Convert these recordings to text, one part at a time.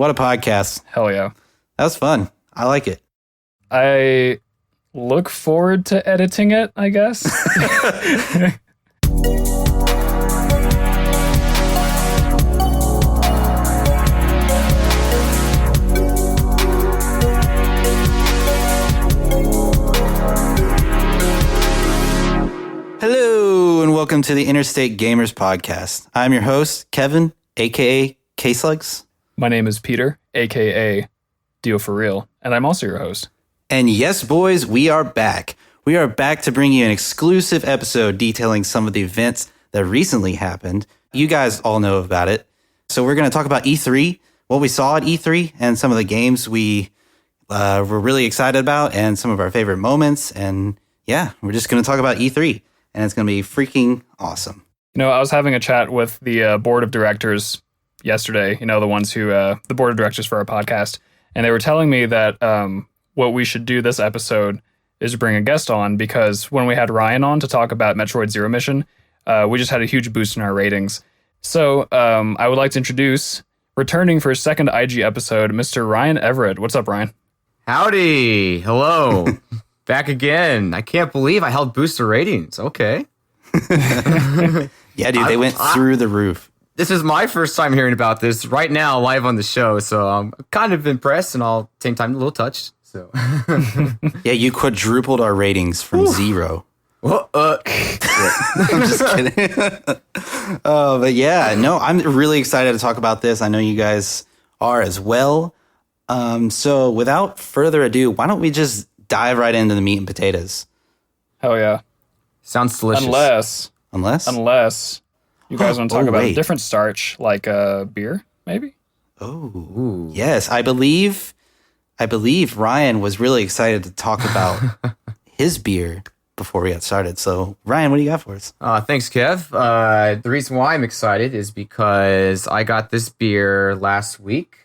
What a podcast. Hell yeah. That was fun. I like it. I look forward to editing it, I guess. Hello, and welcome to the Interstate Gamers Podcast. I'm your host, Kevin, a.k.a. K-Slugs. My name is Peter, a.k.a. Deal For Real, and I'm also your host. And yes, boys, we are back. We are back to bring you an exclusive episode detailing some of the events that recently happened. You guys all know about it. So we're going to talk about E3, what we saw at E3, and some of the games we were really excited about, and some of our favorite moments. And yeah, we're just going to talk about E3, and it's going to be freaking awesome. You know, I was having a chat with the board of directors yesterday, you know, the ones who, the board of directors for our podcast, and they were telling me that what we should do this episode is bring a guest on, because when we had Ryan on to talk about Metroid Zero Mission, we just had a huge boost in our ratings. So I would like to introduce, returning for his second IG episode, Mr. Ryan Everitt. What's up, Ryan? Howdy. Hello. Back again. I can't believe I held booster ratings. Okay. Yeah, dude, they went through the roof. This is my first time hearing about this right now live on the show, so I'm kind of impressed and all same time a little touched. So Yeah, you quadrupled our ratings from 0. Well, I'm just kidding. But yeah, no, I'm really excited to talk about this. I know you guys are as well. So without further ado, why don't we just dive right into the meat and potatoes? Hell yeah. sounds delicious. Unless you guys want to talk about wait. a different starch, like beer, maybe? Oh, yes. I believe Ryan was really excited to talk about his beer before we got started. So, Ryan, what do you got for us? Thanks, Kev. The reason why I'm excited is because I got this beer last week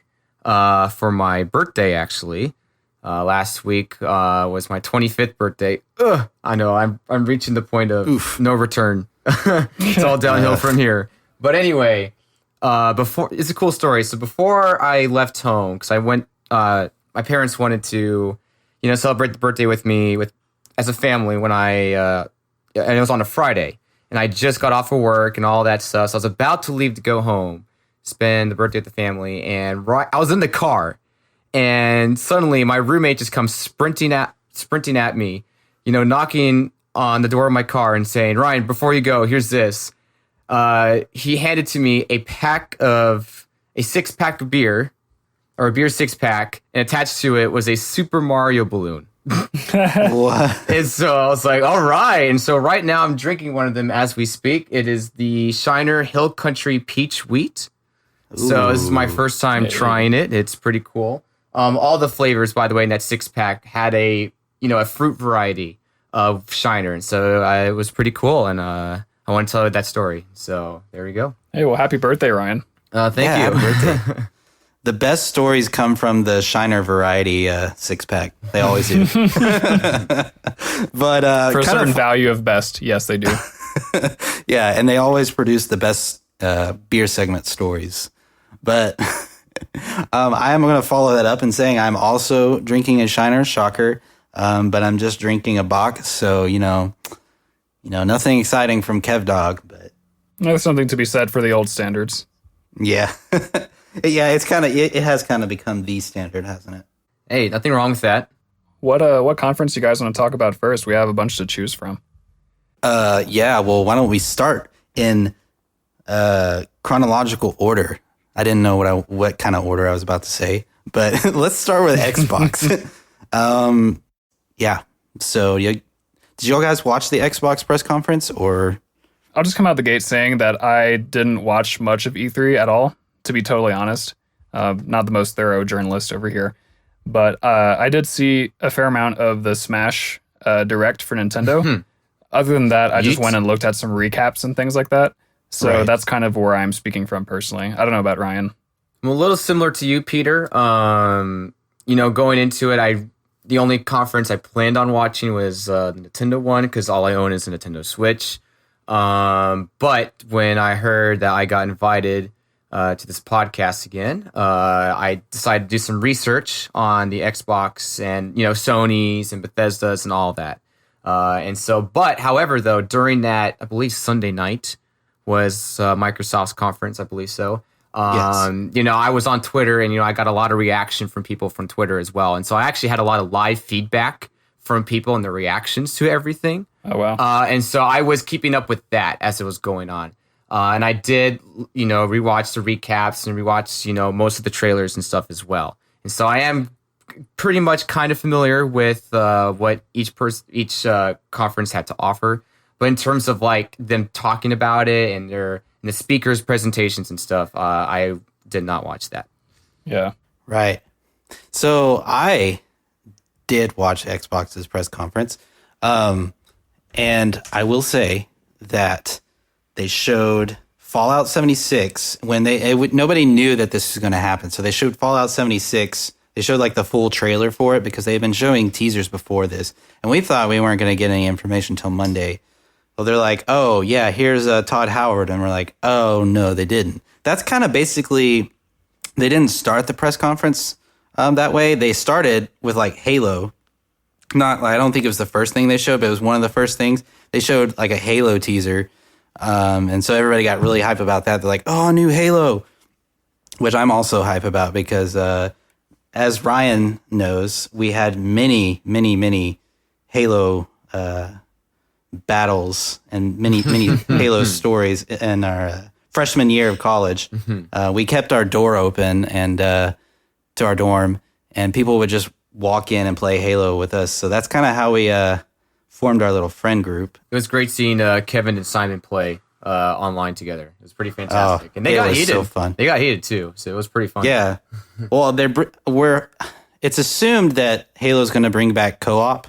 for my birthday, actually. Last week was my 25th birthday. I know, I'm reaching the point of no return. It's all downhill from here. But anyway, it's a cool story. So before I left home, because I went, my parents wanted to, celebrate the birthday with me as a family when and it was on a Friday, and I just got off of work and all that stuff. So I was about to leave to go home, spend the birthday with the family, and I was in the car, and suddenly my roommate just comes sprinting at me, knocking on the door of my car and saying, "Ryan, before you go, here's this." He handed to me a 6-pack of beer, or a beer 6-pack, and attached to it was a Super Mario balloon. What? And so I was like, all right. And so right now I'm drinking one of them as we speak. It is the Shiner Hill Country Peach Wheat. So this is my first time trying it. It's pretty cool. All the flavors, by the way, in that 6-pack had a fruit variety of Shiner. And so it was pretty cool. And I want to tell you that story. So there we go. Hey, well, happy birthday, Ryan. Thank you. Happy birthday. The best stories come from the Shiner variety 6-pack. They always do. But For a certain value of best, yes, they do. yeah, and they always produce the best beer segment stories. But I am going to follow that up and saying I'm also drinking a Shiner, shocker, but I'm just drinking a Bach. So, nothing exciting from Kev Dog. But There's something to be said for the old standards. yeah. Yeah, it has kind of become the standard, hasn't it? Hey, nothing wrong with that. What conference do you guys want to talk about first? We have a bunch to choose from. Yeah, well, why don't we start in chronological order? I didn't know what kind of order I was about to say, but let's start with Xbox. Yeah. So, did y'all guys watch the Xbox press conference, or? I'll just come out the gate saying that I didn't watch much of E3 at all, to be totally honest. Not the most thorough journalist over here. But I did see a fair amount of the Smash Direct for Nintendo. Other than that, I just went and looked at some recaps and things like that. So that's kind of where I'm speaking from personally. I don't know about Ryan. I'm a little similar to you, Peter. Going into it, the only conference I planned on watching was the Nintendo one, because all I own is a Nintendo Switch. But when I heard that I got invited to this podcast again. I decided to do some research on the Xbox and, Sony's and Bethesda's and all that. However, though, during that, I believe Sunday night was Microsoft's conference, I believe so. Yes. I was on Twitter and, I got a lot of reaction from people from Twitter as well. And so I actually had a lot of live feedback from people and the reactions to everything. Oh, wow. And so I was keeping up with that as it was going on. And I did, rewatch the recaps and rewatch, most of the trailers and stuff as well. And so I am pretty much kind of familiar with what each conference had to offer. But in terms of like them talking about it and the speakers' presentations and stuff, I did not watch that. Yeah. Right. So I did watch Xbox's press conference. And I will say that they showed Fallout 76 when nobody knew that this was going to happen. So they showed Fallout 76. They showed like the full trailer for it because they've been showing teasers before this. And we thought we weren't going to get any information until Monday. Well, they're like, oh, yeah, here's Todd Howard. And we're like, oh, no, they didn't. That's kind of basically, they didn't start the press conference that way. They started with like Halo. I don't think it was the first thing they showed, but it was one of the first things. They showed like a Halo teaser. And so everybody got really hype about that. They're like, oh, new Halo, which I'm also hype about because as Ryan knows, we had many, many, many Halo battles and many Halo stories in our freshman year of college. We kept our door open and to our dorm, and people would just walk in and play Halo with us. So that's kind of how we formed our little friend group. It was great seeing Kevin and Simon play online together. It was pretty fantastic. And they got heated. So fun. They got heated too, so it was pretty fun. Yeah. Well, it's assumed that Halo's going to bring back co-op.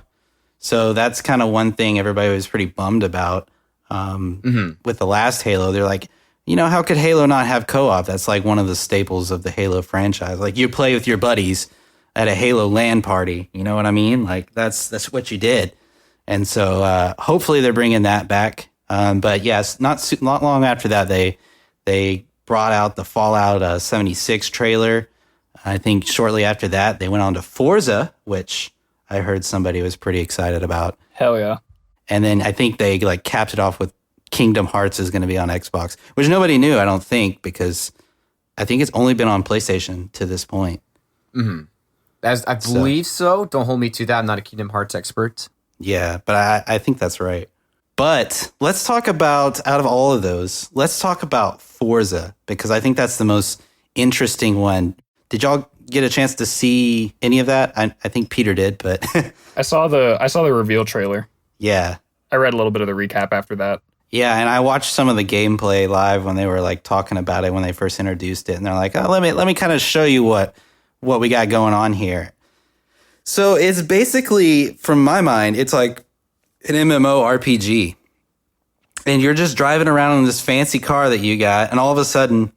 So that's kind of one thing everybody was pretty bummed about with the last Halo. They're like, how could Halo not have co-op? That's like one of the staples of the Halo franchise. Like you play with your buddies at a Halo LAN party. You know what I mean? Like that's what you did. And so hopefully they're bringing that back. But yes, not long after that, they brought out the Fallout 76 trailer. I think shortly after that, they went on to Forza, which I heard somebody was pretty excited about. Hell yeah. And then I think they like capped it off with Kingdom Hearts is going to be on Xbox, which nobody knew, I don't think, because I think it's only been on PlayStation to this point. Mm-hmm. I believe so. Don't hold me to that. I'm not a Kingdom Hearts expert. Yeah, but I think that's right. But let's talk about, out of all of those, let's talk about Forza, because I think that's the most interesting one. Did y'all get a chance to see any of that? I think Peter did, but I saw the reveal trailer. Yeah. I read a little bit of the recap after that. Yeah, and I watched some of the gameplay live when they were like talking about it when they first introduced it, and they're like, "Oh, let me kind of show you what we got going on here." So it's basically, from my mind, it's like an MMORPG, and you're just driving around in this fancy car that you got, and all of a sudden,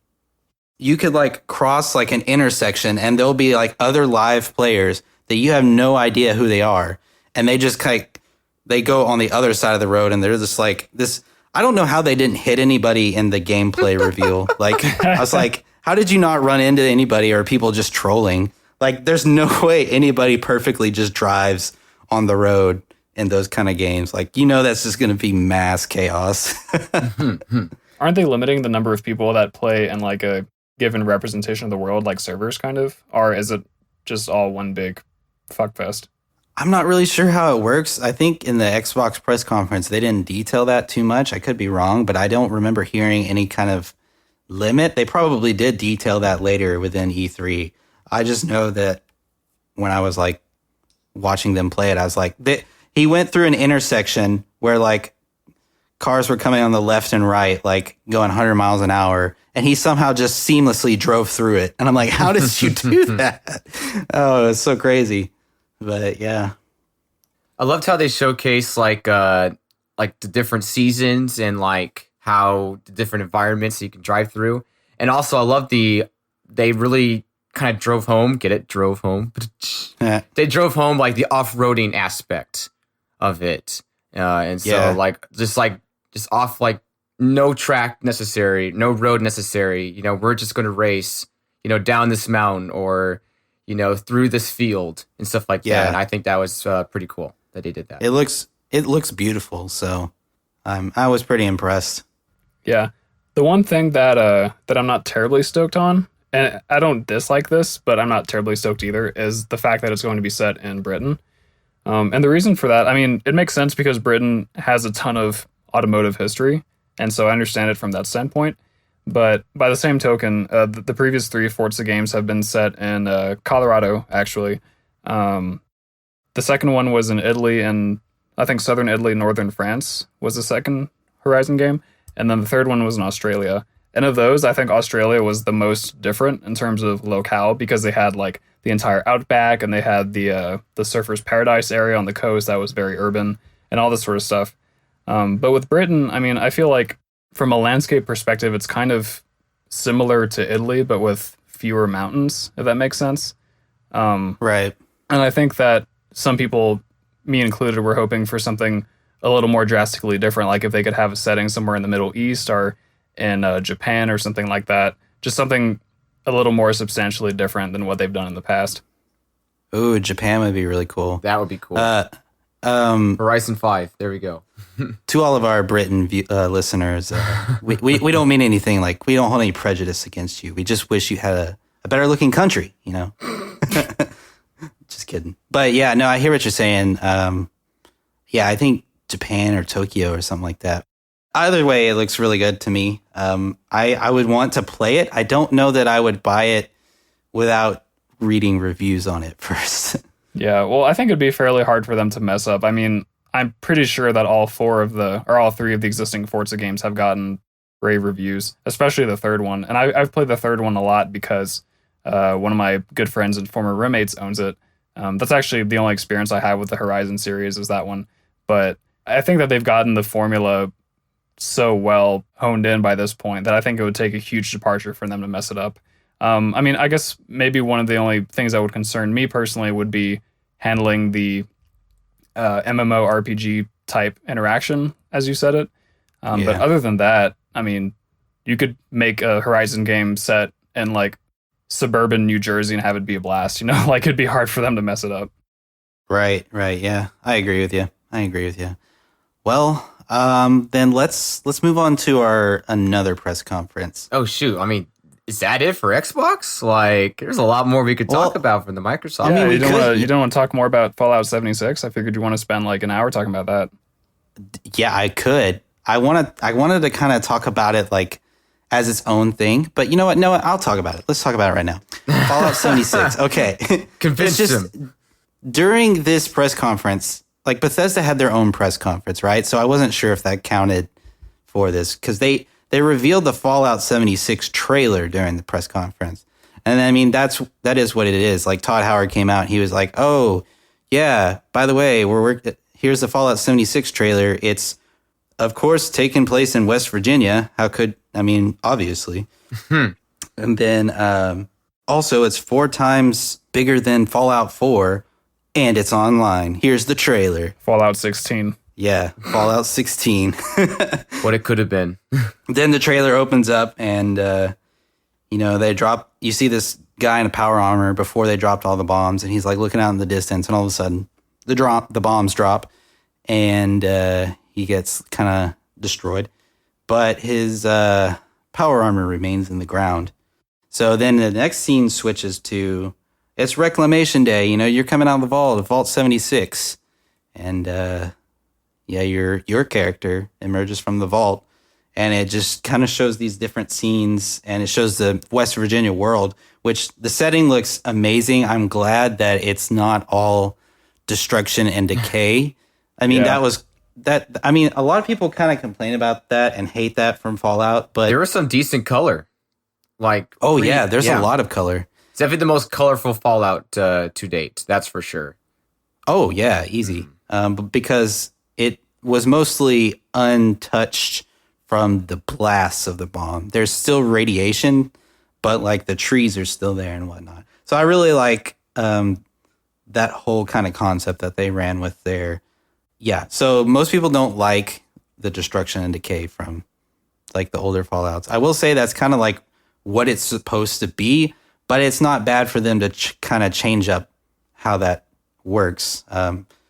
you could like cross like an intersection, and there'll be like other live players that you have no idea who they are, and they just they go on the other side of the road, and they're just like this. I don't know how they didn't hit anybody in the gameplay reveal. Like, I was like, how did you not run into anybody, or people just trolling? Like, there's no way anybody perfectly just drives on the road in those kind of games. Like, that's just going to be mass chaos. Aren't they limiting the number of people that play in like a given representation of the world, like servers kind of? Or is it just all one big fuckfest? I'm not really sure how it works. I think in the Xbox press conference, they didn't detail that too much. I could be wrong, but I don't remember hearing any kind of limit. They probably did detail that later within E3. I just know that when I was like watching them play it, I was like, he went through an intersection where like cars were coming on the left and right, like going 100 miles an hour, and he somehow just seamlessly drove through it. And I'm like, how did you do that? Oh, it was so crazy. But yeah, I loved how they showcase like the different seasons and like how the different environments that you can drive through. And also, I love they really kind of drove home. Get it? Drove home. They drove home like the off-roading aspect of it, and so just off like no track necessary, no road necessary. We're just going to race, down this mountain or, through this field and stuff like that. And I think that was pretty cool that he did that. It looks beautiful. So I was pretty impressed. Yeah. The one thing that I'm not terribly stoked on, and I don't dislike this, but I'm not terribly stoked either, is the fact that it's going to be set in Britain. And the reason for that, I mean, it makes sense because Britain has a ton of automotive history, and so I understand it from that standpoint. But by the same token, the previous 3 Forza games have been set in Colorado, actually. The second one was in Italy, and I think southern Italy, northern France was the second Horizon game. And then the third one was in Australia. And of those, I think Australia was the most different in terms of locale because they had like the entire outback and they had the Surfer's Paradise area on the coast that was very urban and all this sort of stuff. But with Britain, I mean, I feel like from a landscape perspective, it's kind of similar to Italy, but with fewer mountains, if that makes sense. Right. And I think that some people, me included, were hoping for something a little more drastically different, like if they could have a setting somewhere in the Middle East or in Japan or something like that. Just something a little more substantially different than what they've done in the past. Ooh, Japan would be really cool. That would be cool. Horizon 5. There we go. To all of our Britain listeners, we don't mean anything, like we don't hold any prejudice against you. We just wish you had a better looking country, Just kidding. But yeah, no, I hear what you're saying. Yeah, I think Japan or Tokyo or something like that. Either way, it looks really good to me. I would want to play it. I don't know that I would buy it without reading reviews on it first. Yeah, well, I think it'd be fairly hard for them to mess up. I mean, I'm pretty sure that all 3 of the existing Forza games have gotten rave reviews, especially the third one. And I've played the third one a lot because one of my good friends and former roommates owns it. That's actually the only experience I have with the Horizon series is that one. But I think that they've gotten the formula so well honed in by this point that I think it would take a huge departure for them to mess it up. I mean, I guess maybe one of the only things that would concern me personally would be handling the MMORPG type interaction, as you said it. But other than that, I mean, you could make a Horizon game set in like suburban New Jersey and have it be a blast, like it'd be hard for them to mess it up. Right. Yeah, I agree with you. Well, then let's move on to another press conference. Oh shoot! I mean, is that it for Xbox? Like, there's a lot more we could talk about from the Microsoft. Yeah, you don't want to talk more about Fallout 76? I figured you want to spend like an hour talking about that. Yeah, I could. I wanted to kind of talk about it like as its own thing, but you know what? No, I'll talk about it. Let's talk about it right now. Fallout 76. Okay, convince him. During this press conference, like Bethesda had their own press conference, right? So I wasn't sure if that counted for this because they revealed the Fallout 76 trailer during the press conference. And I mean, that is what it is. Like Todd Howard came out, he was like, "Oh, yeah, by the way, here's the Fallout 76 trailer. It's of course taking place in West Virginia. Obviously." And then also it's 4 times bigger than Fallout 4 and it's online. Here's the trailer. Fallout 16. Yeah, Fallout 16. What it could have been. Then the trailer opens up and, they drop, you see this guy in a power armor before they dropped all the bombs and he's like looking out in the distance and all of a sudden the bombs drop and he gets kind of destroyed. But his power armor remains in the ground. So then the next scene switches to, it's Reclamation Day. You're coming out of the Vault 76. And, your character emerges from the vault, and it just kind of shows these different scenes, and it shows the West Virginia world, which the setting looks amazing. I'm glad that it's not all destruction and decay. I mean, a lot of people kind of complain about that and hate that from Fallout, but there was some decent color. Like, there's a lot of color. It's definitely the most colorful Fallout to date. That's for sure. Oh yeah, easy. Because it was mostly untouched from the blasts of the bomb. There's still radiation, but like the trees are still there and whatnot. So I really like that whole kind of concept that they ran with there. Yeah. So most people don't like the destruction and decay from like the older Fallouts. I will say that's kind of like what it's supposed to be, but it's not bad for them to kind of change up how that works.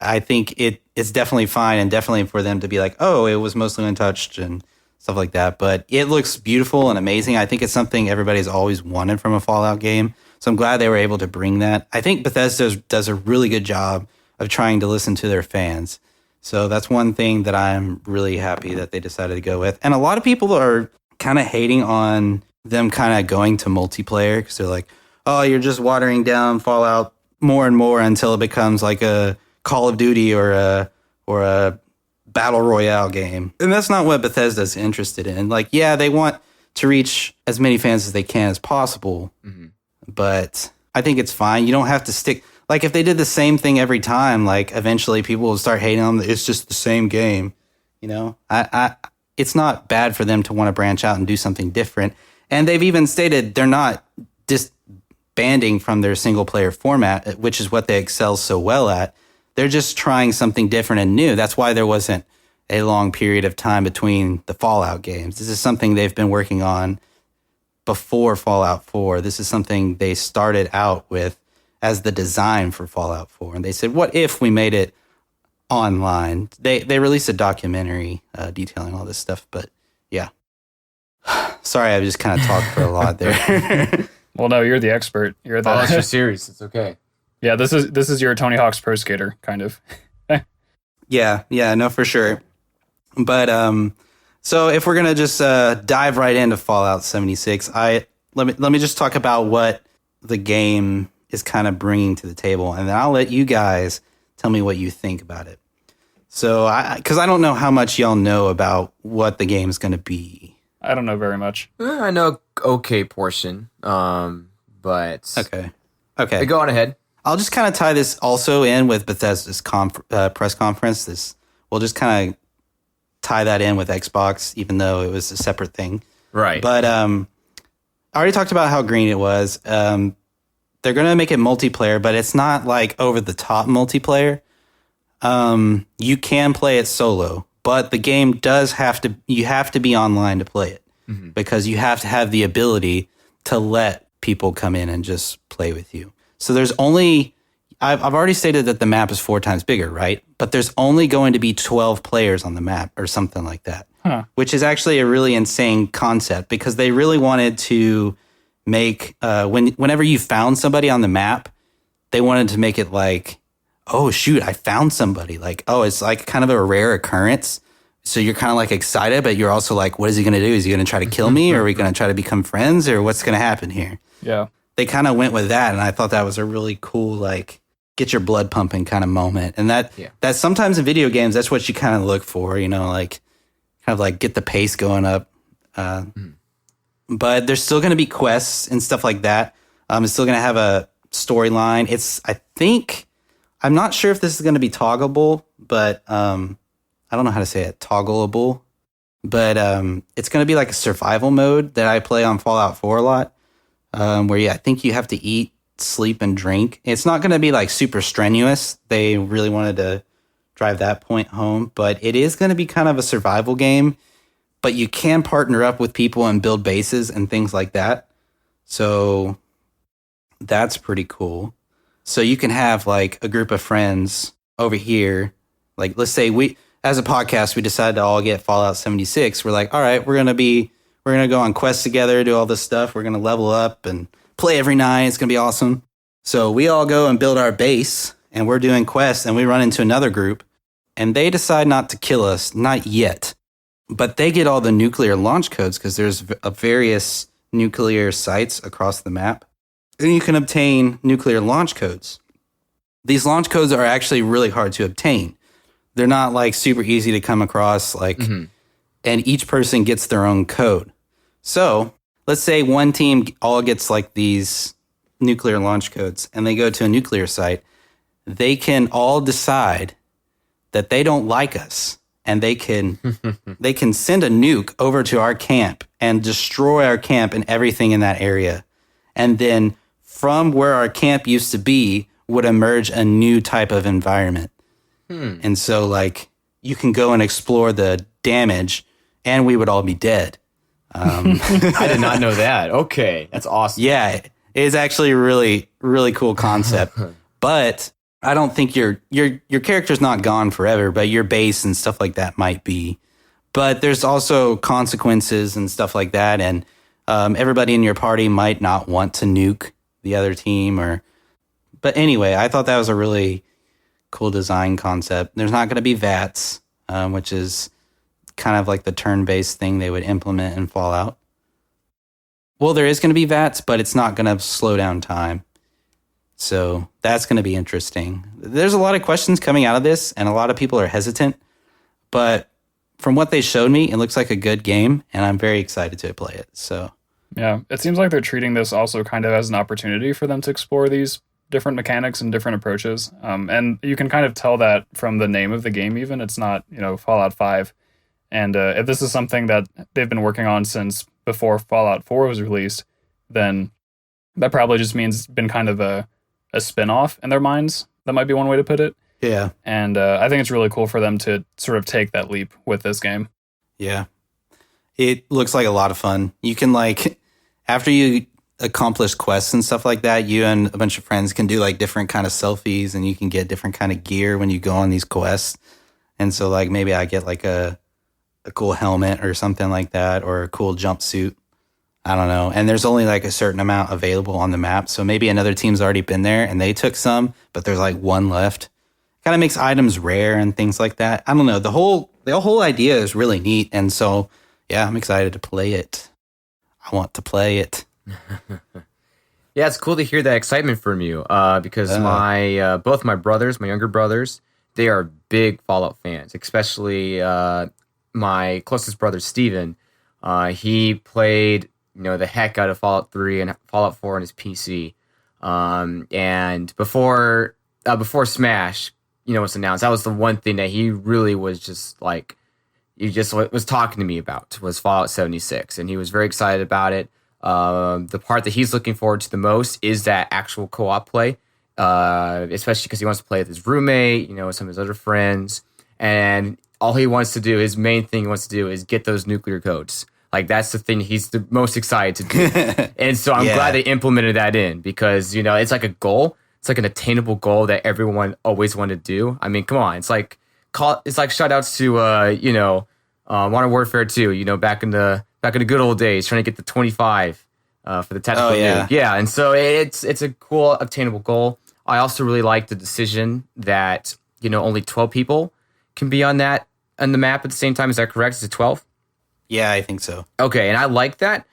I think it's definitely fine, and definitely for them to be like, oh, it was mostly untouched and stuff like that. But it looks beautiful and amazing. I think it's something everybody's always wanted from a Fallout game. So I'm glad they were able to bring that. I think Bethesda does a really good job of trying to listen to their fans. So that's one thing that I'm really happy that they decided to go with. And a lot of people are kind of hating on them kind of going to multiplayer because they're like, oh, you're just watering down Fallout more and more until it becomes like a Call of Duty or a Battle Royale game. And that's not what Bethesda's interested in. Like, yeah, they want to reach as many fans as they can as possible. Mm-hmm. But I think it's fine. You don't have to stick. Like, if they did the same thing every time, like, eventually people will start hating on them. It's just the same game. You know, it's not bad for them to want to branch out and do something different. And they've even stated they're not disbanding from their single player format, which is what they excel so well at. They're just trying something different and new. That's why there wasn't a long period of time between the Fallout games. This is something they've been working on before Fallout 4. This is something they started out with as the design for Fallout 4. And they said, what if we made it online? They released a documentary detailing all this stuff. But yeah. Sorry, I just kind of talked for a lot there. Well, no, you're the expert. You're the that's your series. It's okay. Yeah, this is your Tony Hawk's Pro Skater, kind of. Yeah, no, for sure. But so if we're gonna just dive right into Fallout 76, let me just talk about what the game is kind of bringing to the table, and then I'll let you guys tell me what you think about it. So, because I don't know how much y'all know about what the game is gonna be. I don't know very much. I know okay portion, but okay. Go on ahead. I'll just kind of tie this also in with Bethesda's press conference. We'll just kind of tie that in with Xbox, even though it was a separate thing. Right. But I already talked about how green it was. They're going to make it multiplayer, but it's not like over the top multiplayer. You can play it solo, but the game you have to be online to play it because you have to have the ability to let people come in and just play with you. So there's only, I've already stated that the map is 4 times bigger, right? But there's only going to be 12 players on the map or something like that, which is actually a really insane concept because they really wanted to make, whenever you found somebody on the map, they wanted to make it like, oh, shoot, I found somebody. Like, oh, it's like kind of a rare occurrence. So you're kind of like excited, but you're also like, what is he going to do? Is he going to try to kill me? Or are we going to try to become friends? Or what's going to happen here? Yeah. They kind of went with that, and I thought that was a really cool, like, get your blood pumping kind of moment. And that sometimes in video games, that's what you kind of look for, you know, like, kind of like get the pace going up. But there's still going to be quests and stuff like that. It's still going to have a storyline. I'm not sure if this is going to be toggleable, but I don't know how to say it, toggleable. But it's going to be like a survival mode that I play on Fallout 4 a lot. Where I think you have to eat, sleep, and drink. It's not going to be like super strenuous. They really wanted to drive that point home, but it is going to be kind of a survival game, but you can partner up with people and build bases and things like that. So that's pretty cool. So you can have like a group of friends over here. Like, let's say as a podcast, we decided to all get Fallout 76. We're like, all right, we're going to go on quests together, do all this stuff. We're going to level up and play every night. It's going to be awesome. So we all go and build our base, and we're doing quests, and we run into another group, and they decide not to kill us, not yet. But they get all the nuclear launch codes because there's various nuclear sites across the map. And you can obtain nuclear launch codes. These launch codes are actually really hard to obtain. They're not like super easy to come across, like... And each person gets their own code. So let's say one team all gets like these nuclear launch codes and they go to a nuclear site. They can all decide that they don't like us and they can send a nuke over to our camp and destroy our camp and everything in that area. And then from where our camp used to be would emerge a new type of environment. And so like you can go and explore the damage and we would all be dead. I did not know that. Okay, that's awesome. Yeah, it's actually a really, really cool concept. But I don't think your character's not gone forever, but your base and stuff like that might be. But there's also consequences and stuff like that, and everybody in your party might not want to nuke the other team. But anyway, I thought that was a really cool design concept. There's not going to be VATS, which is kind of like the turn-based thing they would implement in Fallout. Well, there is going to be VATS, but it's not going to slow down time. So that's going to be interesting. There's a lot of questions coming out of this, and a lot of people are hesitant. But from what they showed me, it looks like a good game, and I'm very excited to play it. So Yeah, it seems like they're treating this also kind of as an opportunity for them to explore these different mechanics and different approaches. And you can kind of tell that from the name of the game even. It's not, Fallout 5. And if this is something that they've been working on since before Fallout 4 was released, then that probably just means it's been kind of a spin-off in their minds. That might be one way to put it. yeah. And I think it's really cool for them to sort of take that leap with this game. Yeah. It looks like a lot of fun. You can after you accomplish quests and stuff like that, you and a bunch of friends can do different kind of selfies, and you can get different kind of gear when you go on these quests. And so maybe I get a cool helmet or something like that, or a cool jumpsuit. I don't know. And there's only a certain amount available on the map. So maybe another team's already been there and they took some, but there's one left. Kind of makes items rare and things like that. I don't know. The whole idea is really neat. And so, yeah, I'm excited to play it. I want to play it. Yeah, it's cool to hear that excitement from you. Because both my brothers, my younger brothers, they are big Fallout fans. Especially my closest brother, Steven. He played the heck out of Fallout 3 and Fallout 4 on his PC. And before Smash, was announced, that was the one thing that he really was just he just was talking to me about, was Fallout 76, and he was very excited about it. The part that he's looking forward to the most is that actual co-op play, especially because he wants to play with his roommate, some of his other friends, and all he wants to do, his main thing he wants to do, is get those nuclear codes. That's the thing he's the most excited to do. And so I'm glad they implemented that in, because, it's like a goal. It's like an attainable goal that everyone always wanted to do. I mean, come on. It's like shout outs to, Modern Warfare 2, back in the good old days, trying to get the 25 for the tactical nuke. Yeah. And so it's a cool, obtainable goal. I also really like the decision that, only 12 people can be on the map at the same time. Is that correct? Is it 12? Yeah, I think so. Okay, and I like that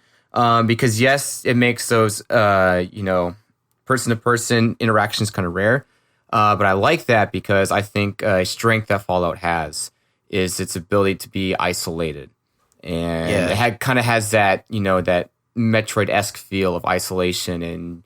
because, yes, it makes those, person-to-person interactions kind of rare. But I like that because I think a strength that Fallout has is its ability to be isolated. And it kind of has that, that Metroid-esque feel of isolation and,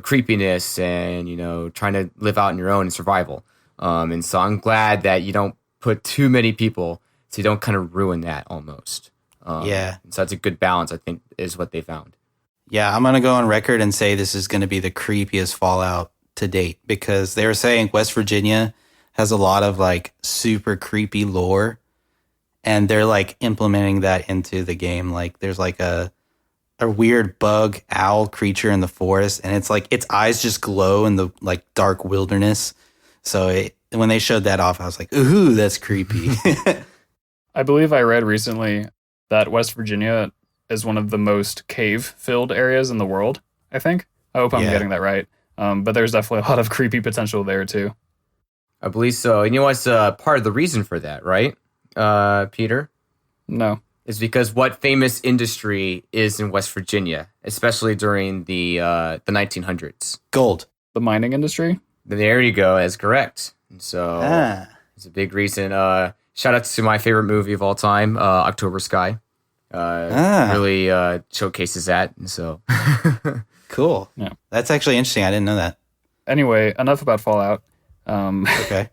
creepiness and, trying to live out on your own and survival. And so I'm glad that you don't put too many people so you don't kind of ruin that almost. So that's a good balance, I think, is what they found. Yeah, I'm going to go on record and say this is going to be the creepiest Fallout to date, because they were saying West Virginia has a lot of super creepy lore, and they're implementing that into the game. There's a weird bug owl creature in the forest, and it's its eyes just glow in the dark wilderness. So when they showed that off, I was like, ooh, that's creepy. I believe I read recently that West Virginia is one of the most cave-filled areas in the world, I think. I hope I'm getting that right. But there's definitely a lot of creepy potential there, too. I believe so. And what's part of the reason for that, right, Peter? No. It's because what famous industry is in West Virginia, especially during the 1900s? Gold. The mining industry? There you go. That's correct. And so it's a big reason. Shout out to my favorite movie of all time, October Sky. Really showcases that. And so cool. Yeah. That's actually interesting. I didn't know that. Anyway, enough about Fallout. Okay.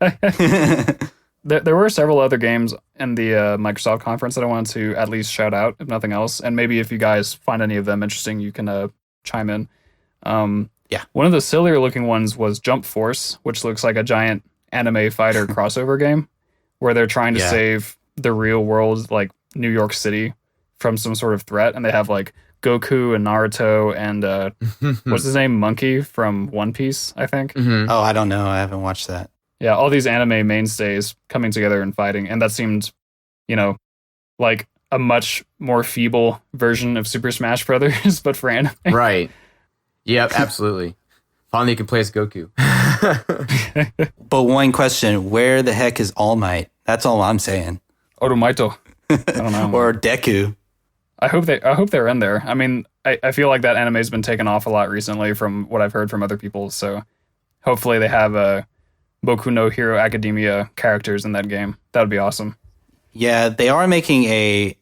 There were several other games in the Microsoft conference that I wanted to at least shout out, if nothing else. And maybe if you guys find any of them interesting, you can chime in. One of the sillier looking ones was Jump Force, which looks like a giant anime fighter crossover game where they're trying to save the real world, New York City, from some sort of threat, and they have like Goku and Naruto and what's his name, Monkey from One Piece, I think. Mhm. Oh, I don't know. I haven't watched that. Yeah, all these anime mainstays coming together and fighting, and that seemed, like a much more feeble version of Super Smash Brothers, but for anime. Right. Yep, absolutely. Finally, you can play as Goku. But one question, where the heck is All Might? That's all I'm saying. Orumaito. I don't know. Or Deku. I hope they're in there. I mean, I feel like that anime's been taken off a lot recently from what I've heard from other people. So hopefully they have Boku no Hero Academia characters in that game. That would be awesome. Yeah, they are making a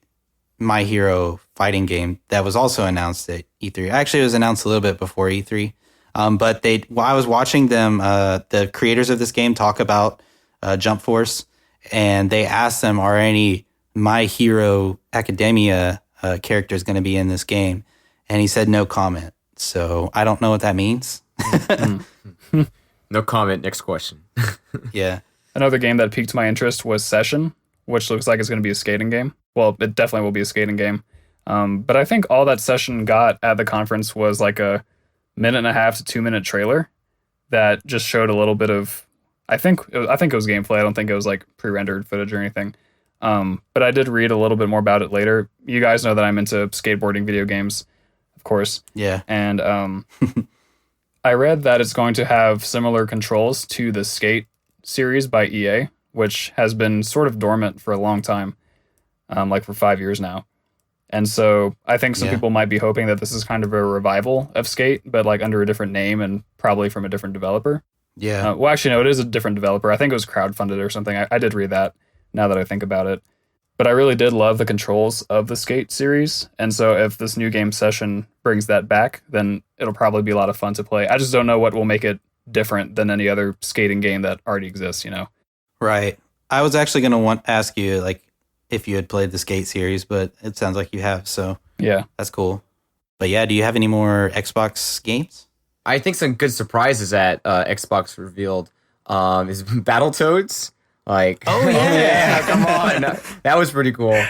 My Hero fighting game that was also announced at E3. Actually, it was announced a little bit before E3. But I was watching them, the creators of this game, talk about Jump Force, and they asked them, are any My Hero Academia characters going to be in this game? And he said no comment. So I don't know what that means. No comment. Next question. Yeah. Another game that piqued my interest was Session, which looks like it's going to be a skating game. Well, it definitely will be a skating game. But I think all that Session got at the conference was like a 1.5 to 2 minute trailer that just showed a little bit of, I think it was gameplay. I don't think it was like pre-rendered footage or anything. But I did read a little bit more about it later. You guys know that I'm into skateboarding video games, of course. Yeah. And I read that it's going to have similar controls to the Skate series by EA, which has been sort of dormant for a long time, like for 5 years now. And so I think some people might be hoping that this is kind of a revival of Skate, but like under a different name and probably from a different developer. Yeah. Well, actually, no, it is a different developer. I think it was crowdfunded or something. I did read that now that I think about it. But I really did love the controls of the Skate series. And so if this new game Session brings that back, then it'll probably be a lot of fun to play. I just don't know what will make it different than any other skating game that already exists, Right. I was actually going to ask you, like, if you had played the Skate series, but it sounds like you have. So yeah, that's cool. But yeah, do you have any more Xbox games? I think some good surprises that Xbox revealed is Battletoads. Like, oh yeah, come on, that was pretty cool.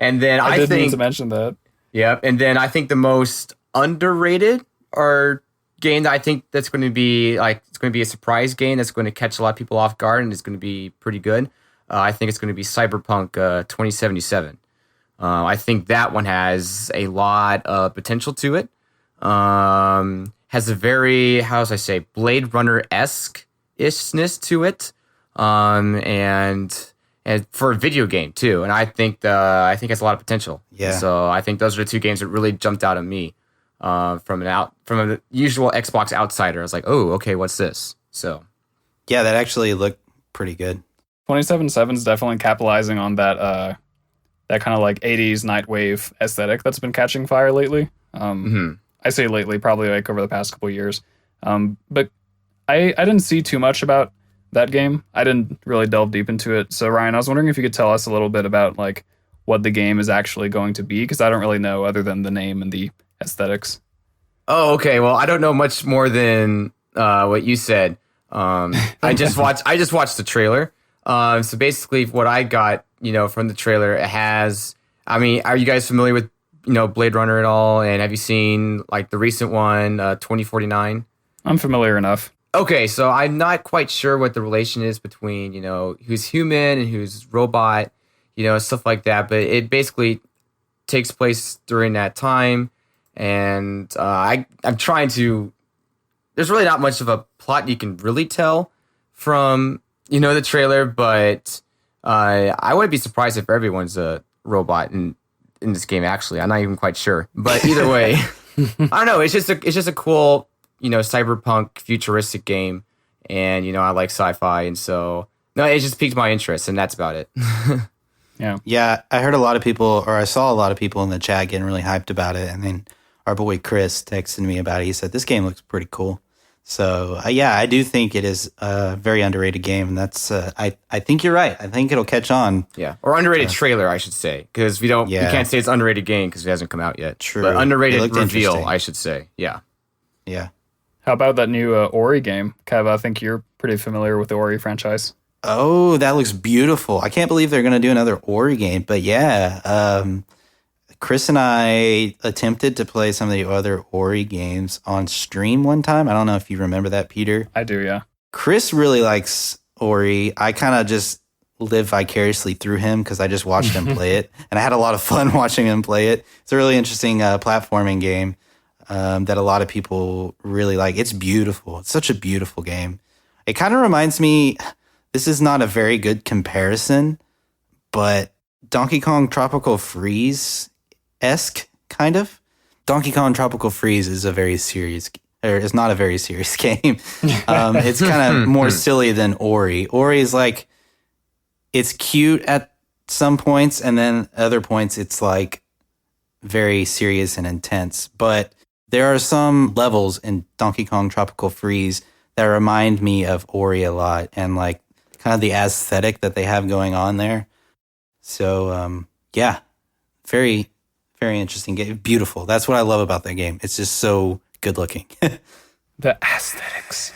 And then I I did need think, to mention that. Yep. And then I think the most underrated or game that I think that's going to be like it's going to be a surprise game that's going to catch a lot of people off guard and is going to be pretty good. I think it's going to be Cyberpunk 2077. I think that one has a lot of potential to it. Has a very, how does I say, Blade Runner-esque ishness to it. And for a video game too. And I think it has a lot of potential. Yeah. So I think those are the two games that really jumped out at me. From a usual Xbox outsider, I was like, oh, okay, what's this? So Yeah, that actually looked pretty good. 2077 is definitely capitalizing on that kind of like 80s nightwave aesthetic that's been catching fire lately. I say lately, probably like over the past couple of years. But I didn't see too much about that game. I didn't really delve deep into it. So Ryan, I was wondering if you could tell us a little bit about like what the game is actually going to be, because I don't really know other than the name and the aesthetics. Oh, okay. Well, I don't know much more than what you said. I just watched the trailer. So basically, what I got, from the trailer, it has. I mean, are you guys familiar with Blade Runner at all? And have you seen like the recent one, 2049? I'm familiar enough. Okay, so I'm not quite sure what the relation is between who's human and who's robot, stuff like that. But it basically takes place during that time. And I'm trying to. There's really not much of a plot you can really tell from the trailer, but I wouldn't be surprised if everyone's a robot in this game. Actually, I'm not even quite sure. But either way, I don't know. It's just a cool cyberpunk futuristic game, and I like sci-fi, and so no, it just piqued my interest, and that's about it. Yeah, I heard a lot of people, or I saw a lot of people in the chat getting really hyped about it, and then our boy Chris texted me about it. He said this game looks pretty cool. So yeah, I do think it is a very underrated game, and that's I think you're right. I think it'll catch on. Yeah, or underrated trailer, I should say, because we can't say it's underrated game because it hasn't come out yet. True, but underrated reveal, I should say. Yeah. How about that new Ori game, Kev? I think you're pretty familiar with the Ori franchise. Oh, that looks beautiful. I can't believe they're going to do another Ori game, but yeah. Chris and I attempted to play some of the other Ori games on stream one time. I don't know if you remember that, Peter. I do, yeah. Chris really likes Ori. I kind of just live vicariously through him because I just watched him play it. And I had a lot of fun watching him play it. It's a really interesting platforming game that a lot of people really like. It's beautiful. It's such a beautiful game. It kind of reminds me, this is not a very good comparison, but Donkey Kong Tropical Freeze-esque, kind of. Donkey Kong Tropical Freeze is a very serious, or is not a very serious game. It's kind of more silly than Ori. Ori is like, it's cute at some points, and then other points it's like very serious and intense. But there are some levels in Donkey Kong Tropical Freeze that remind me of Ori a lot, and like kind of the aesthetic that they have going on there. So, yeah, very, very interesting game. Beautiful. That's what I love about that game. It's just so good looking. The aesthetics.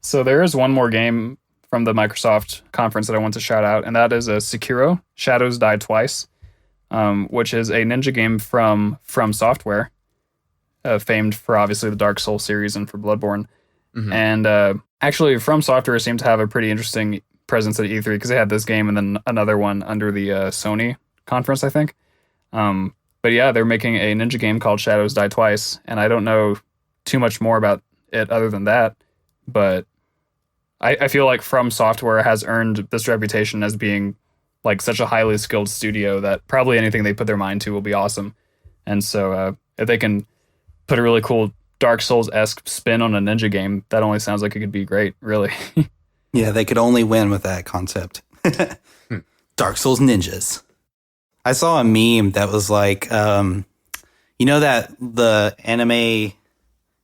So there is one more game from the Microsoft conference that I want to shout out, and that is Sekiro: Shadows Die Twice, which is a ninja game from Software, famed for obviously the Dark Souls series and for Bloodborne. Mm-hmm. And actually, From Software seemed to have a pretty interesting presence at E3 because they had this game and then another one under the Sony conference, I think. But yeah, they're making a ninja game called Shadows Die Twice, and I don't know too much more about it other than that, but I feel like From Software has earned this reputation as being like such a highly skilled studio that probably anything they put their mind to will be awesome. And so if they can put a really cool Dark Souls-esque spin on a ninja game, that only sounds like it could be great, really. Yeah, they could only win with that concept. Dark Souls ninjas. I saw a meme that was like, you know that the anime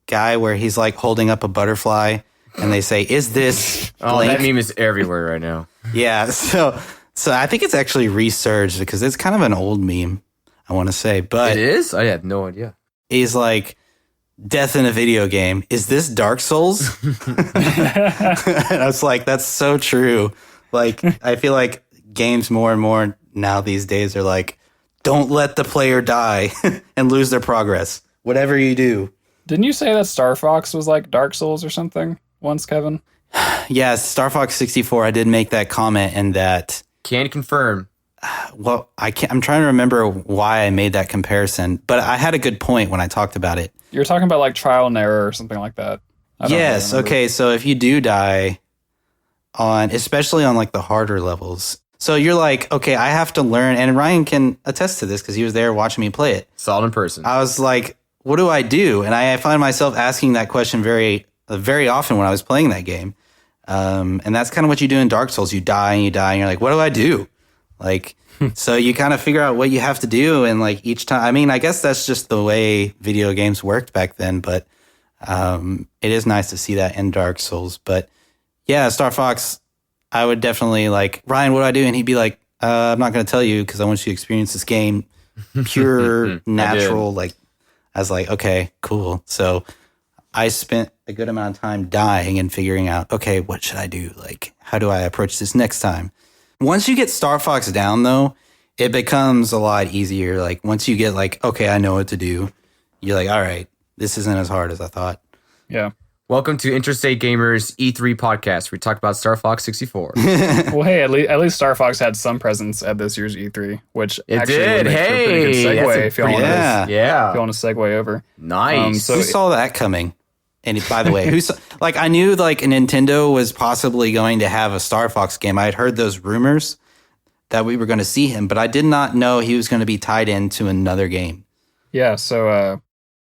guy where he's like holding up a butterfly and they say, "Is this blank?" Oh, that meme is everywhere right now. Yeah, so I think it's actually resurged because it's kind of an old meme, I want to say. But it is? I had no idea. He's like, "Death in a video game. Is this Dark Souls?" And I was like, that's so true. Like, I feel like games more and more now these days are like, don't let the player die and lose their progress. Whatever you do. Didn't you say that Star Fox was like Dark Souls or something once, Kevin? Yeah, Star Fox 64. I did make that comment, and that. Can confirm. Well, I'm trying to remember why I made that comparison, but I had a good point when I talked about it. You're talking about like trial and error or something like that. Yes. Really okay. So if you do die especially on like the harder levels, so you're like, okay, I have to learn, and Ryan can attest to this because he was there watching me play it. Saw it in person. I was like, what do I do? And I find myself asking that question very, very often when I was playing that game. And that's kind of what you do in Dark Souls. You die and you're like, what do I do? Like, so you kind of figure out what you have to do. And like each time, I mean, I guess that's just the way video games worked back then, but it is nice to see that in Dark Souls. But yeah, Star Fox, I would definitely like, Ryan, what do I do? And he'd be like, I'm not going to tell you because I want you to experience this game pure, natural. Like, I was like, okay, cool. So I spent a good amount of time dying and figuring out, okay, what should I do? Like, how do I approach this next time? Once you get Star Fox down, though, it becomes a lot easier. Like, once you get like, okay, I know what to do, you're like, all right, this isn't as hard as I thought. Yeah. Welcome to Interstate Gamers E3 podcast. We talked about Star Fox 64. Well, hey, at least Star Fox had some presence at this year's E3, which it actually did. Would make for a pretty good segue if you want to segue over. Nice. So who saw that coming? And by the way, I knew like Nintendo was possibly going to have a Star Fox game. I had heard those rumors that we were going to see him, but I did not know he was going to be tied into another game. Yeah, so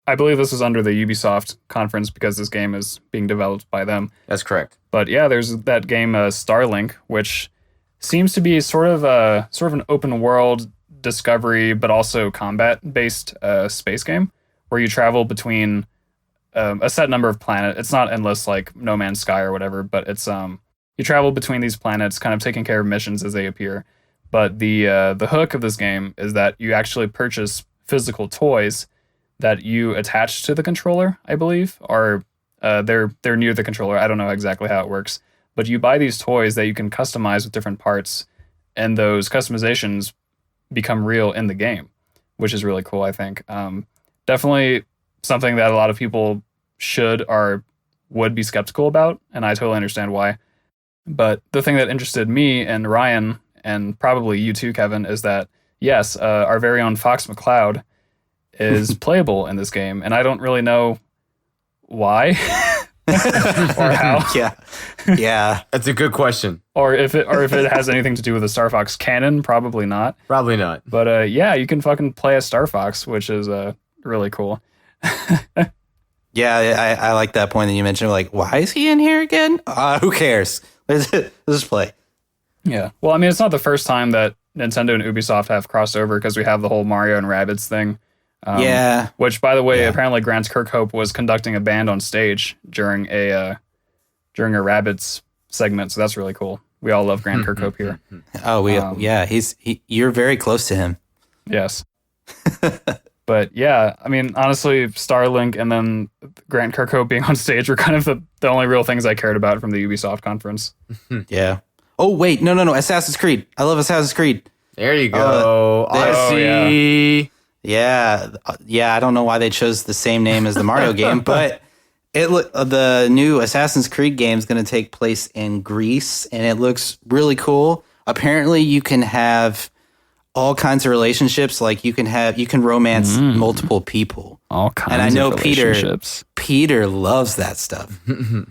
I believe this was under the Ubisoft conference because this game is being developed by them. That's correct. But yeah, there's that game Starlink, which seems to be sort of an open world discovery, but also combat based space game where you travel between a set number of planets. It's not endless like No Man's Sky or whatever, but it's you travel between these planets, kind of taking care of missions as they appear. But the hook of this game is that you actually purchase physical toys that you attach to the controller, I believe, or they're near the controller. I don't know exactly how it works, but you buy these toys that you can customize with different parts and those customizations become real in the game, which is really cool, I think. Definitely something that a lot of people would be skeptical about, and I totally understand why. But the thing that interested me and Ryan, and probably you too, Kevin, is that, yes, our very own Fox McCloud is playable in this game, and I don't really know why or how. Yeah. That's a good question. Or if it has anything to do with the Star Fox canon, probably not. Probably not. But yeah, you can fucking play as Star Fox, which is really cool. Yeah, I like that point that you mentioned. Like, why is he in here again? Who cares? Let's just play. Yeah. Well, I mean, it's not the first time that Nintendo and Ubisoft have crossed over, because we have the whole Mario and Rabbids thing. Yeah. Which, by the way, apparently Grant Kirkhope was conducting a band on stage during a Rabbids segment, so that's really cool. We all love Grant Kirkhope here. Oh, you're very close to him. Yes. But yeah, I mean, honestly, Starlink and then Grant Kirkhope being on stage were kind of the only real things I cared about from the Ubisoft conference. Yeah. Oh, wait. No. Assassin's Creed. I love Assassin's Creed. There you go. Odyssey. Yeah. I don't know why they chose the same name as the Mario game, but the new Assassin's Creed game is going to take place in Greece, and it looks really cool. Apparently, you can have all kinds of relationships. Like you can romance multiple people. All kinds and I know of relationships. Peter loves that stuff.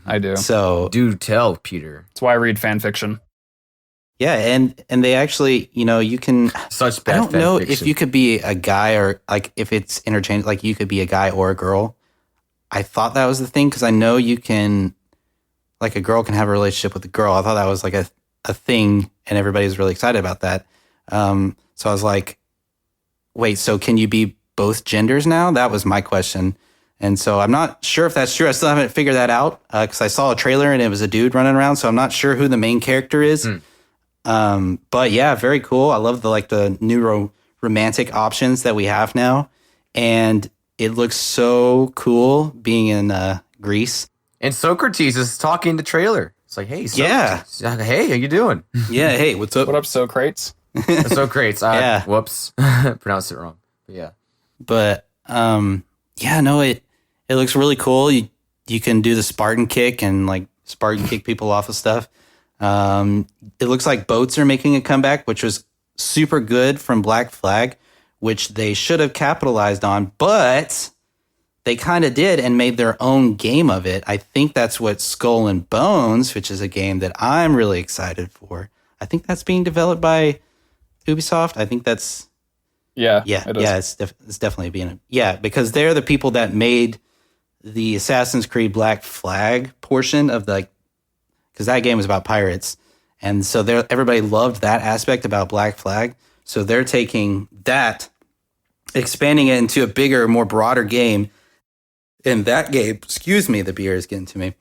I do. So do tell, Peter. That's why I read fan fiction. Yeah, and they actually, you can. Such bad. I don't know if you could be a guy or like if it's interchangeable. Like you could be a guy or a girl. I thought that was the thing because I know you can, like a girl can have a relationship with a girl. I thought that was like a thing, and everybody's really excited about that. So I was like, wait, so can you be both genders now? That was my question. And so I'm not sure if that's true. I still haven't figured that out because I saw a trailer and it was a dude running around. So I'm not sure who the main character is. But yeah, very cool. I love the new romantic options that we have now. And it looks so cool being in Greece. And Socrates is talking in the trailer. It's like, hey, Socrates. Yeah. Hey, how you doing? Yeah, hey, what's up? What up, Socrates? Socrates. Yeah. Whoops. Pronounced it wrong. But yeah. But yeah, no, it looks really cool. You can do the Spartan kick and like Spartan kick people off of stuff. It looks like boats are making a comeback, which was super good from Black Flag, which they should have capitalized on, but they kind of did and made their own game of it. I think that's what Skull and Bones, which is a game that I'm really excited for. I think that's being developed by Ubisoft. I think that's it's definitely being because they're the people that made the Assassin's Creed Black Flag portion of because that game was about pirates, and so everybody loved that aspect about Black Flag. So they're taking that, expanding it into a bigger, more broader game. In that game, excuse me, the beer is getting to me.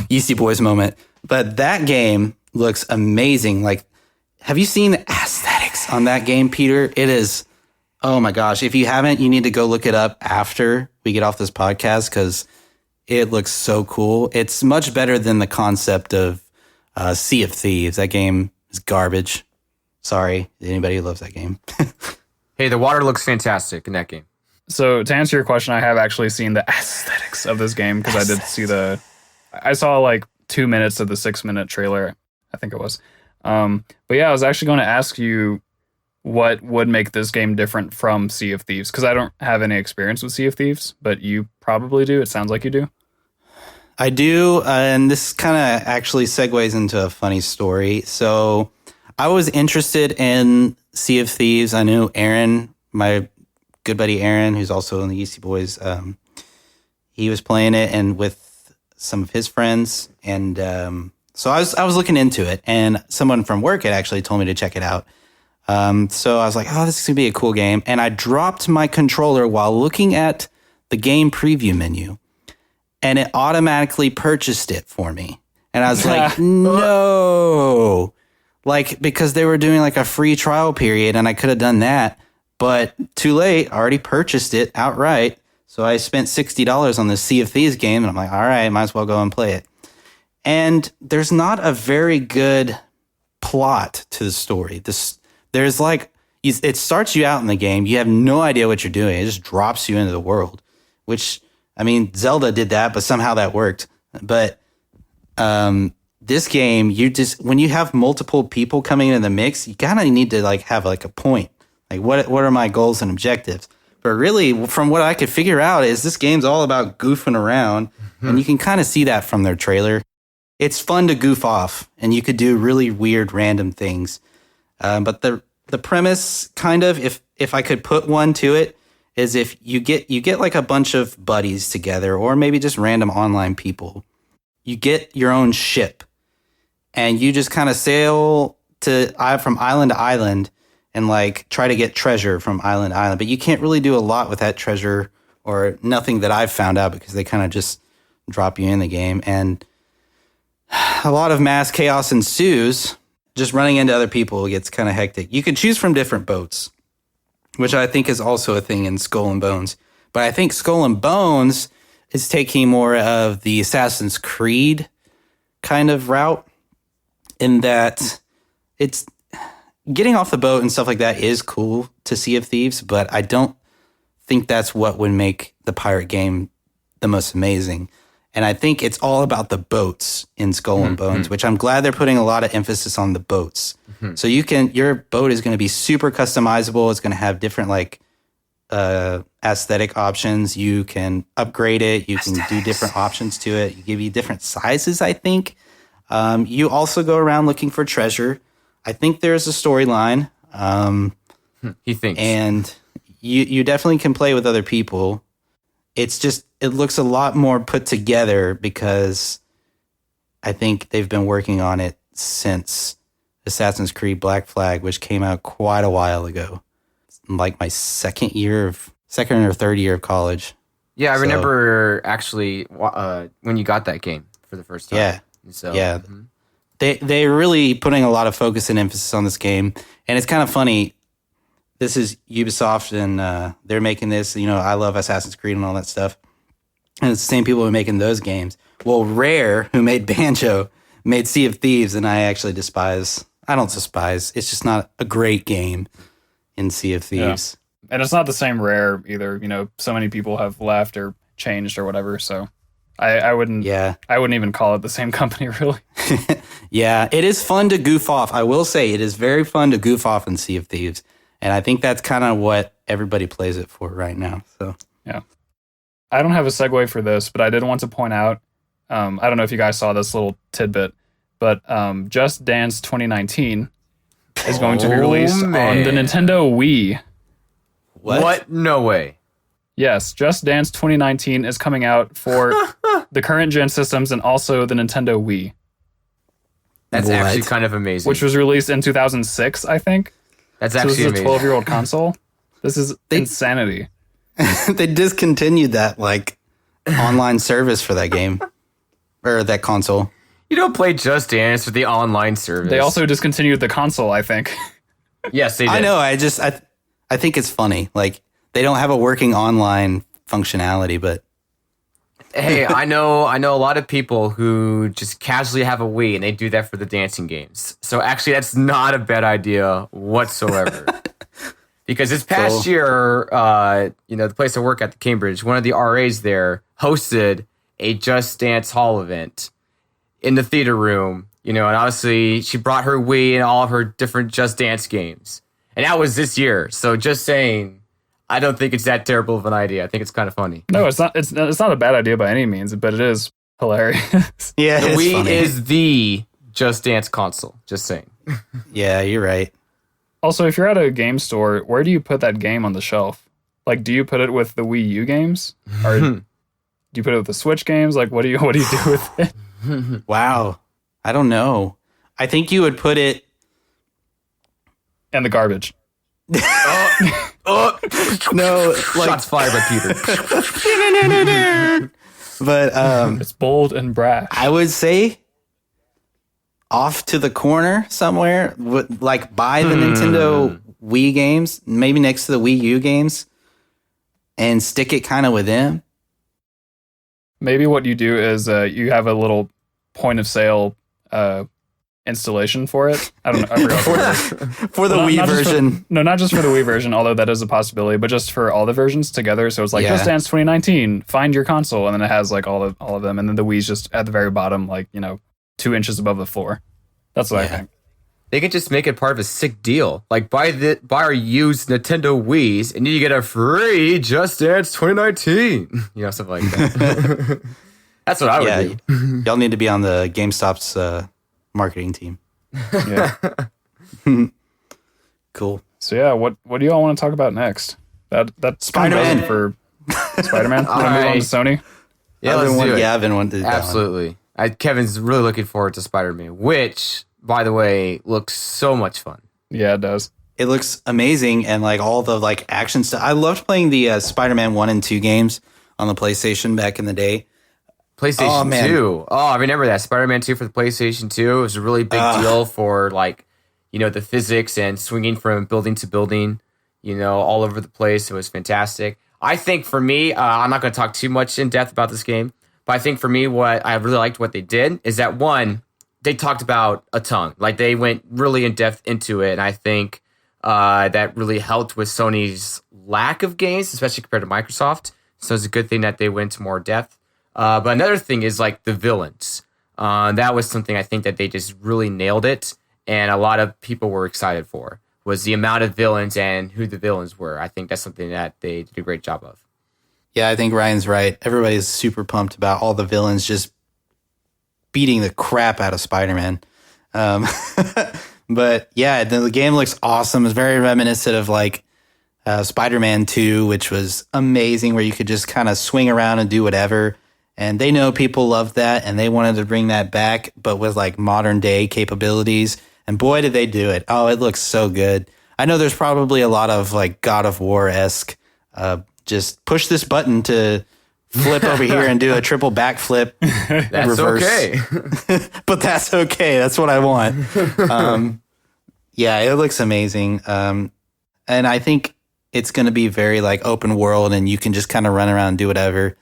Yeasty Boys moment, but that game looks amazing. Like, have you seen the aesthetics on that game, Peter? It is, oh my gosh. If you haven't, you need to go look it up after we get off this podcast because it looks so cool. It's much better than the concept of Sea of Thieves. That game is garbage. Sorry, anybody who loves that game. Hey, the water looks fantastic in that game. So to answer your question, I have actually seen the aesthetics of this game because I did see I saw like 2 minutes of the 6-minute trailer, I think it was. But yeah, I was actually going to ask you what would make this game different from Sea of Thieves, because I don't have any experience with Sea of Thieves, but you probably do. It sounds like you do. I do, and this kind of actually segues into a funny story. So I was interested in Sea of Thieves. I knew Aaron, my good buddy Aaron, who's also in the Yeasty Boys, he was playing it and with some of his friends, and so I was looking into it, and someone from work had actually told me to check it out. So I was like, oh, this is gonna be a cool game, and I dropped my controller while looking at the game preview menu, and it automatically purchased it for me, and I was like, no, because they were doing like a free trial period, and I could have done that. But too late, I already purchased it outright. So I spent $60 on the Sea of Thieves game, and I'm like, all right, might as well go and play it. And there's not a very good plot to the story. There's like, it starts you out in the game. You have no idea what you're doing. It just drops you into the world, which, I mean, Zelda did that, but somehow that worked. But this game, when you have multiple people coming into the mix, you kind of need to like have like a point. Like what are my goals and objectives? But really, from what I could figure out, is this game's all about goofing around, and you can kind of see that from their trailer. It's fun to goof off, and you could do really weird, random things. But the premise, kind of, if I could put one to it, is if you get like a bunch of buddies together, or maybe just random online people, you get your own ship, and you just kind of sail from island to island, and like try to get treasure from island to island. But you can't really do a lot with that treasure, or nothing that I've found out, because they kind of just drop you in the game. And a lot of mass chaos ensues. Just running into other people gets kind of hectic. You can choose from different boats, which I think is also a thing in Skull and Bones. But I think Skull and Bones is taking more of the Assassin's Creed kind of route, in that it's getting off the boat and stuff like that is cool to Sea of Thieves, but I don't think that's what would make the pirate game the most amazing. And I think it's all about the boats in Skull and Bones, which I'm glad they're putting a lot of emphasis on the boats. So your boat is going to be super customizable. It's going to have different like aesthetic options. You can upgrade it. You can do different options to it. You give you different sizes, I think. You also go around looking for treasure. I think there's a storyline. He thinks. And you definitely can play with other people. It's just, it looks a lot more put together, because I think they've been working on it since Assassin's Creed Black Flag, which came out quite a while ago. Like my second or third year of college. Yeah, I remember actually when you got that game for the first time. Yeah. So, yeah. They're really putting a lot of focus and emphasis on this game. And it's kind of funny. This is Ubisoft, and they're making this. You know, I love Assassin's Creed and all that stuff. And it's the same people who are making those games. Well, Rare, who made Banjo, made Sea of Thieves, and I don't despise. It's just not a great game in Sea of Thieves. Yeah. And it's not the same Rare either. You know, so many people have left or changed or whatever, so I wouldn't even call it the same company, really. Yeah, it is fun to goof off. I will say it is very fun to goof off in Sea of Thieves. And I think that's kind of what everybody plays it for right now. So yeah. I don't have a segue for this, but I did want to point out, I don't know if you guys saw this little tidbit, but Just Dance 2019 is going to be released on the Nintendo Wii. What? No way. Yes, Just Dance 2019 is coming out for the current gen systems and also the Nintendo Wii. That's actually kind of amazing. Which was released in 2006, I think. That's actually amazing. This is a 12-year-old console. This is insanity. They discontinued that like online service for that game, or that console. You don't play Just Dance with the online service. They also discontinued the console, I think. Yes, they did. I know. I think it's funny. Like, they don't have a working online functionality, but hey, I know a lot of people who just casually have a Wii, and they do that for the dancing games. So actually, that's not a bad idea whatsoever. Because this past year, the place I work at, the Cambridge, one of the RAs there hosted a Just Dance Hall event in the theater room. And obviously she brought her Wii and all of her different Just Dance games. And that was this year. So just saying, I don't think it's that terrible of an idea. I think it's kind of funny. No, it's not. It's not a bad idea by any means, but it is hilarious. Yeah, the Wii is the Just Dance console. Just saying. Yeah, you're right. Also, if you're at a game store, where do you put that game on the shelf? Like, do you put it with the Wii U games, or do you put it with the Switch games? Like, what do you do with it? Wow, I don't know. I think you would put it in the garbage. No, like, shots fired by Peter. But it's bold and brash. I would say off to the corner somewhere, like by the Nintendo Wii games, maybe next to the Wii U games, and stick it kind of with them. Maybe what you do is you have a little point of sale installation for it. I don't know. I forgot what it is. For the Wii version. Not just for the Wii version, although that is a possibility, but just for all the versions together. So it's like Yeah. Just Dance 2019, find your console, and then it has like all of them, and then the Wii's just at the very bottom, like 2 inches above the floor. That's what I think. They could just make it part of a sick deal. Like buy our used Nintendo Wii's and you get a free Just Dance 2019. Something like that. That's what I would do. Y'all need to be on the GameStop's marketing team. Yeah. Cool. So yeah, what do y'all want to talk about next? That Spider-Man. for Spider-Man. Want to move on to Sony? Yeah, let's do it. I've been wanting to do that one. Absolutely. Kevin's really looking forward to Spider-Man, which, by the way, looks so much fun. Yeah, it does. It looks amazing, and like all the like action stuff. I loved playing the Spider-Man 1 and 2 games on the PlayStation back in the day. PlayStation man. 2. Oh, I remember that. Spider-Man 2 for the PlayStation 2. It was a really big deal for the physics and swinging from building to building, all over the place. It was fantastic. I think for me, I'm not going to talk too much in depth about this game, but I think for me, what I really liked what they did is that one, they talked about a ton. Like they went really in depth into it. And I think that really helped with Sony's lack of games, especially compared to Microsoft. So it's a good thing that they went into more depth. But another thing is like the villains. That was something I think that they just really nailed it. And a lot of people were excited for was the amount of villains and who the villains were. I think that's something that they did a great job of. Yeah, I think Ryan's right. Everybody's super pumped about all the villains just beating the crap out of Spider-Man. But yeah, the game looks awesome. It's very reminiscent of like Spider-Man 2, which was amazing, where you could just kind of swing around and do whatever. And they know people love that, and they wanted to bring that back, but with like modern day capabilities. And boy, did they do it. Oh, it looks so good. I know there's probably a lot of like God of War-esque, just push this button to flip over here and do a triple backflip. That's reverse. okay. But that's okay. That's what I want. Yeah, it looks amazing. And I think it's going to be very like open world, and you can just kind of run around and do whatever.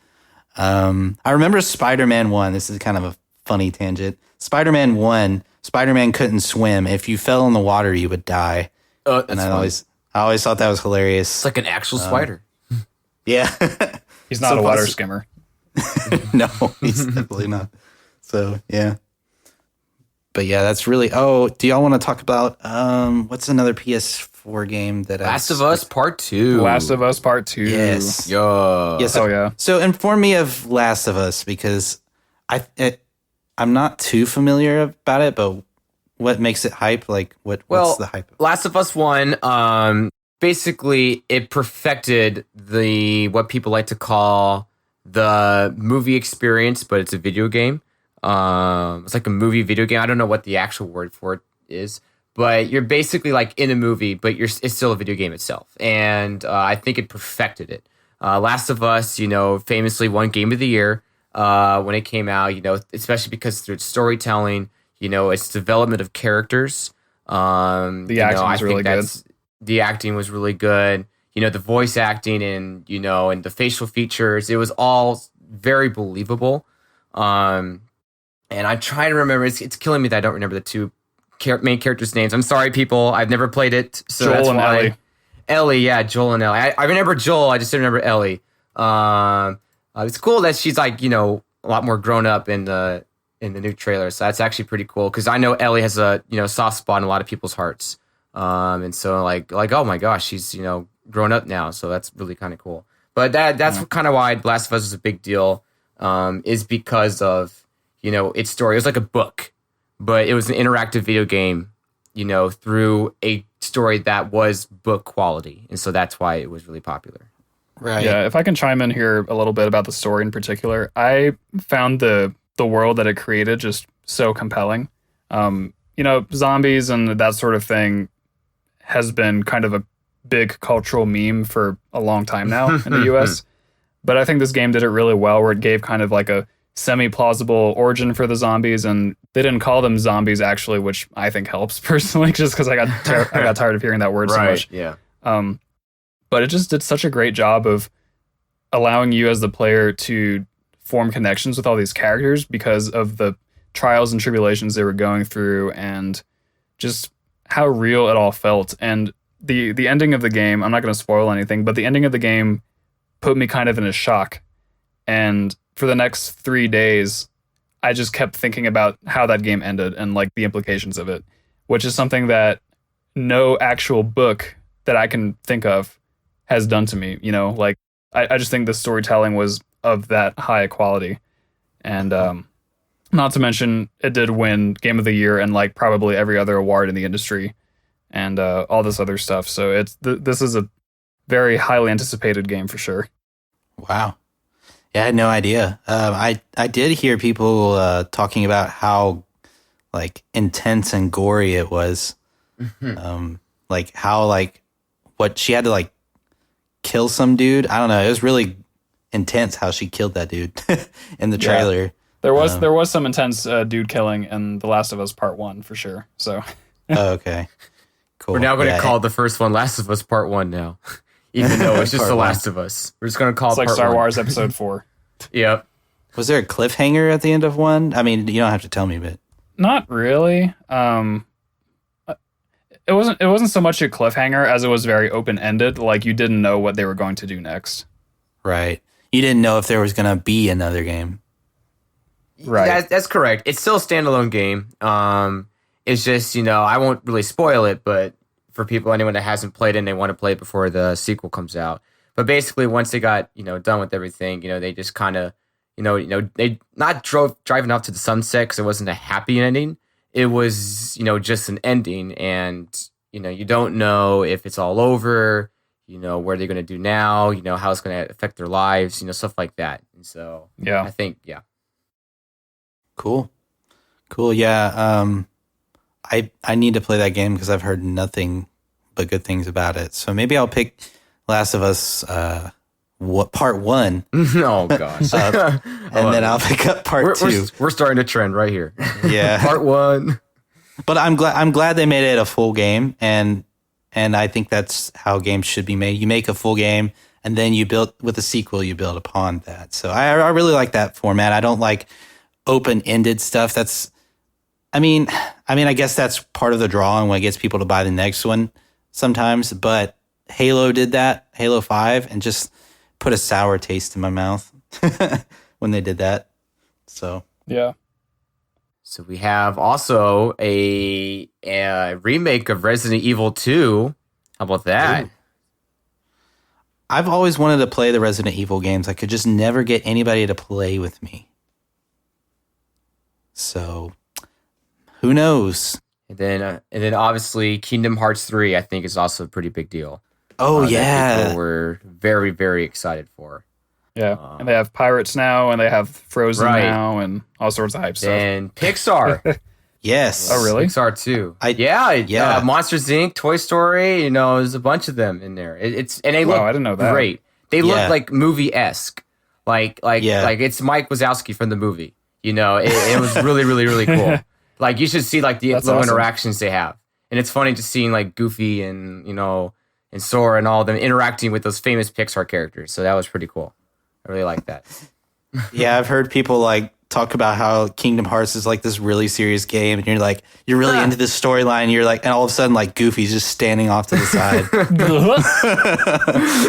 I remember Spider-Man 1. This is kind of a funny tangent. Spider-Man 1, Spider-Man couldn't swim. If you fell in the water, you would die. That's And I funny. always thought that was hilarious. It's like an actual spider. Yeah. He's not So a water possi- skimmer. No, he's definitely not. So, yeah. But yeah, that's really... Oh, do y'all want to talk about... what's another PS4 game that... Last of Us Part 2. Last of Us Part 2. Yes. Yo. Yeah, so, Oh, yeah. So inform me of Last of Us, because I'm not too familiar about it, but what makes it hype? Like, what's the hype? Last of Us 1, basically, it perfected what people like to call the movie experience, but it's a video game. It's like a movie video game. I don't know what the actual word for it is, but you're basically like in a movie, but it's still a video game itself. And I think it perfected it. Last of Us, famously won Game of the Year when it came out, especially because through its storytelling, its development of characters. The acting was really good. The acting was really good. The voice acting and, and the facial features, it was all very believable. And I'm trying to remember, it's killing me that I don't remember the two main characters' names. I'm sorry, people. I've never played it. So Joel that's and why. Ellie. Ellie, yeah, Joel and Ellie. I remember Joel, I just didn't remember Ellie. It's cool that she's like, a lot more grown up in the new trailer. So that's actually pretty cool, because I know Ellie has a, soft spot in a lot of people's hearts. And so like, oh my gosh, she's, grown up now. So that's really kind of cool. But that's kind of why Last of Us is a big deal, is because of, its story. It was like a book, but it was an interactive video game, through a story that was book quality. And so that's why it was really popular. Right. Yeah, if I can chime in here a little bit about the story in particular, I found the world that it created just so compelling. Zombies and that sort of thing has been kind of a big cultural meme for a long time now in the US. But I think this game did it really well, where it gave kind of like a semi-plausible origin for the zombies, and they didn't call them zombies actually, which I think helps personally, just because I got tired of hearing that word so much. Yeah. But it just did such a great job of allowing you as the player to form connections with all these characters because of the trials and tribulations they were going through and just how real it all felt. And the ending of the game, I'm not going to spoil anything, but the ending of the game put me kind of in a shock. And for the next 3 days, I just kept thinking about how that game ended and like the implications of it, which is something that no actual book that I can think of has done to me. You know, like I just think the storytelling was of that high quality. And not to mention it did win Game of the Year and like probably every other award in the industry and all this other stuff. So it's this is a very highly anticipated game for sure. Wow. Yeah, I had no idea. I did hear people talking about how like intense and gory it was. Like how like what she had to like kill some dude. I don't know. It was really intense how she killed that dude in the trailer. Yeah. There was some intense dude killing in The Last of Us Part 1 for sure. So okay. Cool. We're now going to call the first one Last of Us Part 1 now. Even though it's just The Last of Us. We're just going to call it like Part Star 1. Wars Episode 4. Yep. Was there a cliffhanger at the end of one? I mean, you don't have to tell me, but Not really. It wasn't so much a cliffhanger as it was very open-ended. Like you didn't know what they were going to do next. right. You didn't know if there was going to be another game. Right. That's correct. It's still a standalone game. It's just, I won't really spoil it, but for anyone that hasn't played it and they want to play it before the sequel comes out. But basically, once they got, done with everything, they just kind of, they not driving off to the sunset because it wasn't a happy ending. It was, just an ending. And, you don't know if it's all over, what they're going to do now, how it's going to affect their lives, stuff like that. And so, Yeah. I think, yeah. Cool. Yeah. I need to play that game because I've heard nothing but good things about it. So maybe I'll pick Last of Us Part 1. Oh, gosh. And then I'll pick up Part 2. We're starting a trend right here. Yeah. Part 1. But I'm glad they made it a full game, and I think that's how games should be made. You make a full game, and then you build with a sequel. You build upon that. So I really like that format. I don't like open-ended stuff. I guess that's part of the draw and what gets people to buy the next one sometimes. But Halo did that, Halo 5, and just put a sour taste in my mouth when they did that. So Yeah. So we have also a remake of Resident Evil 2. How about that? Ooh. I've always wanted to play the Resident Evil games. I could just never get anybody to play with me. So who knows? And then obviously Kingdom Hearts 3, I think, is also a pretty big deal. Oh, That yeah. people were very, very excited for. Yeah. And they have Pirates now, and they have Frozen Right. now, and all sorts of hype stuff. And Pixar. Yes. Oh, really? Pixar too. Yeah. Monsters Inc., Toy Story. There's a bunch of them in there. And they Wow, look I didn't know that. great. They Yeah. look like movie-esque. Like it's Mike Wazowski from the movie. It was really, really, really cool. Like you should see like the That's little awesome. interactions they have, and it's funny just seeing like Goofy and and Sora and all of them interacting with those famous Pixar characters. So that was pretty cool. I really like that. Yeah, I've heard people like talk about how Kingdom Hearts is like this really serious game, and you're really into this storyline. You're like, and all of a sudden, like Goofy's just standing off to the side.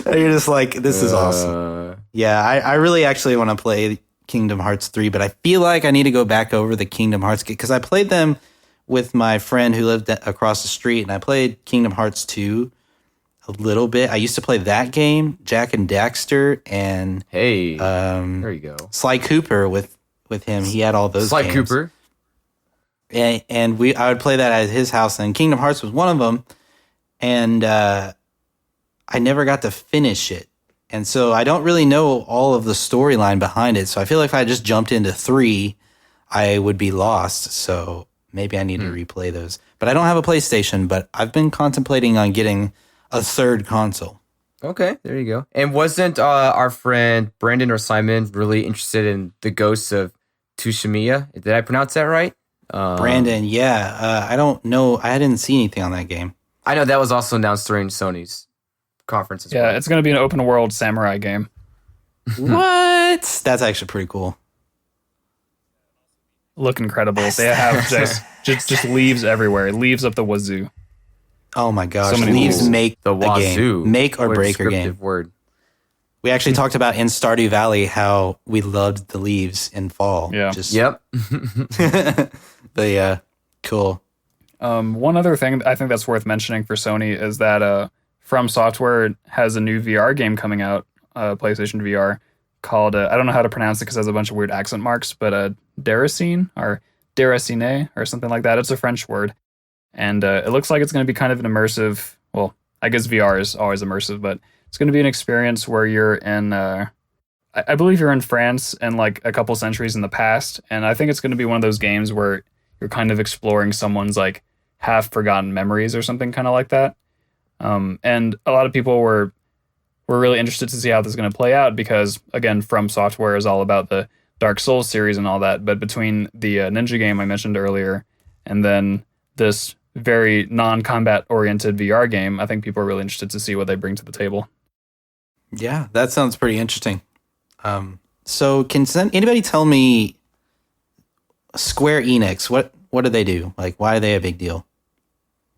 And you're just like, this is awesome. Yeah, I really actually want to play Kingdom Hearts 3, but I feel like I need to go back over the Kingdom Hearts because I played them with my friend who lived across the street, and I played Kingdom Hearts 2 a little bit. I used to play that game, Jack and Daxter, and Hey, there you go. Sly Cooper with him. He had all those Sly games. Cooper. And I would play that at his house, and Kingdom Hearts was one of them. And I never got to finish it. And so I don't really know all of the storyline behind it. So I feel like if I just jumped into 3, I would be lost. So maybe I need to replay those. But I don't have a PlayStation, but I've been contemplating on getting a third console. Okay, there you go. And wasn't our friend Brandon or Simon really interested in the Ghosts of Tsushima? Did I pronounce that right? Brandon, yeah. I don't know. I didn't see anything on that game. I know that was also announced during Sony's conference as Yeah, well. it's going to be an open world samurai game. What? That's actually pretty cool. look incredible. They have just leaves everywhere, leaves up the wazoo. Oh my gosh, So many leaves rules. make The a wazoo. game. Make or What a break your descriptive game. word. We actually talked about in Stardew Valley how we loved the leaves in fall. Yeah. Yep. But yeah, cool. One other thing I think that's worth mentioning for Sony is that From Software has a new VR game coming out, PlayStation VR, called, I don't know how to pronounce it because it has a bunch of weird accent marks, but Deracine or Deracine or something like that. It's a French word. And it looks like it's going to be kind of an immersive, well, I guess VR is always immersive, but it's going to be an experience where you're in, I believe you're in France in like a couple centuries in the past. And I think it's going to be one of those games where you're kind of exploring someone's like half forgotten memories or something kind of like that. And a lot of people were really interested to see how this is going to play out because, again, From Software is all about the Dark Souls series and all that. But between the Ninja game I mentioned earlier and then this very non-combat oriented VR game, I think people are really interested to see what they bring to the table. Yeah, that sounds pretty interesting. So can anybody tell me Square Enix, what do they do? Like, why are they a big deal?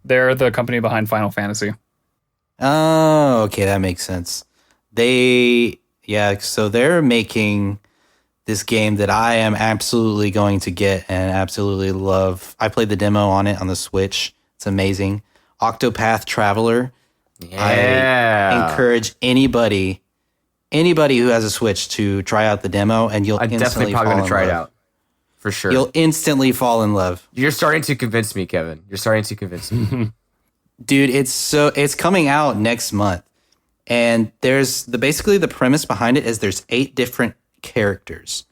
They're the company behind Final Fantasy. Oh, okay, that makes sense. So they're making this game that I am absolutely going to get and absolutely love. I played the demo on it on the Switch. It's amazing. Octopath Traveler. Yeah. I encourage anybody who has a Switch to try out the demo, and you'll I'm instantly definitely probably fall going to in try it love. out. For sure. You'll instantly fall in love. You're starting to convince me, Kevin. You're starting to convince me. Dude, it's coming out next month. And basically the premise behind it is there's 8 different characters.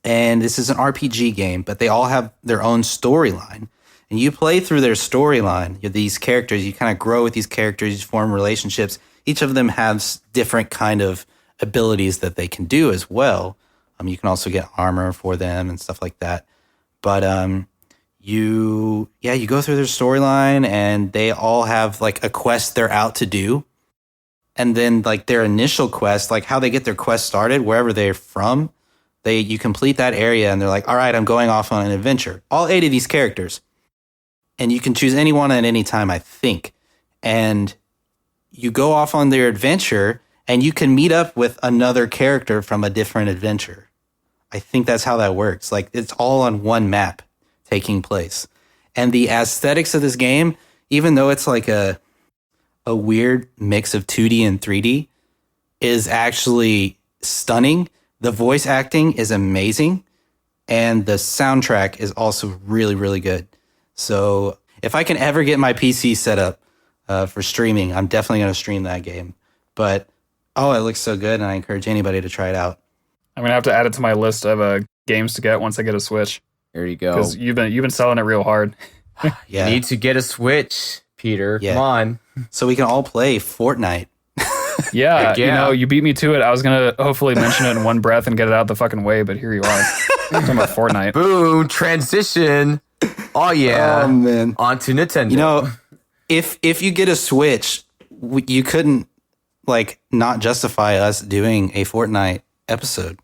And this is an RPG game, but they all have their own storyline. And you play through their storyline. You're these characters, you kind of grow with these characters, you form relationships. Each of them has different kind of abilities that they can do as well. You can also get armor for them and stuff like that. But you go through their storyline and they all have like a quest they're out to do. And then like their initial quest, like how they get their quest started, wherever they're from, you complete that area and they're like, all right, I'm going off on an adventure. All 8 of these characters. And you can choose anyone at any time, I think. And you go off on their adventure and you can meet up with another character from a different adventure. I think that's how that works. Like it's all on one map taking place. And the aesthetics of this game, even though it's like a weird mix of 2D and 3D, is actually stunning. The voice acting is amazing. And the soundtrack is also really, really good. So if I can ever get my PC set up for streaming, I'm definitely going to stream that game. But, it looks so good, and I encourage anybody to try it out. I'm going to have to add it to my list of games to get once I get a Switch. There you go. Because you've been selling it real hard. Yeah. You need to get a Switch, Peter. Yeah. Come on. So we can all play Fortnite. Yeah, Heck yeah. you beat me to it. I was going to hopefully mention it in one breath and get it out the fucking way, but here you are. Talking about Fortnite. Boom. Transition. Oh, yeah. Oh, man. Onto Nintendo. You know, if you get a Switch, you couldn't like not justify us doing a Fortnite episode.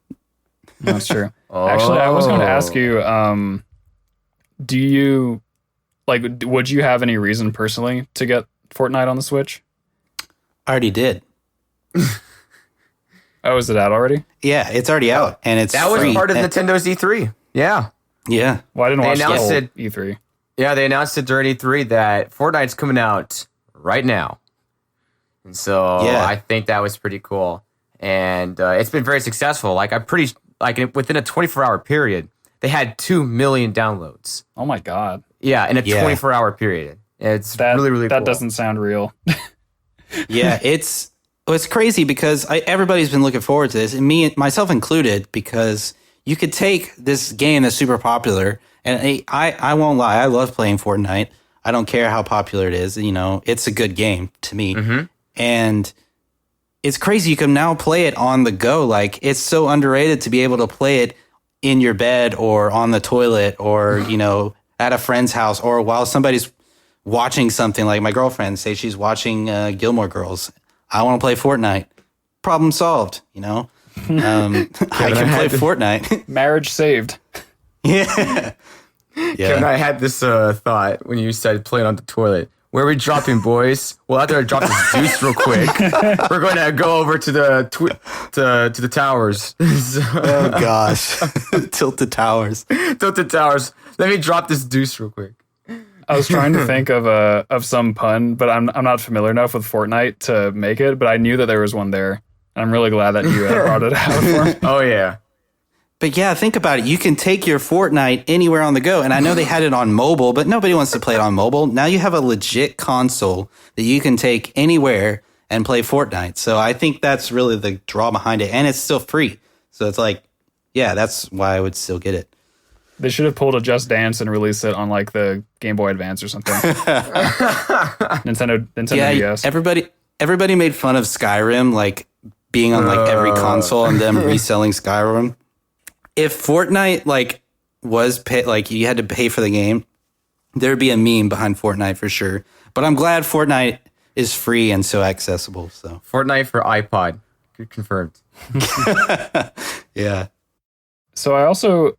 That's true. Actually, I was going to ask you, do you, like, would you have any reason personally to get Fortnite on the Switch? I already did. Oh, is it out already? Yeah, it's already out, and it's that free. was part of And- Nintendo's E3. Yeah. Yeah. Well, I didn't watch the announced whole it. E3. Yeah, they announced it during E3 that Fortnite's coming out right now. And so Yeah. I think that was pretty cool. And it's been very successful. Within a 24-hour period, they had 2 million downloads. Oh my God. Yeah, in a Yeah. 24-hour period. It's That, really, really that cool. doesn't sound real. Yeah, it's crazy because everybody's been looking forward to this, and myself included, because you could take this game that's super popular, and I won't lie, I love playing Fortnite. I don't care how popular it is. You know, it's a good game to me. Mm-hmm. And it's crazy. You can now play it on the go. Like, it's so underrated to be able to play it in your bed or on the toilet or, you know, at a friend's house or while somebody's watching something. Like my girlfriend, say she's watching Gilmore Girls. I want to play Fortnite. Problem solved, you know? I can play Fortnite. Marriage saved. Yeah. Kevin, I had this thought when you said playing on the toilet. Where are we dropping, boys? Well, after I drop this deuce real quick, we're going to go over to the to the towers. Oh gosh, Tilted Towers. Tilted Towers. Let me drop this deuce real quick. I was trying to think of some pun, but I'm not familiar enough with Fortnite to make it. But I knew that there was one there. I'm really glad that you brought it out for me. Oh yeah. But yeah, think about it. You can take your Fortnite anywhere on the go. And I know they had it on mobile, but nobody wants to play it on mobile. Now you have a legit console that you can take anywhere and play Fortnite. So I think that's really the draw behind it. And it's still free. So it's like, yeah, that's why I would still get it. They should have pulled a Just Dance and released it on like the Game Boy Advance or something. Nintendo Yeah, DS. everybody made fun of Skyrim, like being on like every console and them reselling Skyrim. If Fortnite was you had to pay for the game, there'd be a meme behind Fortnite for sure. But I'm glad Fortnite is free and so accessible. So Fortnite for iPod, confirmed. Yeah. So I also,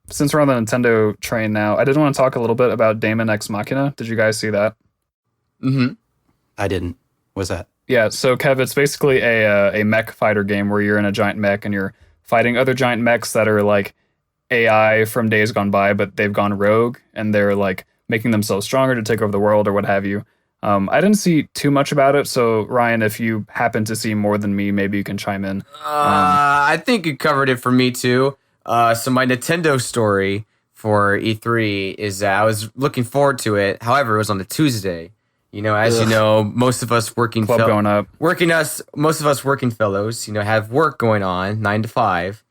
since we're on the Nintendo train now, I did want to talk a little bit about Daemon X Machina. Did you guys see that? Mm-hmm. I didn't. What's that? Yeah. So Kev, it's basically a mech fighter game where you're in a giant mech and you're fighting other giant mechs that are like AI from days gone by, but they've gone rogue and they're like making themselves stronger to take over the world or what have you. I didn't see too much about it, so Ryan, if you happen to see more than me, maybe you can chime in. I think you covered it for me too. So my Nintendo story for E3 is that I was looking forward to it. However, it was on a Tuesday. You know, as you know, most of us working Club going up. most of us working fellows, have work going on 9 to 5.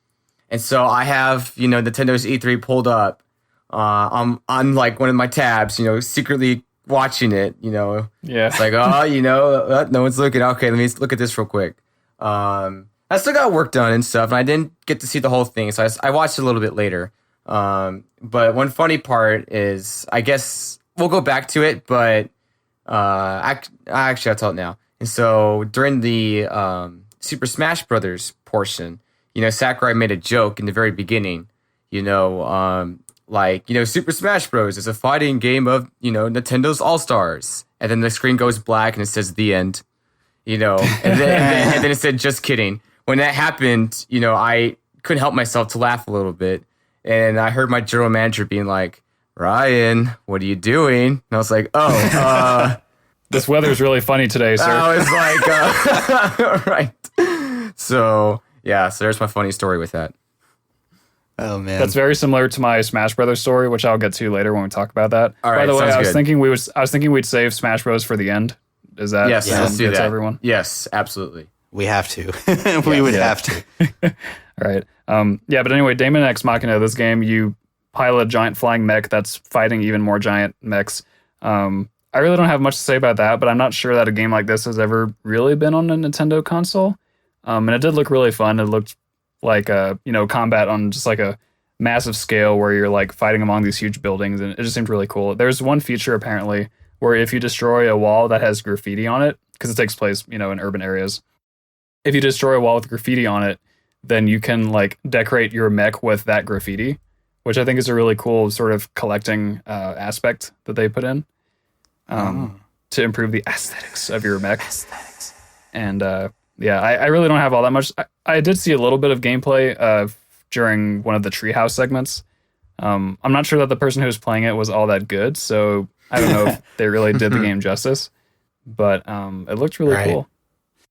And so I have, Nintendo's E3 pulled up on like one of my tabs, secretly watching it, Yeah. It's like, no one's looking. Okay, let me look at this real quick. I still got work done and stuff, and I didn't get to see the whole thing, so I watched it a little bit later. But one funny part is, I guess we'll go back to it, but I'll tell it now. And so during the Super Smash Brothers portion, Sakurai made a joke in the very beginning, Super Smash Bros. Is a fighting game of, Nintendo's All-Stars. And then the screen goes black and it says the end, and then it said, just kidding. When that happened, I couldn't help myself to laugh a little bit. And I heard my general manager being like, Ryan, what are you doing? And I was like, This weather's really funny today, sir. I was like, right. So, yeah, so there's my funny story with that. Oh man, That's very similar to my Smash Brothers story, which I'll get to later when we talk about that. All right, By the way, sounds I was good. thinking we'd save Smash Bros for the end. Is that Yes, let's do good to that. everyone? Yes, absolutely. we have to. We would have to. All right. But anyway, Daemon X Machina, this game, you pilot a giant flying mech that's fighting even more giant mechs. I really don't have much to say about that, but I'm not sure that a game like this has ever really been on a Nintendo console. And it did look really fun. It looked like combat on just like a massive scale where you're like fighting among these huge buildings, and it just seemed really cool. There's one feature apparently where if you destroy a wall that has graffiti on it, because it takes place, in urban areas, if you destroy a wall with graffiti on it, then you can like decorate your mech with that graffiti, which I think is a really cool sort of collecting aspect that they put in to improve the aesthetics of your mech. And I really don't have all that much. I did see a little bit of gameplay during one of the treehouse segments. I'm not sure that the person who was playing it was all that good, so I don't know if they really did the game justice, but it looked really cool.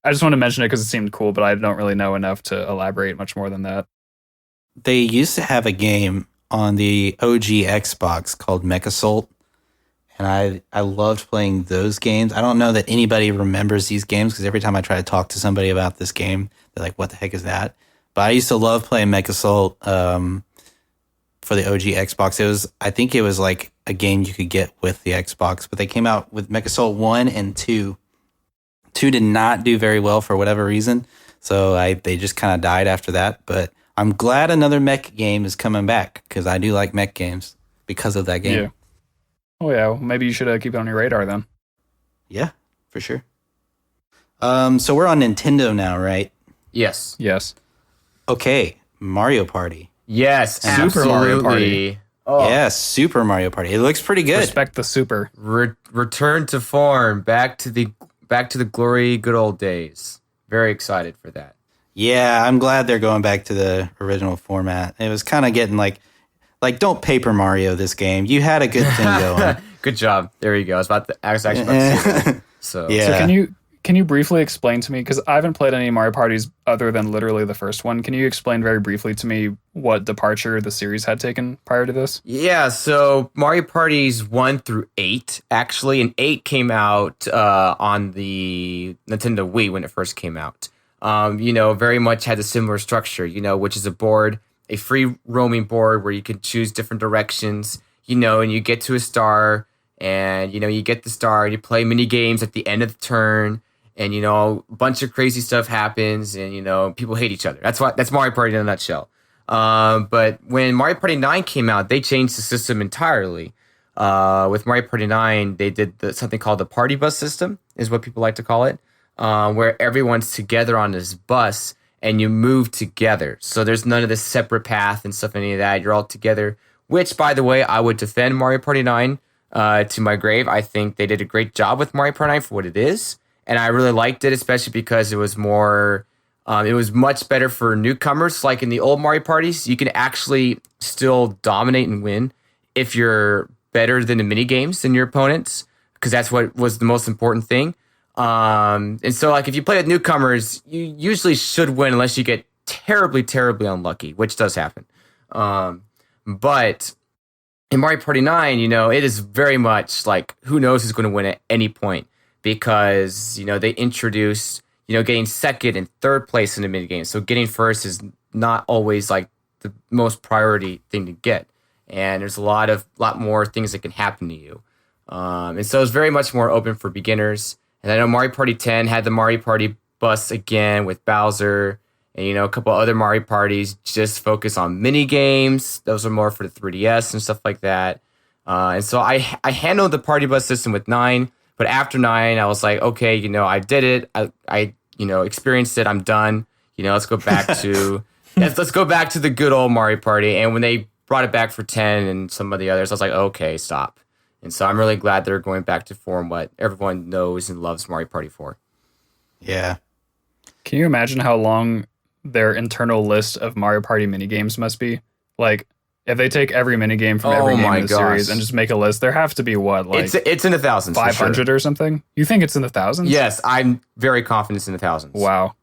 I just want to mention it because it seemed cool, but I don't really know enough to elaborate much more than that. They used to have a game on the OG Xbox called Mechasult, and I loved playing those games. I don't know that anybody remembers these games because every time I try to talk to somebody about this game, they're like, what the heck is that? But I used to love playing Mechasult for the OG Xbox. I think it was like a game you could get with the Xbox, but they came out with Mechasult 1 and 2. 2 did not do very well for whatever reason, so they just kind of died after that. But I'm glad another mech game is coming back because I do like mech games because of that game. Yeah. Oh yeah, well, maybe you should keep it on your radar then. Yeah, for sure. So we're on Nintendo now, right? Yes. Yes. Okay, Mario Party. Yes, Super Mario absolutely. Party. Oh, Yeah, Super Mario Party. It looks pretty good. Respect the super. return to form, back to the glory, good old days. Very excited for that. Yeah, I'm glad they're going back to the original format. It was kind of getting like don't Paper Mario this game. You had a good thing going. Good job. There you go. I was actually about to say that. So Yeah. So can you briefly explain to me, because I haven't played any Mario Parties other than literally the first one. Can you explain very briefly to me what departure the series had taken prior to this? Yeah, so Mario Parties 1 through 8, actually, and 8 came out on the Nintendo Wii when it first came out. Very much had a similar structure, which is a free roaming board where you can choose different directions, and you get to a star, and, you get the star, and you play mini games at the end of the turn, and, a bunch of crazy stuff happens, and, people hate each other. That's Mario Party in a nutshell. But when Mario Party 9 came out, they changed the system entirely. With Mario Party 9, they did something called the party bus system, is what people like to call it, where everyone's together on this bus and you move together. So there's none of this separate path and stuff, any of that. You're all together, which, by the way, I would defend Mario Party 9 to my grave. I think they did a great job with Mario Party 9 for what it is. And I really liked it, especially because it was more... it was much better for newcomers. Like in the old Mario parties, you can actually still dominate and win if you're better than the mini games than your opponents, because that's what was the most important thing. And so, like, if you play with newcomers, you usually should win unless you get terribly, terribly unlucky, which does happen. But in Mario Party 9, it is very much like who knows who's going to win at any point, because, they introduced... getting second and third place in the mini game. So getting first is not always like the most priority thing to get. And there's a lot more things that can happen to you. And so it's very much more open for beginners. And I know Mario Party 10 had the Mario Party bus again with Bowser, and, a couple other Mario Parties just focus on mini games. Those are more for the 3DS and stuff like that. And so I handled the party bus system with 9. But after 9, I was like, okay, I did it. I experienced it. I'm done. Let's go back to let's go back to the good old Mario Party. And when they brought it back for 10 and some of the others, I was like, okay, stop. And so I'm really glad they're going back to form what everyone knows and loves Mario Party for. Yeah. Can you imagine how long their internal list of Mario Party minigames must be? Like, if they take every minigame from every game in the series and just make a list, there have to be what, like it's in the thousands, 500 or something? You think it's in the thousands? Yes, I'm very confident it's in the thousands. Wow.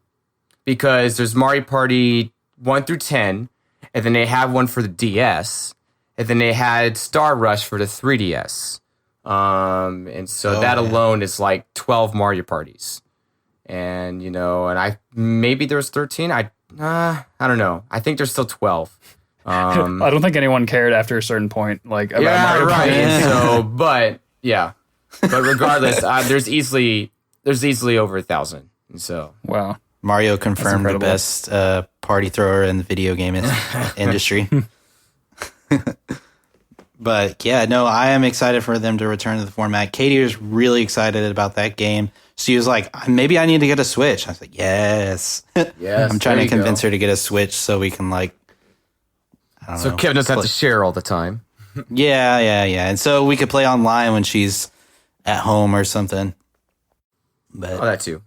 Because there's Mario Party 1 through 10, and then they have one for the DS, and then they had Star Rush for the 3DS. And so that alone is like 12 Mario Parties. And, maybe there's 13. I don't know. I think there's still 12. I don't think anyone cared after a certain point, like about Mario Party. Right. So, but regardless, there's easily over 1,000. And so, wow, Mario confirmed the best party thrower in the video game industry. But yeah, no, I am excited for them to return to the format. Katie was really excited about that game. She was like, maybe I need to get a Switch. I was like, yes. Yes. I'm trying to convince her to get a Switch so we can so Kevin doesn't have to share all the time. Yeah. And so we could play online when she's at home or something. But that too.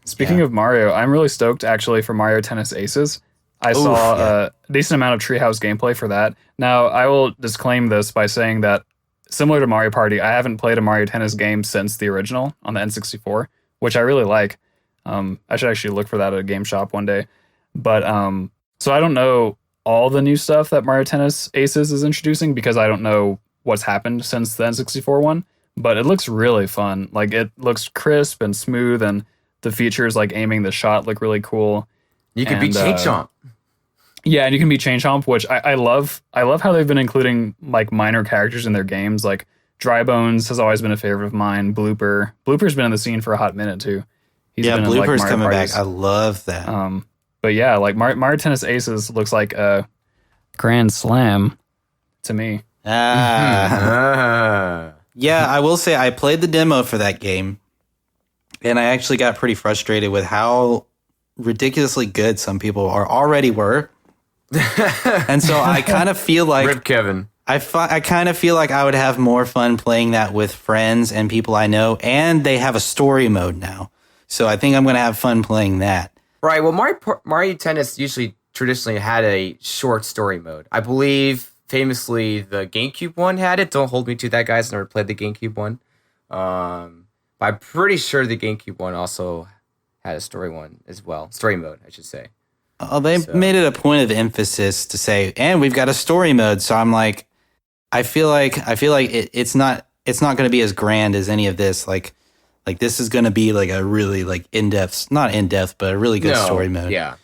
Speaking of Mario, I'm really stoked actually for Mario Tennis Aces. I saw a decent amount of Treehouse gameplay for that. Now, I will disclaim this by saying that, similar to Mario Party, I haven't played a Mario Tennis game since the original on the N64, which I really like. I should actually look for that at a game shop one day. But so I don't know all the new stuff that Mario Tennis Aces is introducing, because I don't know what's happened since the N64 one, but it looks really fun. Like, it looks crisp and smooth, and the features like aiming the shot look really cool. You can be Chain Chomp. Yeah, and you can be Chain Chomp, which I love. I love how they've been including like minor characters in their games. Like Dry Bones has always been a favorite of mine. Blooper's been in the scene for a hot minute too. Blooper's coming back. I love that. But yeah, like Mario Tennis Aces looks like a grand slam to me. Yeah, I will say I played the demo for that game, and I actually got pretty frustrated with how ridiculously good some people were. And so I kind of feel like Rip Kevin. I kind of feel like I would have more fun playing that with friends and people I know, and they have a story mode now. So I think I'm going to have fun playing that. Right. Well, Mario Tennis traditionally had a short story mode. I believe famously the GameCube one had it. Don't hold me to that, guys. I never played the GameCube one. But I'm pretty sure the GameCube one also had a story one as well. Story mode, I should say. Oh, they made it a point of emphasis to say, and we've got a story mode. So I'm like, I feel like it's not going to be as grand as any of this. Like this is going to be like a really like in-depth, not in-depth, but a really good story mode. Yeah.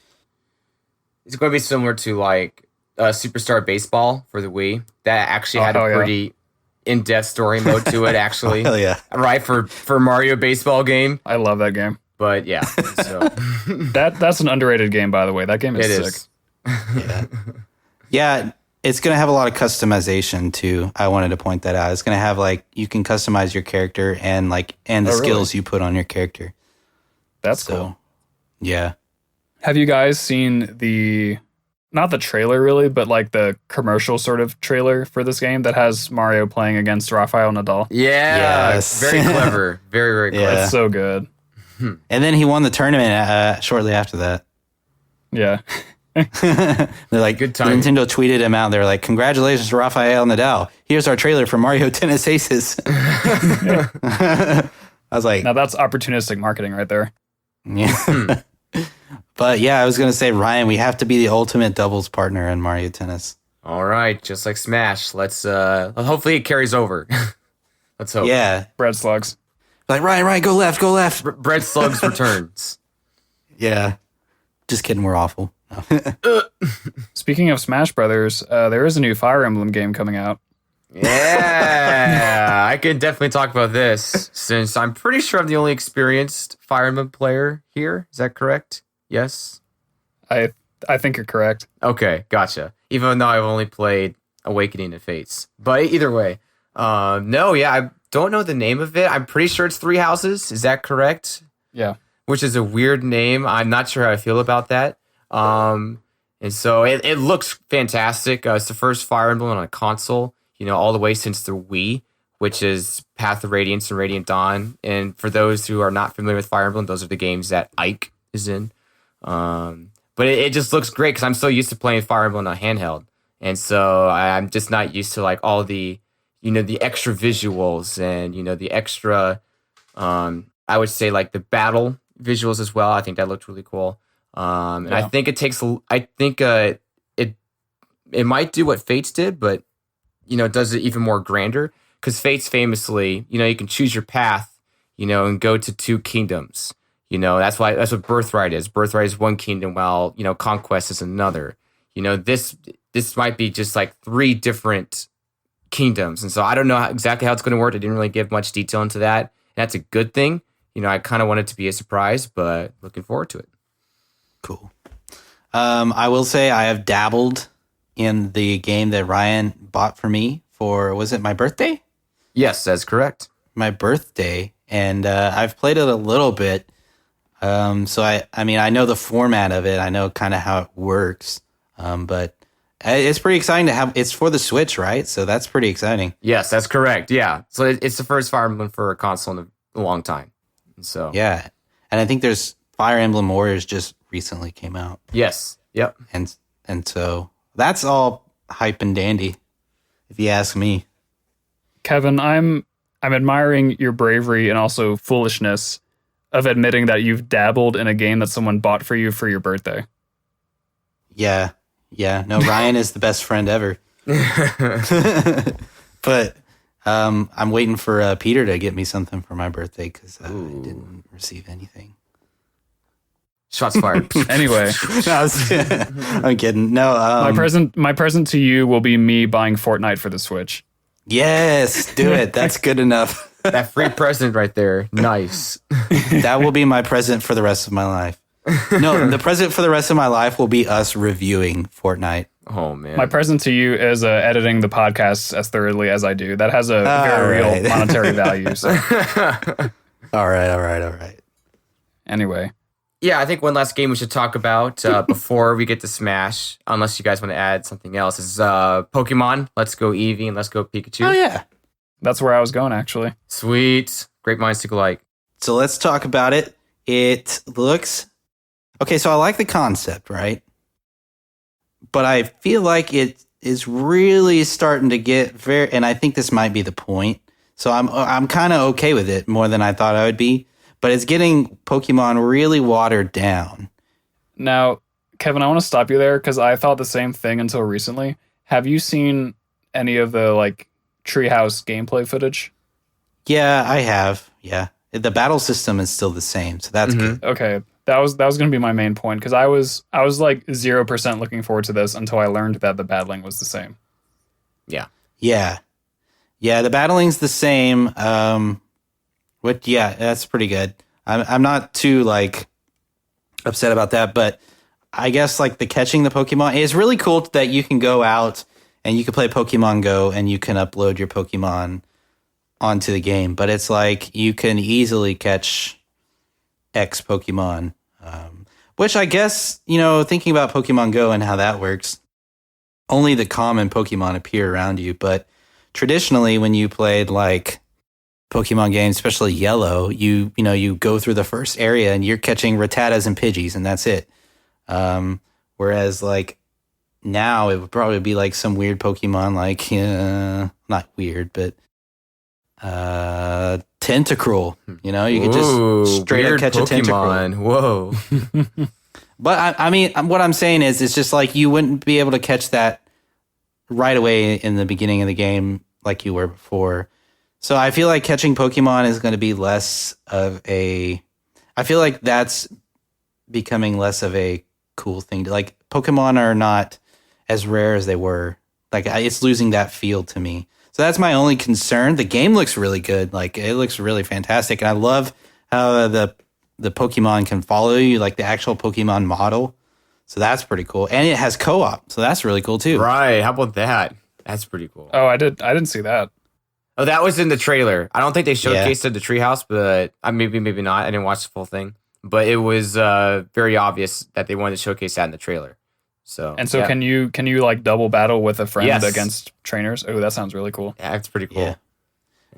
It's going to be similar to like Superstar Baseball for the Wii. That actually had a pretty in-depth story mode to it, actually. Hell yeah. Right, for Mario Baseball game. I love that game. But yeah. So. That's an underrated game, by the way. That game is sick. Yeah. Yeah. It's going to have a lot of customization too. I wanted to point that out. It's going to have like, you can customize your character and the skills you put on your character. That's cool. Yeah. Have you guys seen not the trailer really, but like the commercial sort of trailer for this game that has Mario playing against Rafael Nadal? Yeah. Yes. Very clever. Very, very clever. It's so good. And then he won the tournament shortly after that. Yeah. They're like, good time. Nintendo tweeted him out. They're like, congratulations, Rafael Nadal. Here's our trailer for Mario Tennis Aces. I was like, now that's opportunistic marketing right there. Yeah. But yeah, I was going to say, Ryan, we have to be the ultimate doubles partner in Mario Tennis. All right. Just like Smash. Let's, hopefully it carries over. Let's hope. Yeah. Bread slugs. Like, Ryan, go left. Bread Slugs returns. Yeah. Just kidding. We're awful. Speaking of Smash Brothers, there is a new Fire Emblem game coming out. Yeah, I can definitely talk about this since I'm pretty sure I'm the only experienced Fire Emblem player here. Is that correct? Yes. I think you're correct. Okay, gotcha. Even though I've only played Awakening and Fates, but either way, no, yeah, I don't know the name of it. I'm pretty sure it's Three Houses. Is that correct? Yeah. Which is a weird name. I'm not sure how I feel about that. And so it looks fantastic. It's the first Fire Emblem on a console, all the way since the Wii, which is Path of Radiance and Radiant Dawn. And for those who are not familiar with Fire Emblem, those are the games that Ike is in. But it just looks great because I'm so used to playing Fire Emblem on a handheld. And so I'm just not used to like all the, the extra visuals and, the extra, I would say like the battle visuals as well. I think that looked really cool. And I think it might do what Fates did, but, it does it even more grander because Fates famously, you can choose your path, and go to two kingdoms. That's what Birthright is. Birthright is one kingdom while, Conquest is another. This might be just like three different kingdoms. And so I don't know exactly how it's going to work. I didn't really give much detail into that. And that's a good thing. I kind of want it to be a surprise, but looking forward to it. Cool. I will say I have dabbled in the game that Ryan bought for me for, was it my birthday? Yes, that's correct. My birthday. And I've played it a little bit. So I mean, I know the format of it. I know kind of how it works. But it's pretty exciting to have. It's for the Switch, right? So that's pretty exciting. Yes, that's correct. Yeah. So it's the first Fire Emblem for a console in a long time. So yeah. And I think there's Fire Emblem Warriors just recently came out. Yes. Yep. And so that's all hype and dandy, if you ask me. Kevin, I'm admiring your bravery and also foolishness of admitting that you've dabbled in a game that someone bought for you for your birthday. Yeah. No, Ryan is the best friend ever. But I'm waiting for Peter to get me something for my birthday because I didn't receive anything. Shots fired. Anyway, I'm kidding. No, my present to you will be me buying Fortnite for the Switch. Yes, do it. That's good enough. That free present right there. Nice. That will be my present for the rest of my life. No, the present for the rest of my life will be us reviewing Fortnite. Oh, man. My present to you is editing the podcast as thoroughly as I do. That has a very real monetary value. So. All right. Anyway, Yeah, I think one last game we should talk about before we get to Smash, unless you guys want to add something else, is Pokemon. Let's go Eevee and let's go Pikachu. Oh, yeah. That's where I was going, actually. Sweet. Great minds think alike. So let's talk about it. It looks... Okay, so I like the concept, right? But I feel like it is really starting to get very... And I think this might be the point. So I'm kind of okay with it more than I thought I would be. But it's getting Pokemon really watered down. Now, Kevin, I want to stop you there because I thought the same thing until recently. Have you seen any of the Treehouse gameplay footage? Yeah, I have. Yeah. The battle system is still the same, so that's good. Okay. That was going to be my main point because I was 0% looking forward to this until I learned that the battling was the same. Yeah. Yeah. Yeah, the battling's the same. That's pretty good. I'm not too upset about that, but I guess the catching the Pokemon is really cool that you can go out and you can play Pokemon Go and you can upload your Pokemon onto the game, but it's you can easily catch X Pokemon, which I guess, thinking about Pokemon Go and how that works, only the common Pokemon appear around you, but traditionally when you played Pokemon games, especially Yellow, you go through the first area and you're catching Rattatas and Pidgeys and that's it. Whereas now it would probably be some weird Pokemon not weird, but Tentacruel. You could just straight up catch Pokemon. a Tentacruel. Whoa. But I mean, what I'm saying is, it's just you wouldn't be able to catch that right away in the beginning of the game like you were before. So I feel like catching Pokemon is going to be less of a... I feel like that's becoming less of a cool thing. Pokemon are not as rare as they were. It's losing that feel to me. So that's my only concern. The game looks really good. It looks really fantastic. And I love how the Pokemon can follow you, the actual Pokemon model. So that's pretty cool. And it has co-op. So that's really cool too. Right. How about that? That's pretty cool. Oh, I didn't see that. Oh, that was in the trailer. I don't think they showcased it the Treehouse, but maybe not. I didn't watch the full thing, but it was very obvious that they wanted to showcase that in the trailer. So yeah. can you double battle with a friend Yes. against trainers? Oh, that sounds really cool. Yeah, it's pretty cool. Yeah.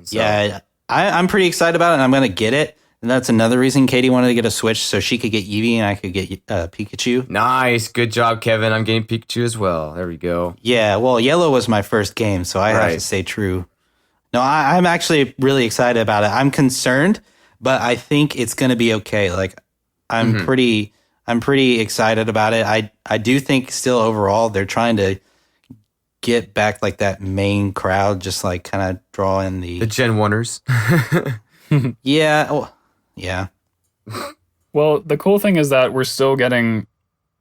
So, Yeah, I'm pretty excited about it, and I'm going to get it. And that's another reason Katie wanted to get a Switch, so she could get Eevee and I could get Pikachu. Nice. Good job, Kevin. I'm getting Pikachu as well. There we go. Yeah, well, Yellow was my first game, so I have Right. to stay true. No, I'm actually really excited about it. I'm concerned, but I think it's going to be okay. I'm pretty excited about it. I do think still overall they're trying to get back that main crowd, just kind of draw in The Gen 1ers. yeah. Oh, yeah. Well, the cool thing is that we're still getting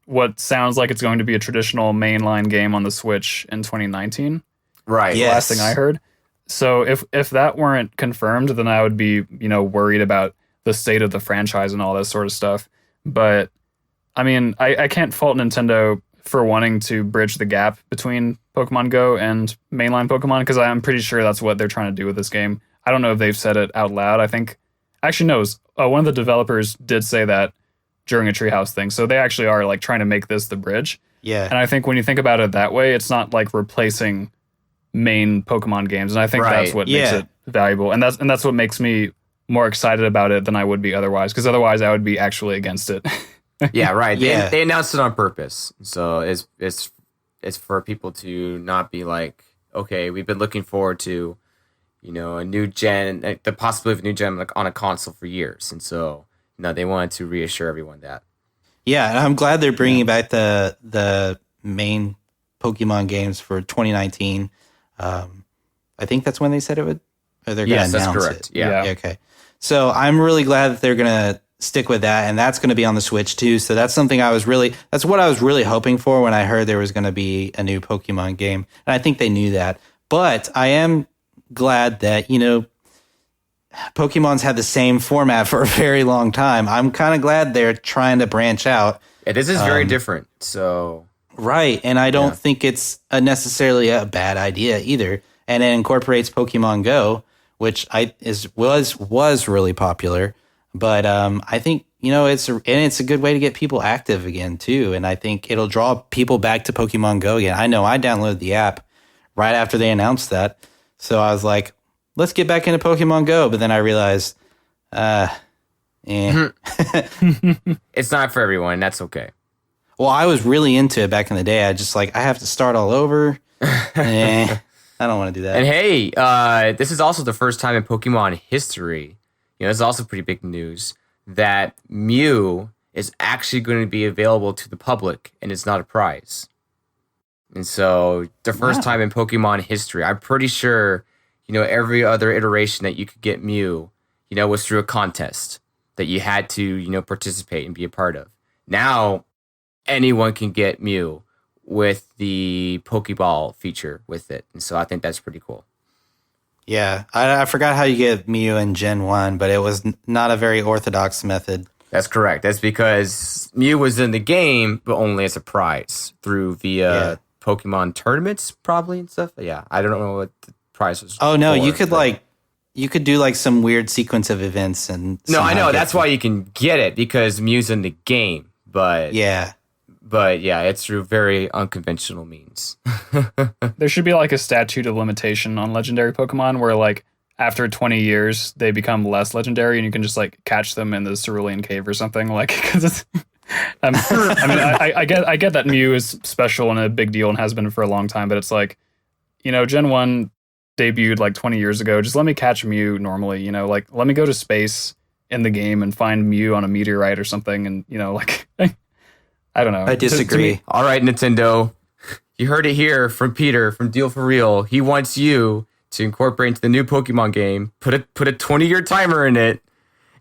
what sounds like it's going to be a traditional mainline game on the Switch in 2019. Right. Yeah. Last thing I heard. So if that weren't confirmed, then I would be, worried about the state of the franchise and all this sort of stuff. But I mean, I can't fault Nintendo for wanting to bridge the gap between Pokemon Go and mainline Pokemon, because I'm pretty sure that's what they're trying to do with this game. I don't know if they've said it out loud. I think, actually, no, one of the developers did say that during a Treehouse thing. So they actually are trying to make this the bridge. Yeah. And I think when you think about it that way, it's not replacing main Pokemon games, and I think Right. that's what makes it valuable, and that's what makes me more excited about it than I would be otherwise, because otherwise I would be actually against it. Yeah, right. Yeah. They announced it on purpose. So it's for people to not be okay, we've been looking forward to, a new gen, the possibility of a new gen on a console for years. And so, they wanted to reassure everyone that. Yeah, and I'm glad they're bringing back the main Pokemon games for 2019. I think that's when they said it would. Or they're going to announce that's correct. it. Yeah. Okay. So I'm really glad that they're going to stick with that, and that's going to be on the Switch too. So that's something that's what I was really hoping for when I heard there was going to be a new Pokemon game, and I think they knew that. But I am glad that Pokemon's had the same format for a very long time. I'm kind of glad they're trying to branch out. Yeah, this is very different. So Right, and I don't think it's necessarily a bad idea either. And it incorporates Pokemon Go, which was really popular. But I think it's a good way to get people active again too. And I think it'll draw people back to Pokemon Go again. I know I downloaded the app right after they announced that. So I was like, let's get back into Pokemon Go. But then I realized, It's not for everyone. That's okay. Well, I was really into it back in the day. I just I have to start all over. I don't want to do that. And hey, this is also the first time in Pokemon history, it's also pretty big news, that Mew is actually going to be available to the public and it's not a prize. And so the first time in Pokemon history, I'm pretty sure, every other iteration that you could get Mew, was through a contest that you had to, participate and be a part of. Now, anyone can get Mew with the Pokeball feature with it. And so I think that's pretty cool. Yeah, I forgot how you get Mew in Gen 1, but it was not a very orthodox method. That's correct. That's because Mew was in the game, but only as a prize through via Pokemon tournaments, probably, and stuff. Yeah, I don't know what the prize was. Oh, no, for, you could do some weird sequence of events and... No, I know. That's why you can get it, because Mew's in the game, but... Yeah. But yeah, it's through very unconventional means. There should be a statute of limitation on legendary Pokemon where after 20 years they become less legendary and you can just catch them in the Cerulean Cave or something because it's I get that Mew is special and a big deal and has been for a long time, but it's Gen 1 debuted 20 years ago. Just let me catch Mew normally, let me go to space in the game and find Mew on a meteorite or something and I don't know. I disagree. All right, Nintendo. You heard it here from Peter from Deal for Real. He wants you to incorporate into the new Pokemon game, put a 20-year timer in it,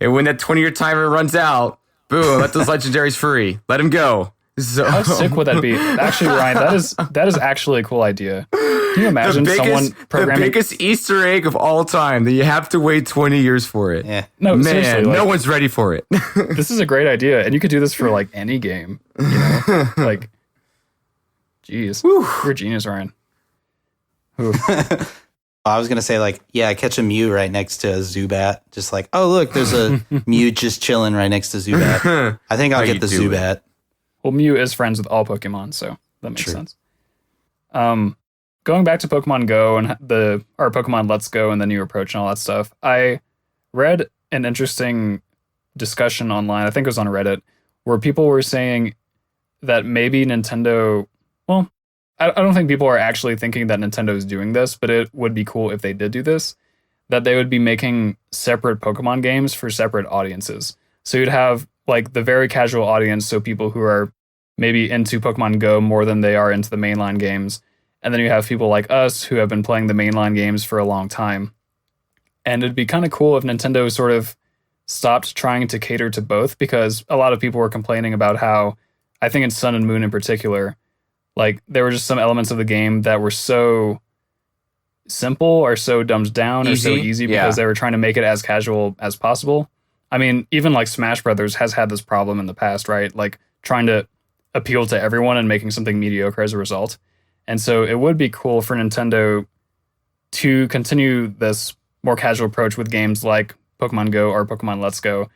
and when that 20-year timer runs out, boom, let those legendaries free. Let them go. So, how sick would that be? Actually, Ryan, that is actually a cool idea. Can you imagine someone programming the biggest Easter egg of all time that you have to wait 20 years for it? Yeah. No, man, seriously, no one's ready for it. This is a great idea, and you could do this for any game. Jeez, you're a genius, Ryan. I was gonna say catch a Mew right next to a Zubat. Just oh look, there's a Mew just chilling right next to Zubat. I think I'll get the Zubat. Well, Mew is friends with all Pokemon, so that makes sense. Going back to Pokemon Go and our Pokemon Let's Go and the new approach and all that stuff, I read an interesting discussion online, I think it was on Reddit, where people were saying that maybe Nintendo, well, I don't think people are actually thinking that Nintendo is doing this, but it would be cool if they did do this, that they would be making separate Pokemon games for separate audiences. So you'd have the very casual audience, so people who are maybe into Pokemon Go more than they are into the mainline games. And then you have people like us who have been playing the mainline games for a long time. And it'd be kind of cool if Nintendo sort of stopped trying to cater to both, because a lot of people were complaining about how, I think in Sun and Moon in particular, there were just some elements of the game that were so simple or so dumbed down or so easy because they were trying to make it as casual as possible. I mean, even Smash Brothers has had this problem in the past, right? Trying to appeal to everyone and making something mediocre as a result. And so it would be cool for Nintendo to continue this more casual approach with games like Pokemon Go or Pokemon Let's Go,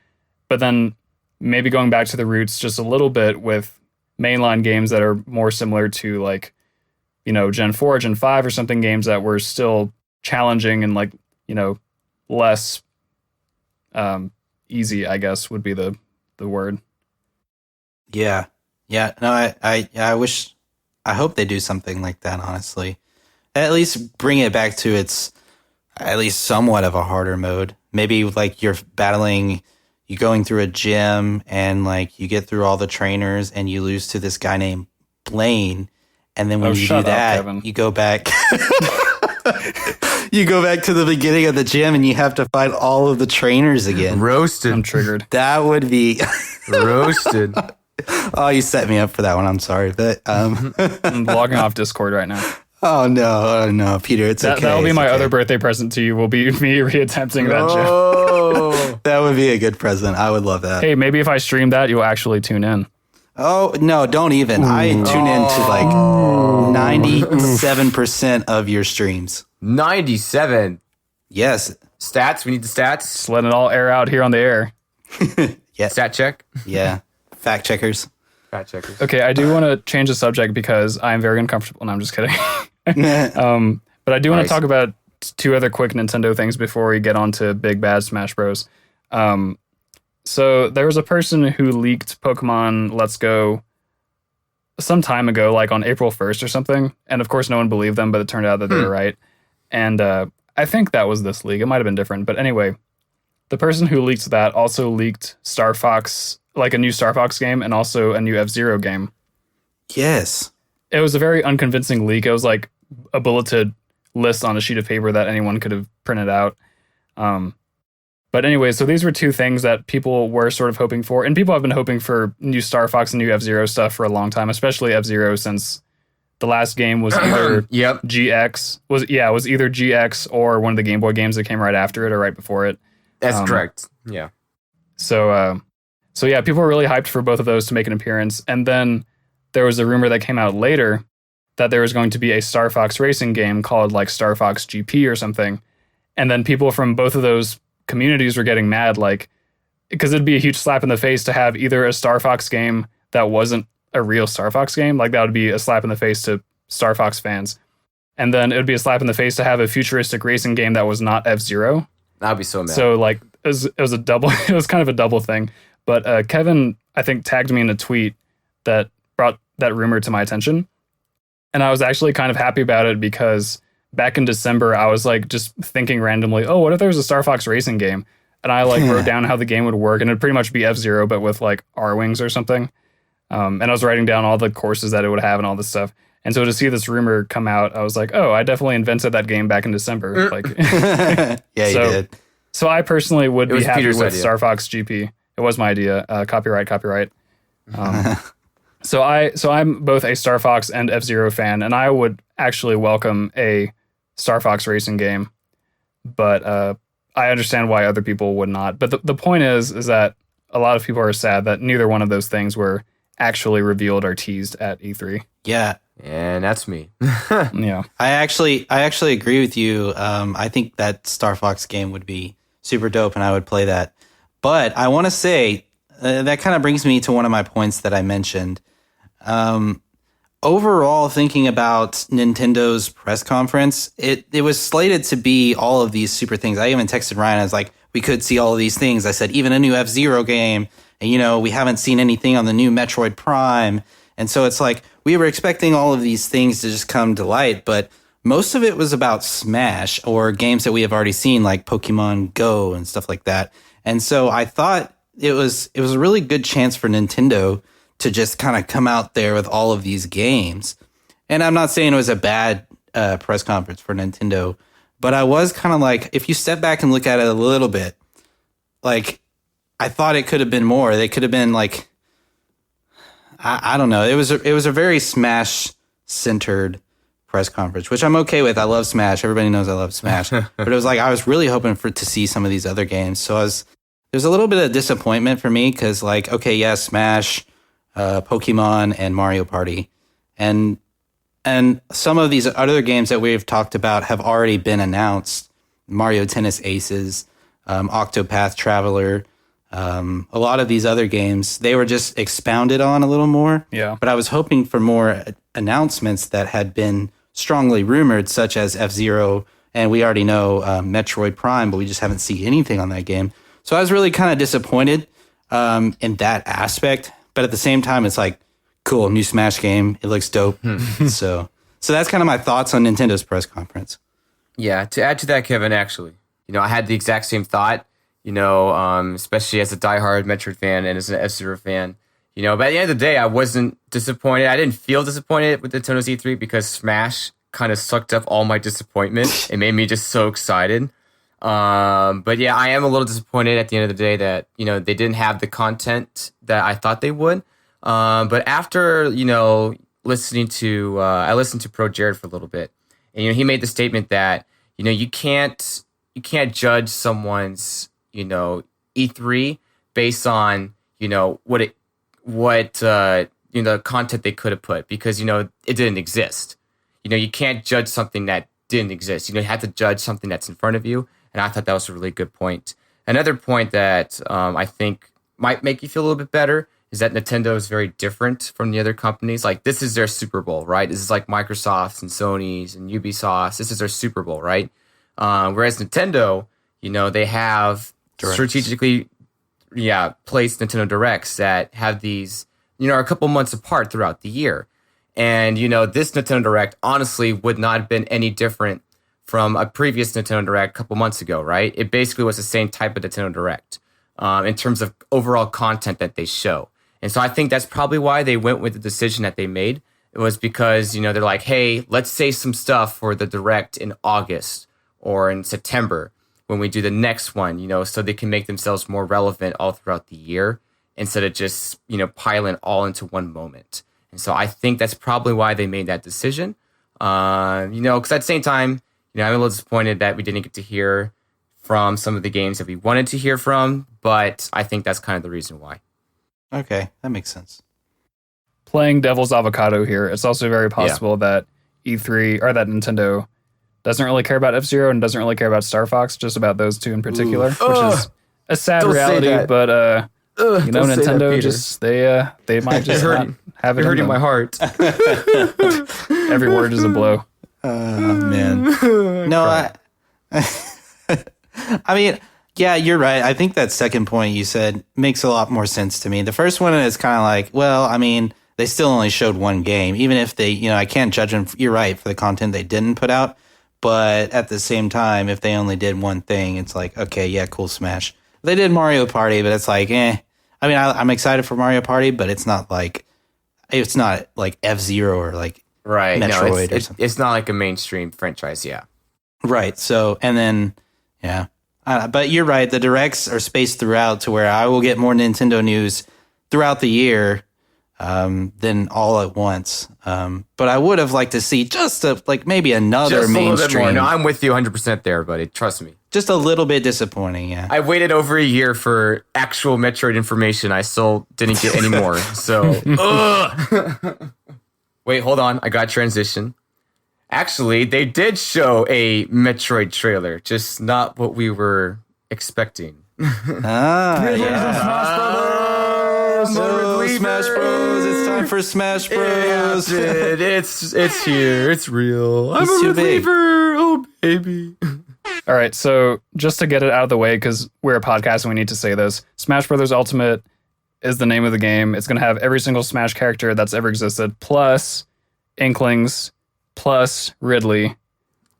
but then maybe going back to the roots just a little bit with mainline games that are more similar to Gen 4, Gen 5 or something, games that were still challenging and less easy, I guess would be the word. Yeah. Yeah. No, I hope they do something like that, honestly. At least bring it back to its at least somewhat of a harder mode. Maybe you're battling, you're going through a gym and you get through all the trainers and you lose to this guy named Blaine. And then when you do that, Kevin. you go back. You go back to the beginning of the gym and you have to fight all of the trainers again. Roasted. I'm triggered. That would be roasted. Oh, you set me up for that one. I'm sorry, but I'm logging off Discord right now. Oh no, Peter, it's okay. That'll be my other birthday present to you. Will be me reattempting that joke. Oh, that would be a good present. I would love that. Hey, maybe if I stream that, you'll actually tune in. Oh no, don't even. I tune in to 97% of your streams. 97. Yes. Stats. We need the stats. Just letting it all air out here on the air. Yeah. Stat check. Yeah. Fact checkers. Fact checkers. Okay, I do want to change the subject because I'm very uncomfortable. No, I'm just kidding. But I do want to Nice. talk about two other quick Nintendo things before we get on to Big Bad Smash Bros. So there was a person who leaked Pokemon Let's Go some time ago, like on April 1st or something. And of course, no one believed them, but it turned out that they were right. And I think that was this leak. It might have been different. But anyway, the person who leaked that also leaked Star Fox, like a new Star Fox game, and also a new F-Zero game. Yes. It was a very unconvincing leak. It was like a bulleted list on a sheet of paper that anyone could have printed out. But anyway, so these were two things that people were sort of hoping for. And people have been hoping for new Star Fox and new F-Zero stuff for a long time, especially F-Zero, since the last game was either GX, was either GX or one of the Game Boy games that came right after it or right before it. That's correct. Yeah. So yeah, people were really hyped for both of those to make an appearance. And then there was a rumor that came out later that there was going to be a Star Fox racing game called like Star Fox GP or something. And then people from both of those communities were getting mad, like, because it'd be a huge slap in the face to have either a Star Fox game that wasn't a real Star Fox game. Like, that would be a slap in the face to Star Fox fans. And then it would be a slap in the face to have a futuristic racing game that was not F-Zero. I'd be so mad. So like it was a double. It was kind of a double thing. But Kevin, I think, tagged me in a tweet that brought that rumor to my attention, and I was actually kind of happy about it because back in December I was like just thinking randomly, oh, what if there was a Star Fox racing game? And I like wrote down how the game would work, and it'd pretty much be F-Zero but with like R-Wings or something. And I was writing down all the courses that it would have and all this stuff. And so to see this rumor come out, I was like, oh, I definitely invented that game back in December. Like, Yeah, you did. So I personally would be happy Peter's with idea. Star Fox GP. It was my idea. Copyright. So I'm both a Star Fox and F-Zero fan, and I would actually welcome a Star Fox racing game. But I understand why other people would not. But the point is that a lot of people are sad that neither one of those things were actually revealed or teased at E3. Yeah. And that's me. Yeah. I actually agree with you. I think that Star Fox game would be super dope, and I would play that. But I want to say that kind of brings me to one of my points that I mentioned. Overall, thinking about Nintendo's press conference, it was slated to be all of these super things. I even texted Ryan. I was like, we could see all of these things. I said, even a new F-Zero game. And, we haven't seen anything on the new Metroid Prime. And so it's like, we were expecting all of these things to just come to light, but most of it was about Smash or games that we have already seen, like Pokemon Go and stuff like that. And so I thought it was a really good chance for Nintendo to just kind of come out there with all of these games. And I'm not saying it was a bad press conference for Nintendo, but I was kind of like, if you step back and look at it a little bit, like, I thought it could have been more. They could have been like, I don't know. It was a very Smash centered press conference, which I'm okay with. I love Smash. Everybody knows I love Smash. But it was like I was really hoping to see some of these other games. So there's a little bit of disappointment for me because, like, okay, yeah, Smash, Pokemon, and Mario Party, and some of these other games that we've talked about have already been announced. Mario Tennis Aces, Octopath Traveler. A lot of these other games, they were just expounded on a little more. Yeah. But I was hoping for more announcements that had been strongly rumored, such as F-Zero, and we already know Metroid Prime, but we just haven't seen anything on that game. So I was really kind of disappointed in that aspect. But at the same time, it's like, cool, new Smash game. It looks dope. So that's kind of my thoughts on Nintendo's press conference. Yeah, to add to that, Kevin, actually, I had the exact same thought. Especially as a diehard Metroid fan and as an F-Zero fan, but at the end of the day, I wasn't disappointed. I didn't feel disappointed with Nintendo's E3 because Smash kind of sucked up all my disappointment. It made me just so excited. But yeah, I am a little disappointed at the end of the day that, they didn't have the content that I thought they would. But after, listening to, I listened to Pro Jared for a little bit, and, he made the statement that, you can't judge someone's, E3 based on, the content they could have put because, it didn't exist. You can't judge something that didn't exist. You have to judge something that's in front of you. And I thought that was a really good point. Another point that I think might make you feel a little bit better is that Nintendo is very different from the other companies. Like, this is their Super Bowl, right? This is like Microsoft's and Sony's and Ubisoft's. This is their Super Bowl, right? Whereas Nintendo, they have strategically, placed Nintendo Directs that have these, are a couple months apart throughout the year. And, this Nintendo Direct honestly would not have been any different from a previous Nintendo Direct a couple months ago, right? It basically was the same type of Nintendo Direct in terms of overall content that they show. And so I think that's probably why they went with the decision that they made. It was because, they're like, hey, let's say some stuff for the Direct in August or in September when we do the next one, so they can make themselves more relevant all throughout the year instead of just, piling all into one moment. And so I think that's probably why they made that decision. Because at the same time, I'm a little disappointed that we didn't get to hear from some of the games that we wanted to hear from, but I think that's kind of the reason why. Okay, that makes sense. Playing devil's avocado here, it's also very possible that E3 or that Nintendo doesn't really care about F-Zero and doesn't really care about Star Fox, just about those two in particular, which is a sad reality. But Nintendo just they might just not have it. You're hurting my heart. Every word is a blow. Man, no, I mean, yeah, you're right. I think that second point you said makes a lot more sense to me. The first one is kind of like, well, I mean, they still only showed one game, even if they, I can't judge them. You're right for the content they didn't put out, but at the same time, if they only did one thing, it's like, okay, yeah, cool, Smash. They did Mario Party, but it's like, I mean, I'm excited for Mario Party, but it's not like F-Zero or like right, Metroid or something. It's not like a mainstream franchise, yeah. Right. So, and then, but you're right. The directs are spaced throughout to where I will get more Nintendo news throughout the year than all at once. But I would have liked to see maybe another just mainstream. A little bit more. No, I'm with you 100% there, buddy. Trust me. Just a little bit disappointing, yeah. I waited over a year for actual Metroid information. I still didn't get any more. So, wait, hold on. I got transition. Actually, they did show a Metroid trailer, just not what we were expecting. Smash Bros. It's time for Smash Bros. It's here. It's real. He's I'm a too big. believer. Oh, baby. All right, so just to get it out of the way, because we're a podcast and we need to say this, Smash Brothers Ultimate is the name of the game. It's going to have every single Smash character that's ever existed, plus Inklings, plus Ridley.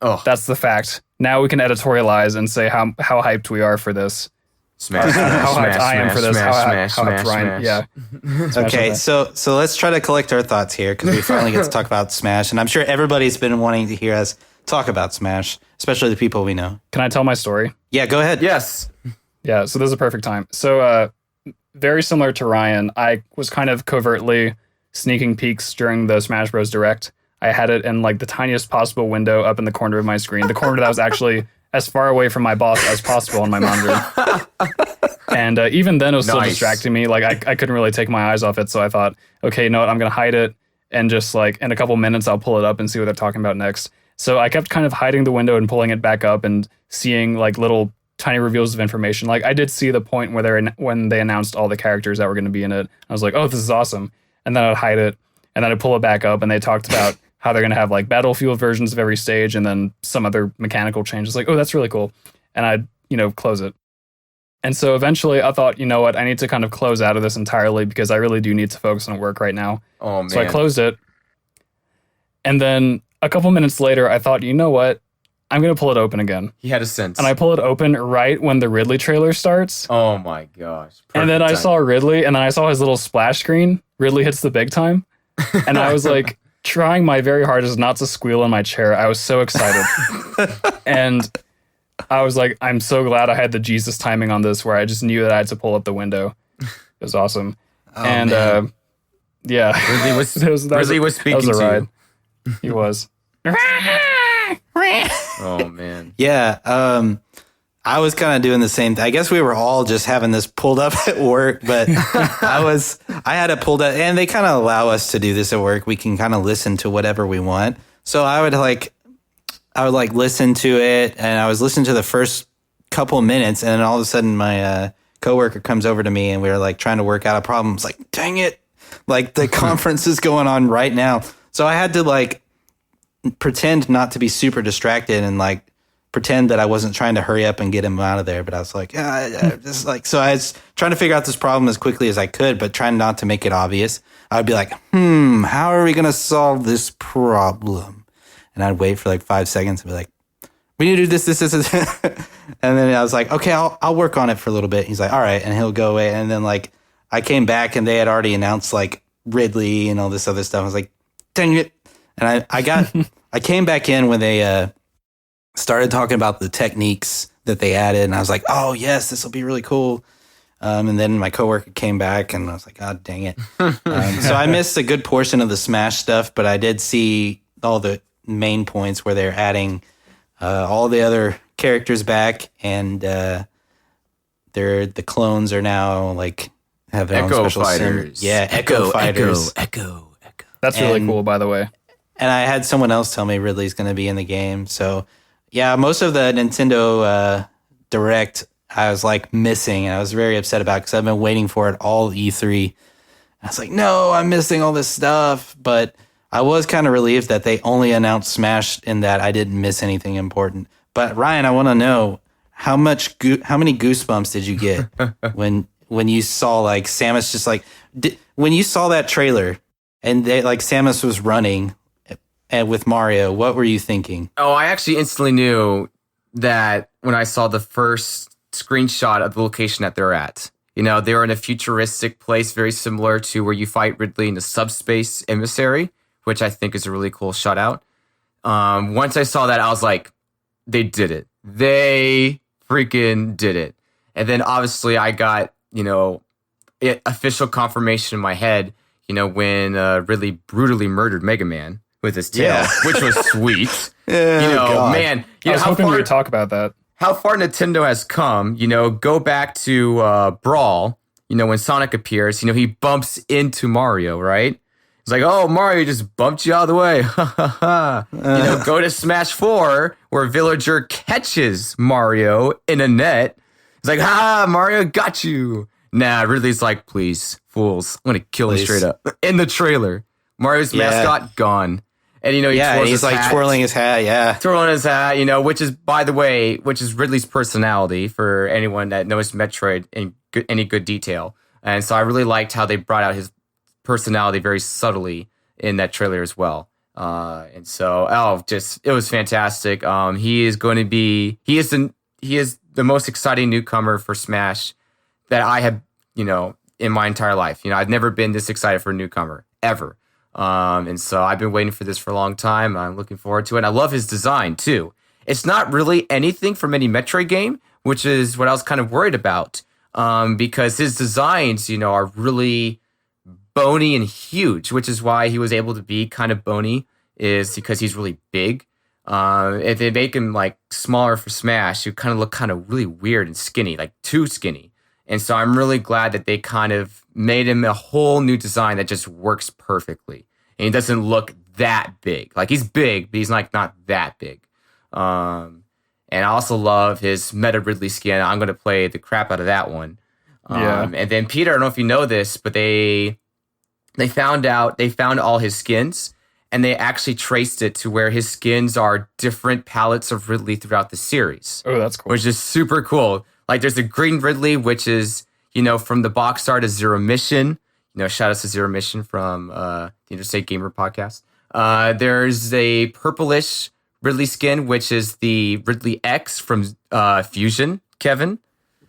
Oh, that's the fact. Now we can editorialize and say how hyped we are for this. Smash, how hyped smash, I am for this. smash, how hyped Ryan. smash. Yeah. Okay, so let's try to collect our thoughts here because we finally get to talk about Smash, and I'm sure everybody's been wanting to hear us talk about Smash, especially the people we know. Can I tell my story? Yeah, go ahead. Yes. Yeah, so this is a perfect time. So very similar to Ryan, I was kind of covertly sneaking peeks during the Smash Bros. Direct. I had it in like the tiniest possible window up in the corner of my screen, the corner that was actually as far away from my boss as possible on my monitor. And even then, it was still distracting me. Like I couldn't really take my eyes off it. So I thought, okay, you know what? I'm going to hide it. And just like in a couple minutes, I'll pull it up and see what they're talking about next. So I kept kind of hiding the window and pulling it back up and seeing like little tiny reveals of information. Like I did see the point where when they announced all the characters that were going to be in it. I was like, oh, this is awesome. And then I'd hide it. And then I'd pull it back up and they talked about how they're going to have like Battlefield versions of every stage and then some other mechanical changes. Like, oh, that's really cool. And I'd, close it. And so eventually I thought, you know what, I need to kind of close out of this entirely because I really do need to focus on work right now. Oh, man. So I closed it. And then a couple minutes later, I thought, you know what, I'm going to pull it open again. He had a sense. And I pull it open right when the Ridley trailer starts. Oh my gosh. And then I saw Ridley and then I saw his little splash screen. Ridley hits the big time. And I was like trying my very hardest not to squeal in my chair. I was so excited. And I was like, I'm so glad I had the Jesus timing on this where I just knew that I had to pull up the window. It was awesome. Oh, and man. Yeah. Ridley was speaking that was a to ride. you. He was. Oh man. Yeah. I was kind of doing the same thing. I guess we were all just having this pulled up at work, but I had it pulled up and they kind of allow us to do this at work. We can kind of listen to whatever we want. So I would listen to it and I was listening to the first couple of minutes and then all of a sudden my coworker comes over to me and we were like trying to work out a problem. It's like, dang it. Like the conference is going on right now. So I had to like pretend not to be super distracted and like pretend that I wasn't trying to hurry up and get him out of there. But I was like, just like, so I was trying to figure out this problem as quickly as I could, but trying not to make it obvious. I'd be like, how are we going to solve this problem? And I'd wait for like 5 seconds and be like, we need to do this. And then I was like, okay, I'll work on it for a little bit. He's like, all right. And he'll go away. And then like, I came back and they had already announced like Ridley and all this other stuff. I was like, dang it. And I came back in when they started talking about the techniques that they added. And I was like, oh yes, this will be really cool. And then my coworker came back and I was like, God dang it. So I missed a good portion of the Smash stuff, but I did see all the main points where they're adding all the other characters back, and the clones are now like have their Echo own special fighters. Echo fighters. Echo. That's really cool, by the way. And I had someone else tell me Ridley's going to be in the game. So yeah, most of the Nintendo Direct I was like missing. I was very upset about because I've been waiting for it all E3. I was like, no, I'm missing all this stuff. But I was kind of relieved that they only announced Smash and that I didn't miss anything important. But Ryan, I want to know how many goosebumps did you get when you saw like Samus just like when you saw that trailer and they like Samus was running and with Mario, what were you thinking? Oh, I actually instantly knew that when I saw the first screenshot of the location that they're at. You know, they're in a futuristic place very similar to where you fight Ridley in the subspace emissary, which I think is a really cool shutout. Once I saw that, I was like, they did it. They freaking did it. And then obviously I got, official confirmation in my head, when Ridley brutally murdered Mega Man with his tail, which was sweet. God. Man. I was hoping we would talk about that. How far Nintendo has come, go back to Brawl, when Sonic appears, he bumps into Mario, right? It's like, oh, Mario just bumped you out of the way. Go to Smash 4, where Villager catches Mario in a net. It's like, Mario got you. Nah, Ridley's like, please, fools, I'm going to kill you straight up. In the trailer, Mario's mascot gone. And, he's like twirling his hat, Twirling his hat, which is, by the way, Ridley's personality for anyone that knows Metroid in any good detail. And so I really liked how they brought out his personality very subtly in that trailer as well. And so, it was fantastic. He is the most exciting newcomer for Smash that I have, in my entire life. I've never been this excited for a newcomer, ever. And so I've been waiting for this for a long time. I'm looking forward to it. And I love his design too. It's not really anything from any Metroid game, which is what I was kind of worried about. Because his designs, are really bony and huge, which is why he was able to be kind of bony, is because he's really big. If they make him like smaller for Smash, he kind of look kind of really weird and skinny, like too skinny. And so I'm really glad that they kind of made him a whole new design that just works perfectly. And he doesn't look that big. Like he's big, but he's like not that big. And I also love his Meta Ridley skin. I'm going to play the crap out of that one. And then Peter, I don't know if you know this, but they found all his skins, and they actually traced it to where his skins are different palettes of Ridley throughout the series. Oh, that's cool. Which is super cool. Like there's a green Ridley, which is, from the box art of Zero Mission. Shout out to Zero Mission from the Interstate Gamer podcast. There's a purplish Ridley skin, which is the Ridley X from Fusion, Kevin.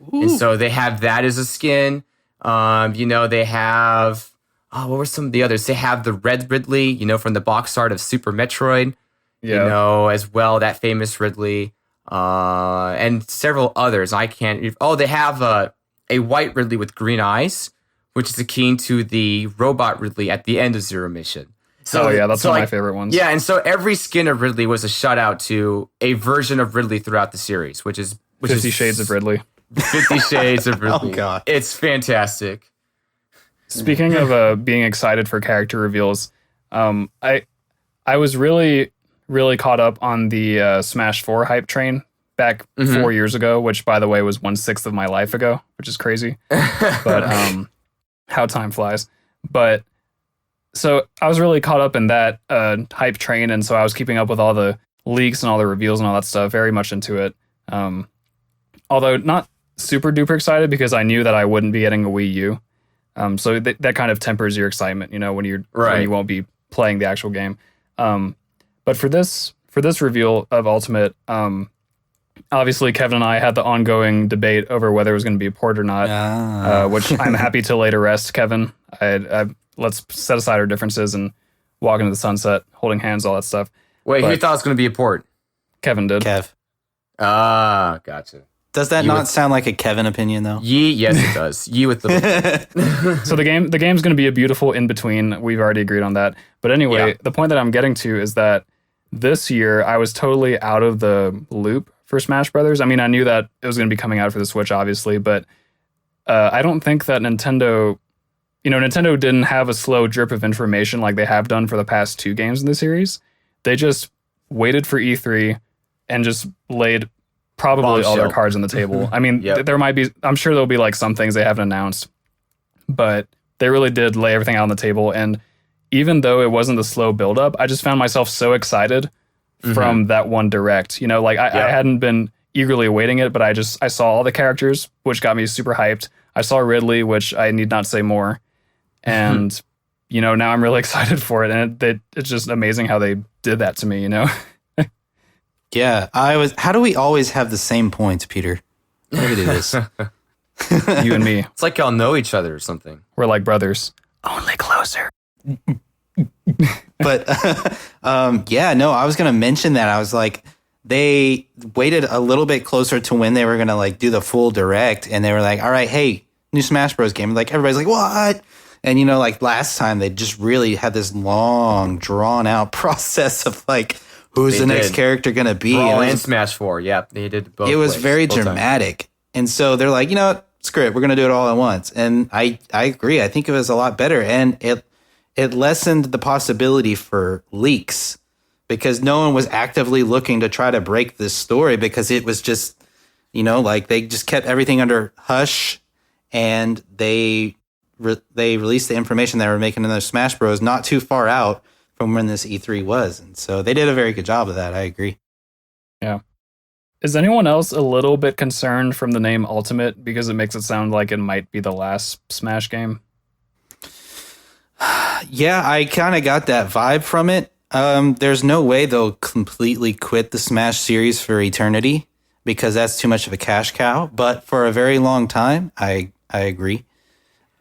Ooh. And so they have that as a skin. They have... what were some of the others? They have the red Ridley, from the box art of Super Metroid, as well, that famous Ridley, and several others. I can't... Oh, they have a white Ridley with green eyes, which is akin to the robot Ridley at the end of Zero Mission. So, that's one of my favorite ones. Yeah, and so every skin of Ridley was a shout out to a version of Ridley throughout the series, which is 50 Shades of Ridley. 50 Shades of Ridley. Oh, God. It's fantastic. Speaking of being excited for character reveals, I was really, really caught up on the Smash 4 hype train back 4 years ago, which by the way was 1/6 of my life ago, which is crazy. But how time flies. But so I was really caught up in that hype train, and so I was keeping up with all the leaks and all the reveals and all that stuff, very much into it. Although not super duper excited because I knew that I wouldn't be getting a Wii U. So that kind of tempers your excitement, when when you won't be playing the actual game. But for this reveal of Ultimate, obviously Kevin and I had the ongoing debate over whether it was going to be a port or not, which I'm happy to lay to rest, Kevin. Let's set aside our differences and walk into the sunset, holding hands, all that stuff. Wait, who thought it was going to be a port? Kevin did. Kev. Gotcha. Does that not sound like a Kevin opinion, though? Yes, it does. With the So the game's going to be a beautiful in-between. We've already agreed on that. But anyway, the point that I'm getting to is that this year I was totally out of the loop for Smash Brothers. I mean, I knew that it was going to be coming out for the Switch, obviously, but I don't think that Nintendo didn't have a slow drip of information like they have done for the past 2 games in the series. They just waited for E3 and just laid probably all their cards on the table. I mean, there might be, I'm sure there'll be like some things they haven't announced, but they really did lay everything out on the table. And even though it wasn't the slow buildup, I just found myself so excited from that one direct. I hadn't been eagerly awaiting it, but I saw all the characters, which got me super hyped. I saw Ridley, which I need not say more. And, now I'm really excited for it. And it's just amazing how they did that to me, Yeah, how do we always have the same points, Peter? Maybe do this. You and me. It's like y'all know each other or something. We're like brothers. Only closer. But I was going to mention that. I was like, they waited a little bit closer to when they were going to like do the full direct. And they were like, all right, hey, new Smash Bros. Game. Like everybody's like, what? And like last time they just really had this long drawn out process of like, who's the next character going to be? Brawl and Smash 4. Yeah, they did both. It was very dramatic. And so they're like, screw it. We're going to do it all at once. And I agree. I think it was a lot better. And it lessened the possibility for leaks because no one was actively looking to try to break this story because it was just, like they just kept everything under hush and they released the information they were making in their Smash Bros. Not too far out from when this E3 was. And so they did a very good job of that. I agree. Yeah. Is anyone else a little bit concerned from the name Ultimate because it makes it sound like it might be the last Smash game? Yeah, I kind of got that vibe from it. There's no way they'll completely quit the Smash series for eternity because that's too much of a cash cow. But for a very long time, I agree.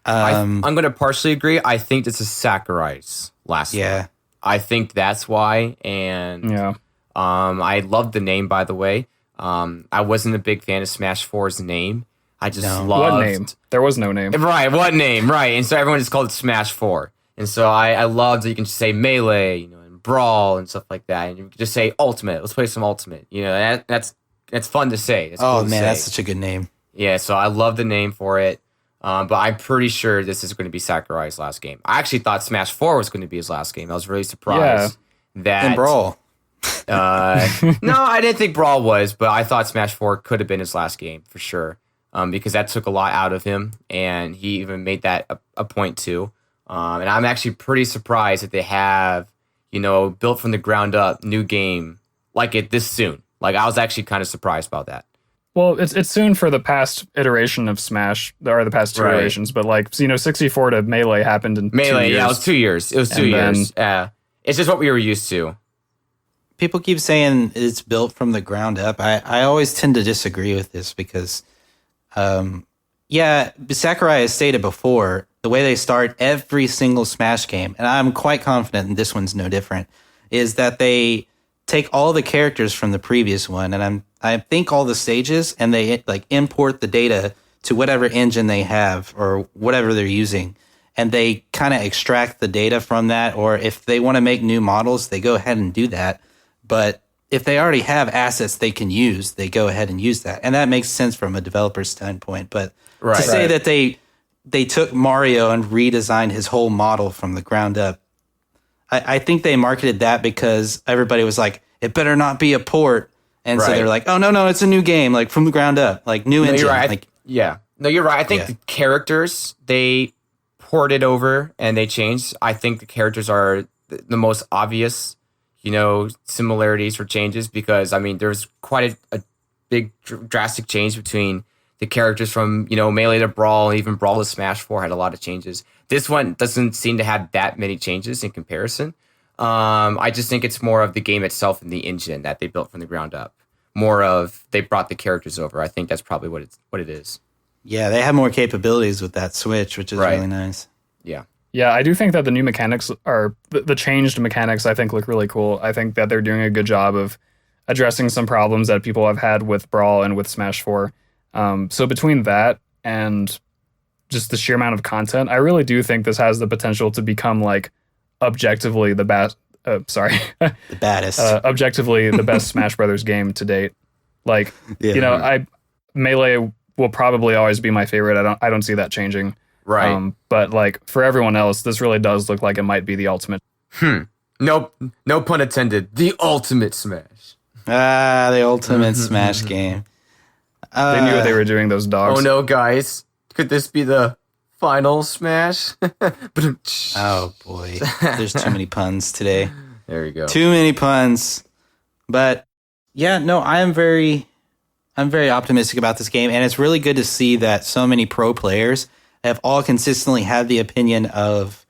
I'm going to partially agree. I think this is Sakurai's last one. I think that's why. And I loved the name, by the way. I wasn't a big fan of Smash 4's name. I just loved... What name? There was no name. Right, what name? Right. And so everyone just called it Smash 4. And so I loved that you can just say Melee, and Brawl and stuff like that. And you can just say Ultimate. Let's play some Ultimate. That's fun to say. It's cool to say. That's such a good name. Yeah, so I love the name for it. But I'm pretty sure this is going to be Sakurai's last game. I actually thought Smash 4 was going to be his last game. I was really surprised that... And Brawl. No, I didn't think Brawl was, but I thought Smash 4 could have been his last game for sure. Because that took a lot out of him, and he even made that a point too. And I'm actually pretty surprised that they have, built from the ground up new game like it this soon. Like I was actually kind of surprised about that. Well, it's soon for the past iteration of Smash, or the past 2 iterations, but 64 to Melee happened in 2 years. Yeah, it was 2 years. It was 2 years. It's just what we were used to. People keep saying it's built from the ground up. I always tend to disagree with this because, Sakurai has stated before, the way they start every single Smash game, and I'm quite confident, and this one's no different, is that they take all the characters from the previous one, and I think all the stages, and they import the data to whatever engine they have or whatever they're using, and they kind of extract the data from that, or if they want to make new models, they go ahead and do that. But if they already have assets they can use, they go ahead and use that. And that makes sense from a developer's standpoint. But to say that they took Mario and redesigned his whole model from the ground up, I think they marketed that because everybody was like, it better not be a port. And so Right. they're like, oh, no, it's a new game, like from the ground up, like new engine. You're right. Like, No, you're right. I think Yeah. the characters, they ported over and they changed. I think the characters are the most obvious, similarities or changes because, I mean, there's quite a big drastic change between the characters from, Melee to Brawl, and even Brawl to Smash 4 had a lot of changes. This one doesn't seem to have that many changes in comparison. I just think it's more of the game itself and the engine that they built from the ground up. More of they brought the characters over. I think that's probably what it is. yeah, they have more capabilities with that Switch, which is Right. really nice. Yeah. Yeah, I do think that the new mechanics are the changed mechanics. I think look really cool. I think that they're doing a good job of addressing some problems that people have had with Brawl and with Smash 4. So between that and just the sheer amount of content, I really do think this has the potential to become like objectively the best. The baddest. Objectively the best Smash Brothers game to date. Like, Yeah. Melee will probably always be my favorite. I don't see that changing. Right. But like for everyone else, this really does look like it might be the ultimate. No pun intended. The ultimate Smash. The ultimate Smash game. They knew what they were doing, those dogs. Oh no, guys. Could this be the final Smash? Oh boy, there's too many puns today. There you go. Too many puns. But yeah, no, I'm very optimistic about this game, and it's really good to see that so many pro players have all consistently had the opinion of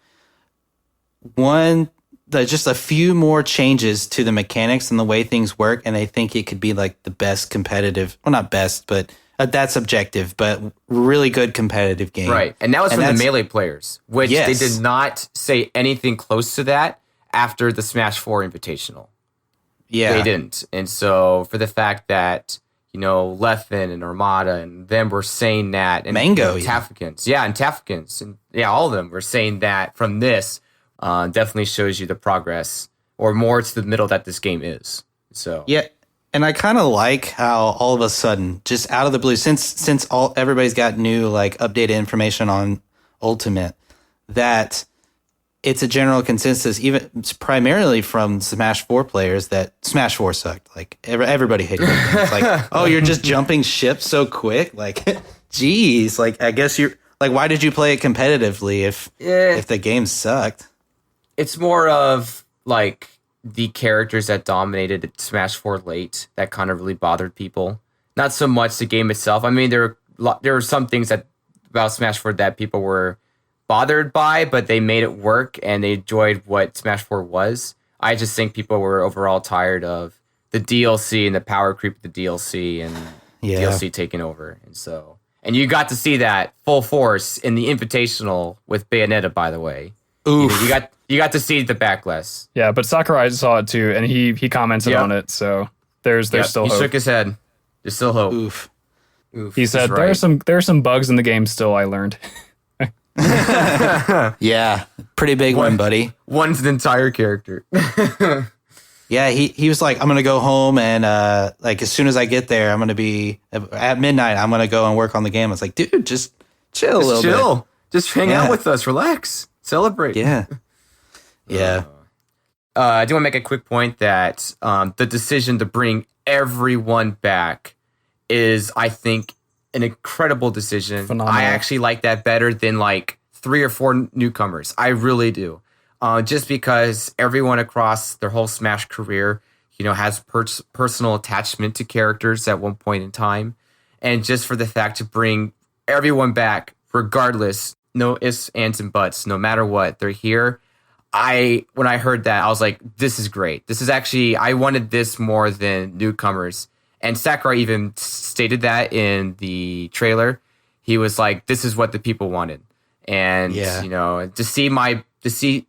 just a few more changes to the mechanics and the way things work, and they think it could be like the best competitive, well, not best, but that's subjective, but really good competitive game. Right. And that was from the Melee players, which Yes. they did not say anything close to that after the Smash 4 Invitational. Yeah. They didn't. And so for the fact that, Leffen and Armada and them were saying that. And Mango, Tafkans. Yeah, and Tafkans. And yeah, all of them were saying that from this definitely shows you the progress or more to the middle that this game is. So Yeah. And I kind of like how all of a sudden, just out of the blue, since everybody's got new like updated information on Ultimate, that it's a general consensus, even primarily from Smash 4 players, that Smash 4 sucked. Like everybody hated it. It's like, oh, you're just jumping ship so quick. Like, geez, like I guess you're like, why did you play it competitively if the game sucked? it's more of like the characters that dominated Smash 4 late that kind of really bothered people. Not so much the game itself. I mean, there were some things about Smash 4 that people were bothered by, but they made it work and they enjoyed what Smash 4 was. I just think people were overall tired of the DLC and the power creep of the DLC and DLC taking over. And you got to see that full force in the Invitational with Bayonetta, by the way. Oof. You got to see the backlash. Yeah, but Sakurai saw it too, and he commented on it. So there's still he hope. shook his head. There's still hope. Oof. He said there are some bugs in the game still. I learned. Yeah, pretty big one, buddy. One's an entire character. Yeah, he was like, I'm gonna go home and like as soon as I get there, I'm gonna be at midnight. I'm gonna go and work on the game. I was like, dude, just chill a little bit. Just hang out with us. Relax. Celebrate. Yeah, yeah. I do want to make a quick point that the decision to bring everyone back is, I think, an incredible decision. Phenomenal. I actually like that better than like 3 or 4 newcomers. I really do. Just because everyone across their whole Smash career, has personal attachment to characters at one point in time. And just for the fact to bring everyone back, regardless, no ifs, ands, and buts, no matter what, they're here. When I heard that, I was like, this is great. This is actually, I wanted this more than newcomers. And Sakurai even stated that in the trailer. He was like, this is what the people wanted. And, to see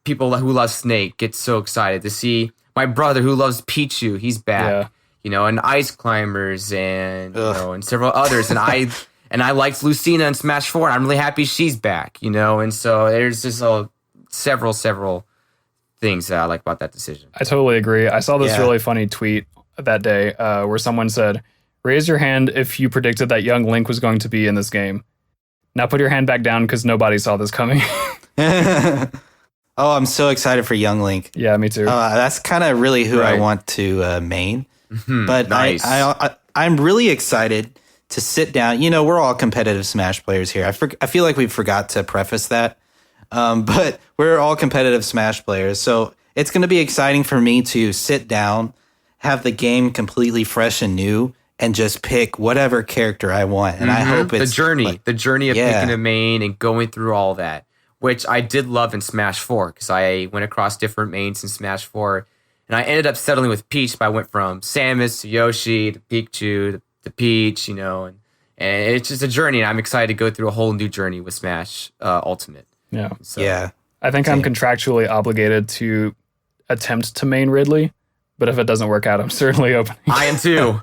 people who love Snake get so excited, to see my brother who loves Pichu, he's back, and Ice Climbers and, and several others. And I liked Lucina in Smash 4. And I'm really happy she's back, and so there's just several things that I like about that decision. I totally agree. I saw this really funny tweet that day where someone said, raise your hand if you predicted that young Link was going to be in this game. Now put your hand back down because nobody saw this coming. Oh, I'm so excited for Young Link. Yeah, me too. That's kind of really who I want to main. But Nice. I'm really excited to sit down. You know, we're all competitive Smash players here. I feel like we forgot to preface that. But we're all competitive Smash players. So it's going to be exciting for me to sit down, have the game completely fresh and new, and just pick whatever character I want. And I hope it's the journey of picking a main and going through all that, which I did love in Smash 4 because I went across different mains in Smash 4, and I ended up settling with Peach. But I went from Samus to Yoshi to Pikachu to Peach, you know, and it's just a journey. And I'm excited to go through a whole new journey with Smash Ultimate. Yeah. So, I think I'm contractually obligated to attempt to main Ridley, but if it doesn't work out, I'm certainly open. I am too.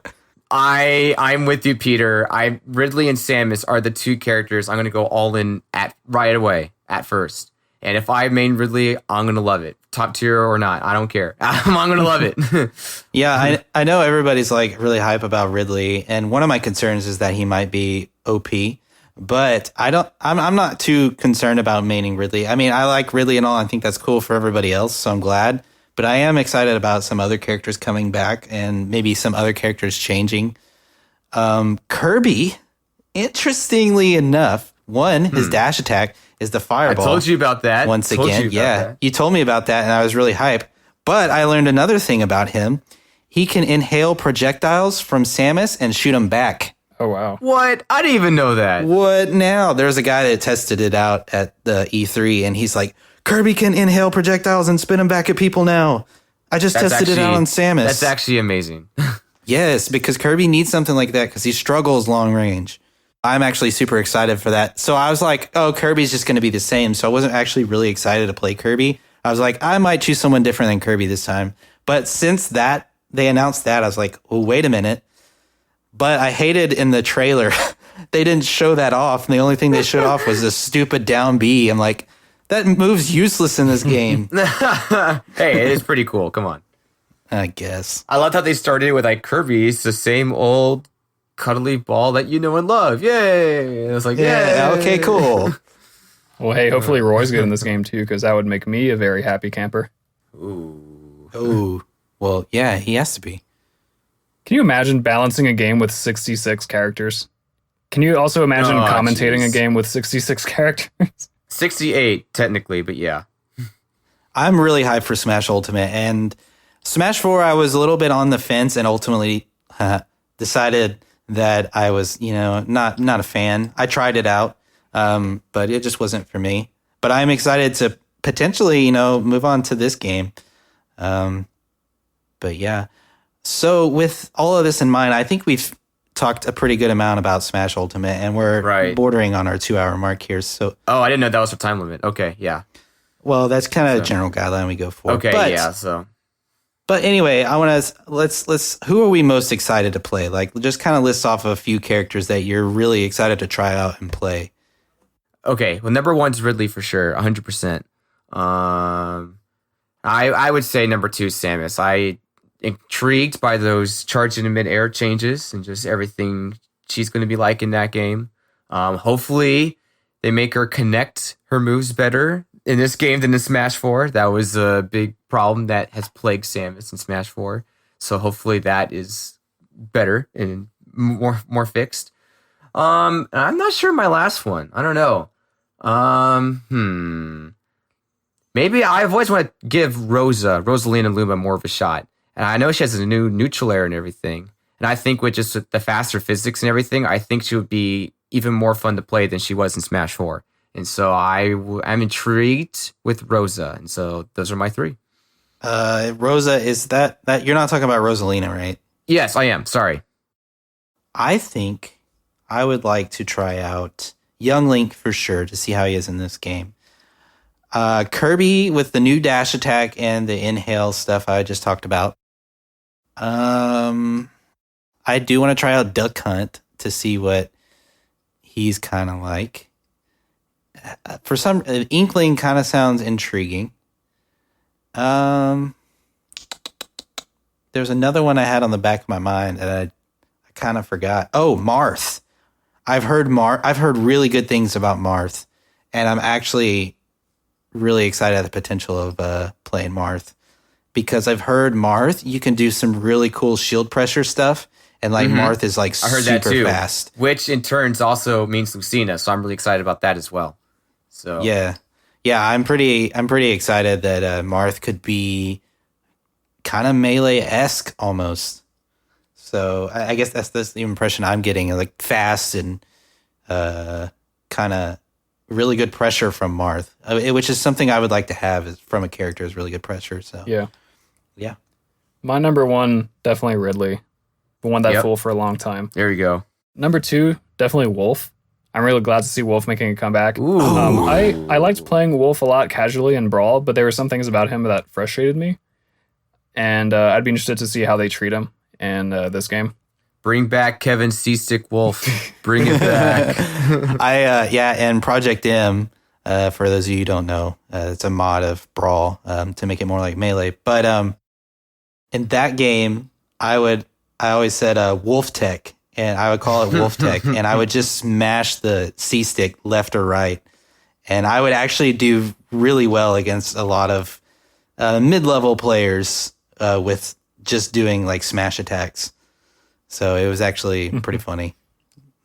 I'm with you, Peter. Ridley and Samus are the two characters I'm going to go all in at right away at first. And if I main Ridley, I'm going to love it. Top tier or not, I don't care. I'm going to love it. Yeah, I know everybody's like really hype about Ridley, and one of my concerns is that he might be OP. But I'm not too concerned about maining Ridley. I mean, I like Ridley and all. I think that's cool for everybody else, so I'm glad. But I am excited about some other characters coming back and maybe some other characters changing. Kirby, interestingly enough, his dash attack is the fireball. I told you about that. Once again, you told me about that, and I was really hyped. But I learned another thing about him. He can inhale projectiles from Samus and shoot them back. Oh, wow. What? I didn't even know that. What now? There's a guy that tested it out at the E3, and he's like, Kirby can inhale projectiles and spin them back at people now. I just tested it out on Samus. That's actually amazing. Yes, because Kirby needs something like that because he struggles long range. I'm actually super excited for that. So I was like, oh, Kirby's just going to be the same. So I wasn't actually really excited to play Kirby. I was like, I might choose someone different than Kirby this time. But since they announced that, I was like, oh, wait a minute. But I hated in the trailer, they didn't show that off. And the only thing they showed off was this stupid down B. I'm like, that move's useless in this game. Hey, it is pretty cool. Come on. I guess. I loved how they started with like Kirby. It's the same old cuddly ball that you know and love. Yay. And I was like, yeah, okay, cool. Well, hey, hopefully Roy's good in this game too, because that would make me a very happy camper. Ooh. Well, yeah, he has to be. Can you imagine balancing a game with 66 characters? Can you also imagine commentating a game with 66 characters? 68, technically, but yeah. I'm really hyped for Smash Ultimate. And Smash 4, I was a little bit on the fence and ultimately decided that I was, not a fan. I tried it out, but it just wasn't for me. But I'm excited to potentially, move on to this game. But yeah. So with all of this in mind, I think we've talked a pretty good amount about Smash Ultimate, and we're bordering on our 2-hour mark here. So, I didn't know that was a time limit. Okay, yeah. Well, that's kind of a general guideline we go for. Okay, But anyway, I want to let's who are we most excited to play? Like, just kind of list off a few characters that you're really excited to try out and play. Okay, well, number one's Ridley for sure, 100%. I would say number two is Samus. I intrigued by those charge into mid-air changes and just everything she's going to be like in that game. Hopefully they make her connect her moves better in this game than in Smash 4. That was a big problem that has plagued Samus in Smash 4. So hopefully that is better and more fixed. I'm not sure my last one. I don't know. Maybe I've always wanted to give Rosalina Luma more of a shot. And I know she has a new neutral air and everything. And I think with just the faster physics and everything, I think she would be even more fun to play than she was in Smash 4. And so I'm intrigued with Rosa. And so those are my three. Rosa, is that you're not talking about Rosalina, right? Yes, I am. Sorry. I think I would like to try out Young Link for sure to see how he is in this game. Kirby with the new dash attack and the inhale stuff I just talked about. I do want to try out Duck Hunt to see what he's kind of like. For some, Inkling kind of sounds intriguing. There's another one I had on the back of my mind that I kind of forgot. Oh, Marth. I've heard really good things about Marth, and I'm actually really excited at the potential of playing Marth because I've heard Marth, you can do some really cool shield pressure stuff. And like Marth is like I heard super that too, fast. which in turns also means Lucina. So I'm really excited about that as well. So Yeah. I'm pretty excited that Marth could be kind of melee-esque almost. So I guess that's the impression I'm getting, like fast and kind of really good pressure from Marth, which is something I would like to have is from a character is really good pressure. So yeah. My number one, definitely Ridley. The one that fool for a long time. There you go. Number two, definitely Wolf. I'm really glad to see Wolf making a comeback. Ooh. I liked playing Wolf a lot casually in Brawl, but there were some things about him that frustrated me. And I'd be interested to see how they treat him in this game. Bring back Kevin Seastick Wolf. Bring it back. And Project M, for those of you who don't know, it's a mod of Brawl to make it more like Melee. But in that game, I always said Wolf Tech, and I would call it Wolf Tech, and I would just smash the C stick left or right, and I would actually do really well against a lot of mid-level players with just doing like smash attacks. So it was actually pretty funny.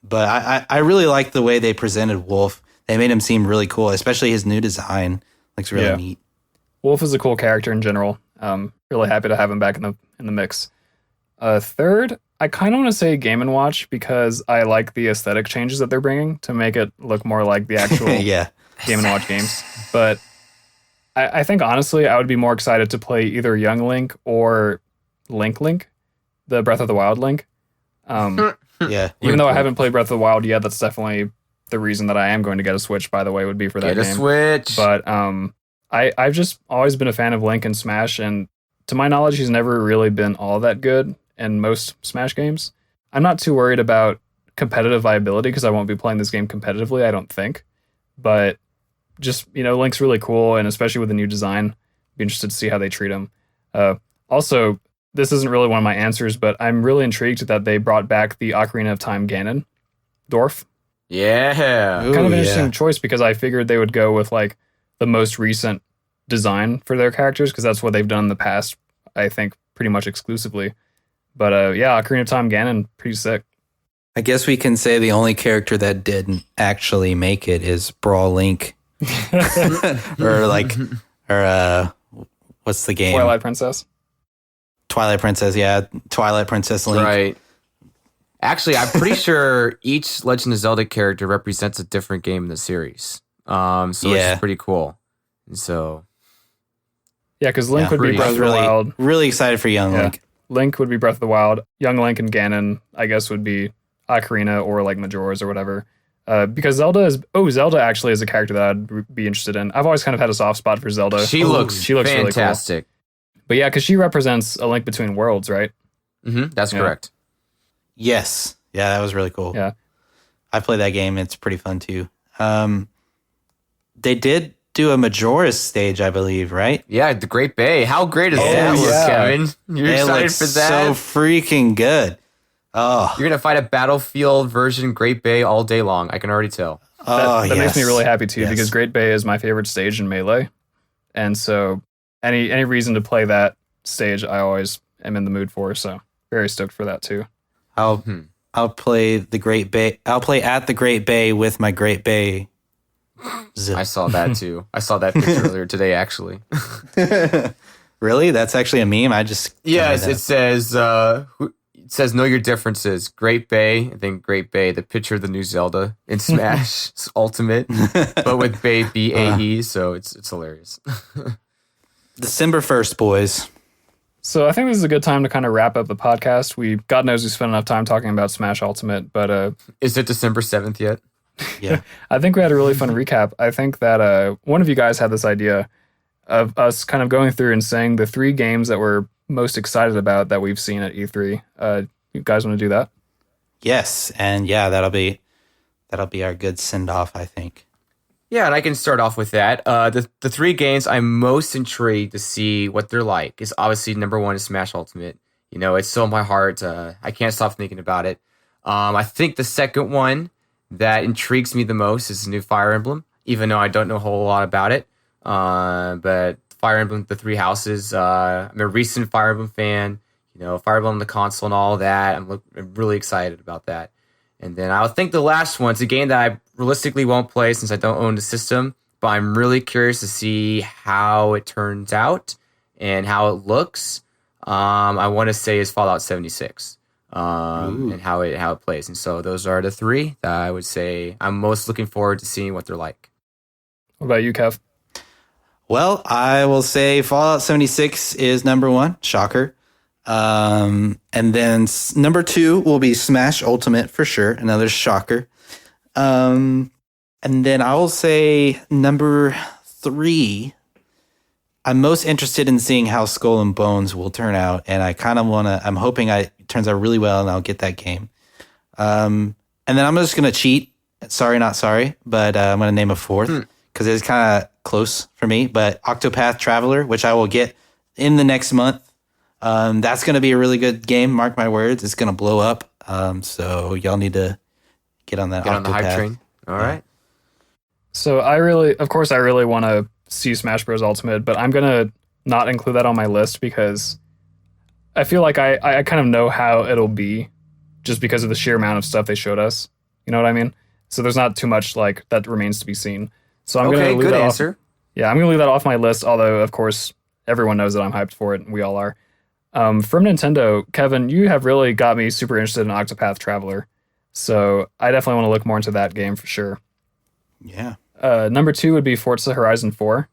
But I really liked the way they presented Wolf. They made him seem really cool, especially his new design looks really neat. Wolf is a cool character in general. Really happy to have him back in the mix. Third, I kind of want to say Game & Watch because I like the aesthetic changes that they're bringing to make it look more like the actual Game & Watch games. But I think, honestly, I would be more excited to play either Young Link or Link, the Breath of the Wild Link. Even though I haven't played Breath of the Wild yet, that's definitely the reason that I am going to get a Switch, by the way, would be for that game. Get a Switch! But I've just always been a fan of Link in Smash, and to my knowledge, he's never really been all that good in most Smash games. I'm not too worried about competitive viability because I won't be playing this game competitively, I don't think. But just, Link's really cool, and especially with the new design, be interested to see how they treat him. Also, this isn't really one of my answers, but I'm really intrigued that they brought back the Ocarina of Time Ganon dwarf. Yeah. Kind of an interesting choice because I figured they would go with like the most recent design for their characters because that's what they've done in the past, I think, pretty much exclusively. But Ocarina of Time Ganon, pretty sick. I guess we can say the only character that didn't actually make it is Brawl Link. or what's the game? Twilight Princess, Twilight Princess Link. Right. Actually, I'm pretty sure each Legend of Zelda character represents a different game in the series. It's pretty cool. And so, because Link would be Breath of the Wild. Really excited for Young Link. Link would be Breath of the Wild. Young Link and Ganon, I guess, would be Ocarina or like Majora's or whatever. Because Zelda actually is a character that I'd be interested in. I've always kind of had a soft spot for Zelda. She looks fantastic. Really cool. But because she represents A Link Between Worlds, right? Mm-hmm, that's correct. Yes. Yeah, that was really cool. Yeah. I played that game. It's pretty fun too. They did do a Majora's stage, I believe, right? Yeah, the Great Bay. How great is that look, Kevin? You're excited for that? So freaking good. Oh, you're gonna fight a Battlefield version Great Bay all day long. I can already tell. That makes me really happy too, because Great Bay is my favorite stage in Melee, and so any reason to play that stage, I always am in the mood for. So very stoked for that too. I'll play the Great Bay. I'll play at the Great Bay with my Great Bay. I saw that too. I saw that picture earlier today, actually. Really? That's actually a meme? Yes, it says know your differences. Great Bay, and then Great Bay, the picture of the new Zelda in Smash Ultimate, but with Bay B-A-E, so it's hilarious. December 1st, boys. So I think this is a good time to kind of wrap up the podcast. God knows we spent enough time talking about Smash Ultimate, but is it December 7th yet? Yeah. I think we had a really fun recap. I think that one of you guys had this idea of us kind of going through and saying the 3 games that we're most excited about that we've seen at E3. You guys want to do that? Yes, and that'll be our good send off, I think. Yeah, and I can start off with that. The 3 games I'm most intrigued to see what they're like is obviously number 1 is Smash Ultimate. It's so in my heart. I can't stop thinking about it. I think the second one that intrigues me the most is the new Fire Emblem, even though I don't know a whole lot about it. But Fire Emblem, the Three Houses. I'm a recent Fire Emblem fan. Fire Emblem on the console and all of that. I'm really excited about that. And then I think the last one, it's a game that I realistically won't play since I don't own the system, but I'm really curious to see how it turns out and how it looks. I want to say is Fallout 76, and how it plays. And so those are the three that I would say I'm most looking forward to seeing what they're like. What about you, Kev? Well, I will say Fallout 76 is number one. Shocker. And then number two will be Smash Ultimate for sure. Another shocker. And then I will say number three, I'm most interested in seeing how Skull and Bones will turn out. And I kind of I'm hoping it turns out really well and I'll get that game. And then I'm just going to cheat. Sorry, not sorry, but I'm going to name a fourth because it's kind of close for me. But Octopath Traveler, which I will get in the next month. That's going to be a really good game. Mark my words. It's going to blow up. So y'all need to get on that. Get on the hype train. All right. So I really want to see Smash Bros. Ultimate, but I'm going to not include that on my list because I feel like I kind of know how it'll be just because of the sheer amount of stuff they showed us. You know what I mean? So there's not too much like that remains to be seen. So I'm going to leave good that answer. off. Yeah, I'm going to leave that off my list, although of course everyone knows that I'm hyped for it and we all are. From Nintendo, Kevin, you have really got me super interested in Octopath Traveler. So I definitely want to look more into that game for sure. Yeah. Number two would be Forza Horizon 4.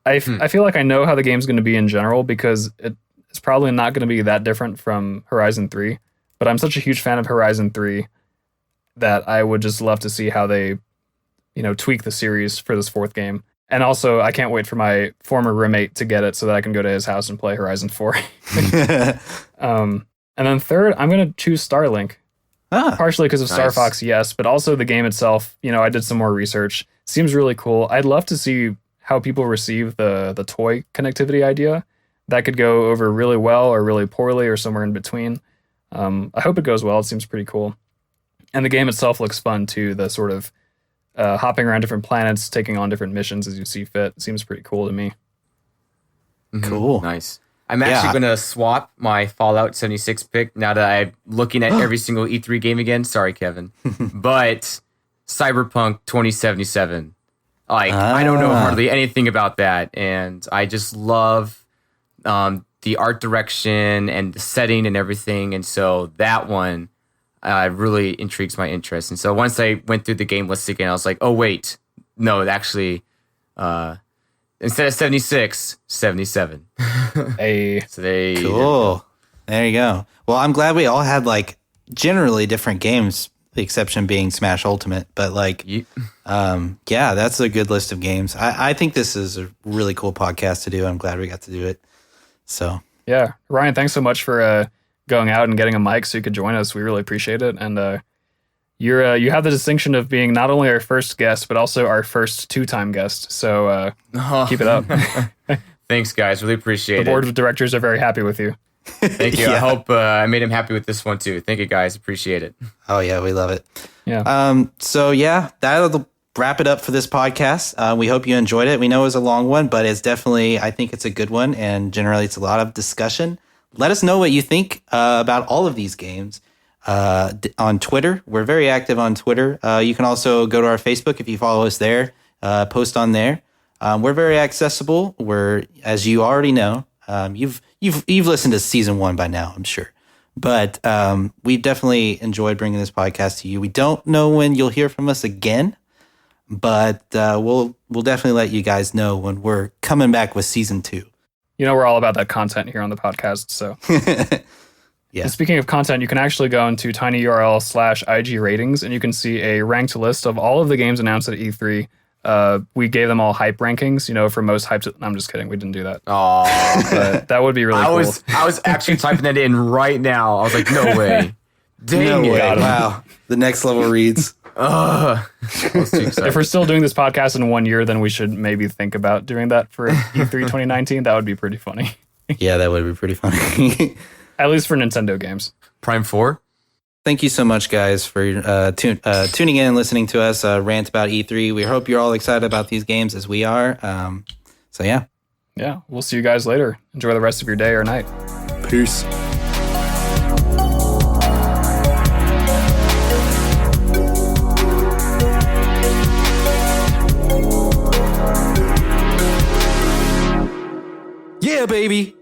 I feel like I know how the game's going to be in general because it's probably not going to be that different from Horizon 3. But I'm such a huge fan of Horizon 3 that I would just love to see how they, tweak the series for this fourth game. And also, I can't wait for my former roommate to get it so that I can go to his house and play Horizon 4. And then third, I'm going to choose Starlink. Partially because of Star Fox, yes, but also the game itself. I did some more research. Seems really cool. I'd love to see how people receive the toy connectivity idea. That could go over really well or really poorly or somewhere in between. I hope it goes well. It seems pretty cool. And the game itself looks fun too. The sort of hopping around different planets, taking on different missions as you see fit. Seems pretty cool to me. Cool. Nice. I'm actually going to swap my Fallout 76 pick now that I'm looking at every single E3 game again. Sorry, Kevin. But Cyberpunk 2077. I don't know hardly anything about that. And I just love the art direction and the setting and everything. And so that one really intrigues my interest. And so once I went through the game list again, I was like, oh, wait. No, it actually... instead of 76, 77. Hey. So they Cool. There you go. Well, I'm glad we all had generally different games, the exception being Smash Ultimate. But that's a good list of games. I think this is a really cool podcast to do. I'm glad we got to do it. So yeah, Ryan, thanks so much for going out and getting a mic so you could join us. We really appreciate it. And you have the distinction of being not only our first guest, but also our first two-time guest. So keep it up. Thanks, guys. Really appreciate it. The board of directors are very happy with you. Thank you. Yeah. I hope I made him happy with this one, too. Thank you, guys. Appreciate it. Oh, yeah, we love it. Yeah. So, yeah, that'll wrap it up for this podcast. We hope you enjoyed it. We know it was a long one, but it's definitely, I think it's a good one. And generally, it's a lot of discussion. Let us know what you think about all of these games. On Twitter. We're very active on Twitter. You can also go to our Facebook if you follow us there, post on there. We're very accessible. We're, as you already know, you've listened to season 1 by now, I'm sure. But we definitely enjoyed bringing this podcast to you. We don't know when you'll hear from us again, but we'll definitely let you guys know when we're coming back with season 2. We're all about that content here on the podcast, so... Yeah. And speaking of content, you can actually go into tinyurl/IG ratings and you can see a ranked list of all of the games announced at E3. We gave them all hype rankings, for most hyped. I'm just kidding. We didn't do that. Oh, But that would be really cool. I was actually typing that in right now. I was like, no way. Dang it. Wow. The next level reads. I was too excited. If we're still doing this podcast in 1 year, then we should maybe think about doing that for E3 2019. That would be pretty funny. Yeah, that would be pretty funny. At least for Nintendo games. Prime 4? Thank you so much, guys, for tuning in and listening to us rant about E3. We hope you're all excited about these games as we are. So, yeah. Yeah, we'll see you guys later. Enjoy the rest of your day or night. Peace. Yeah, baby.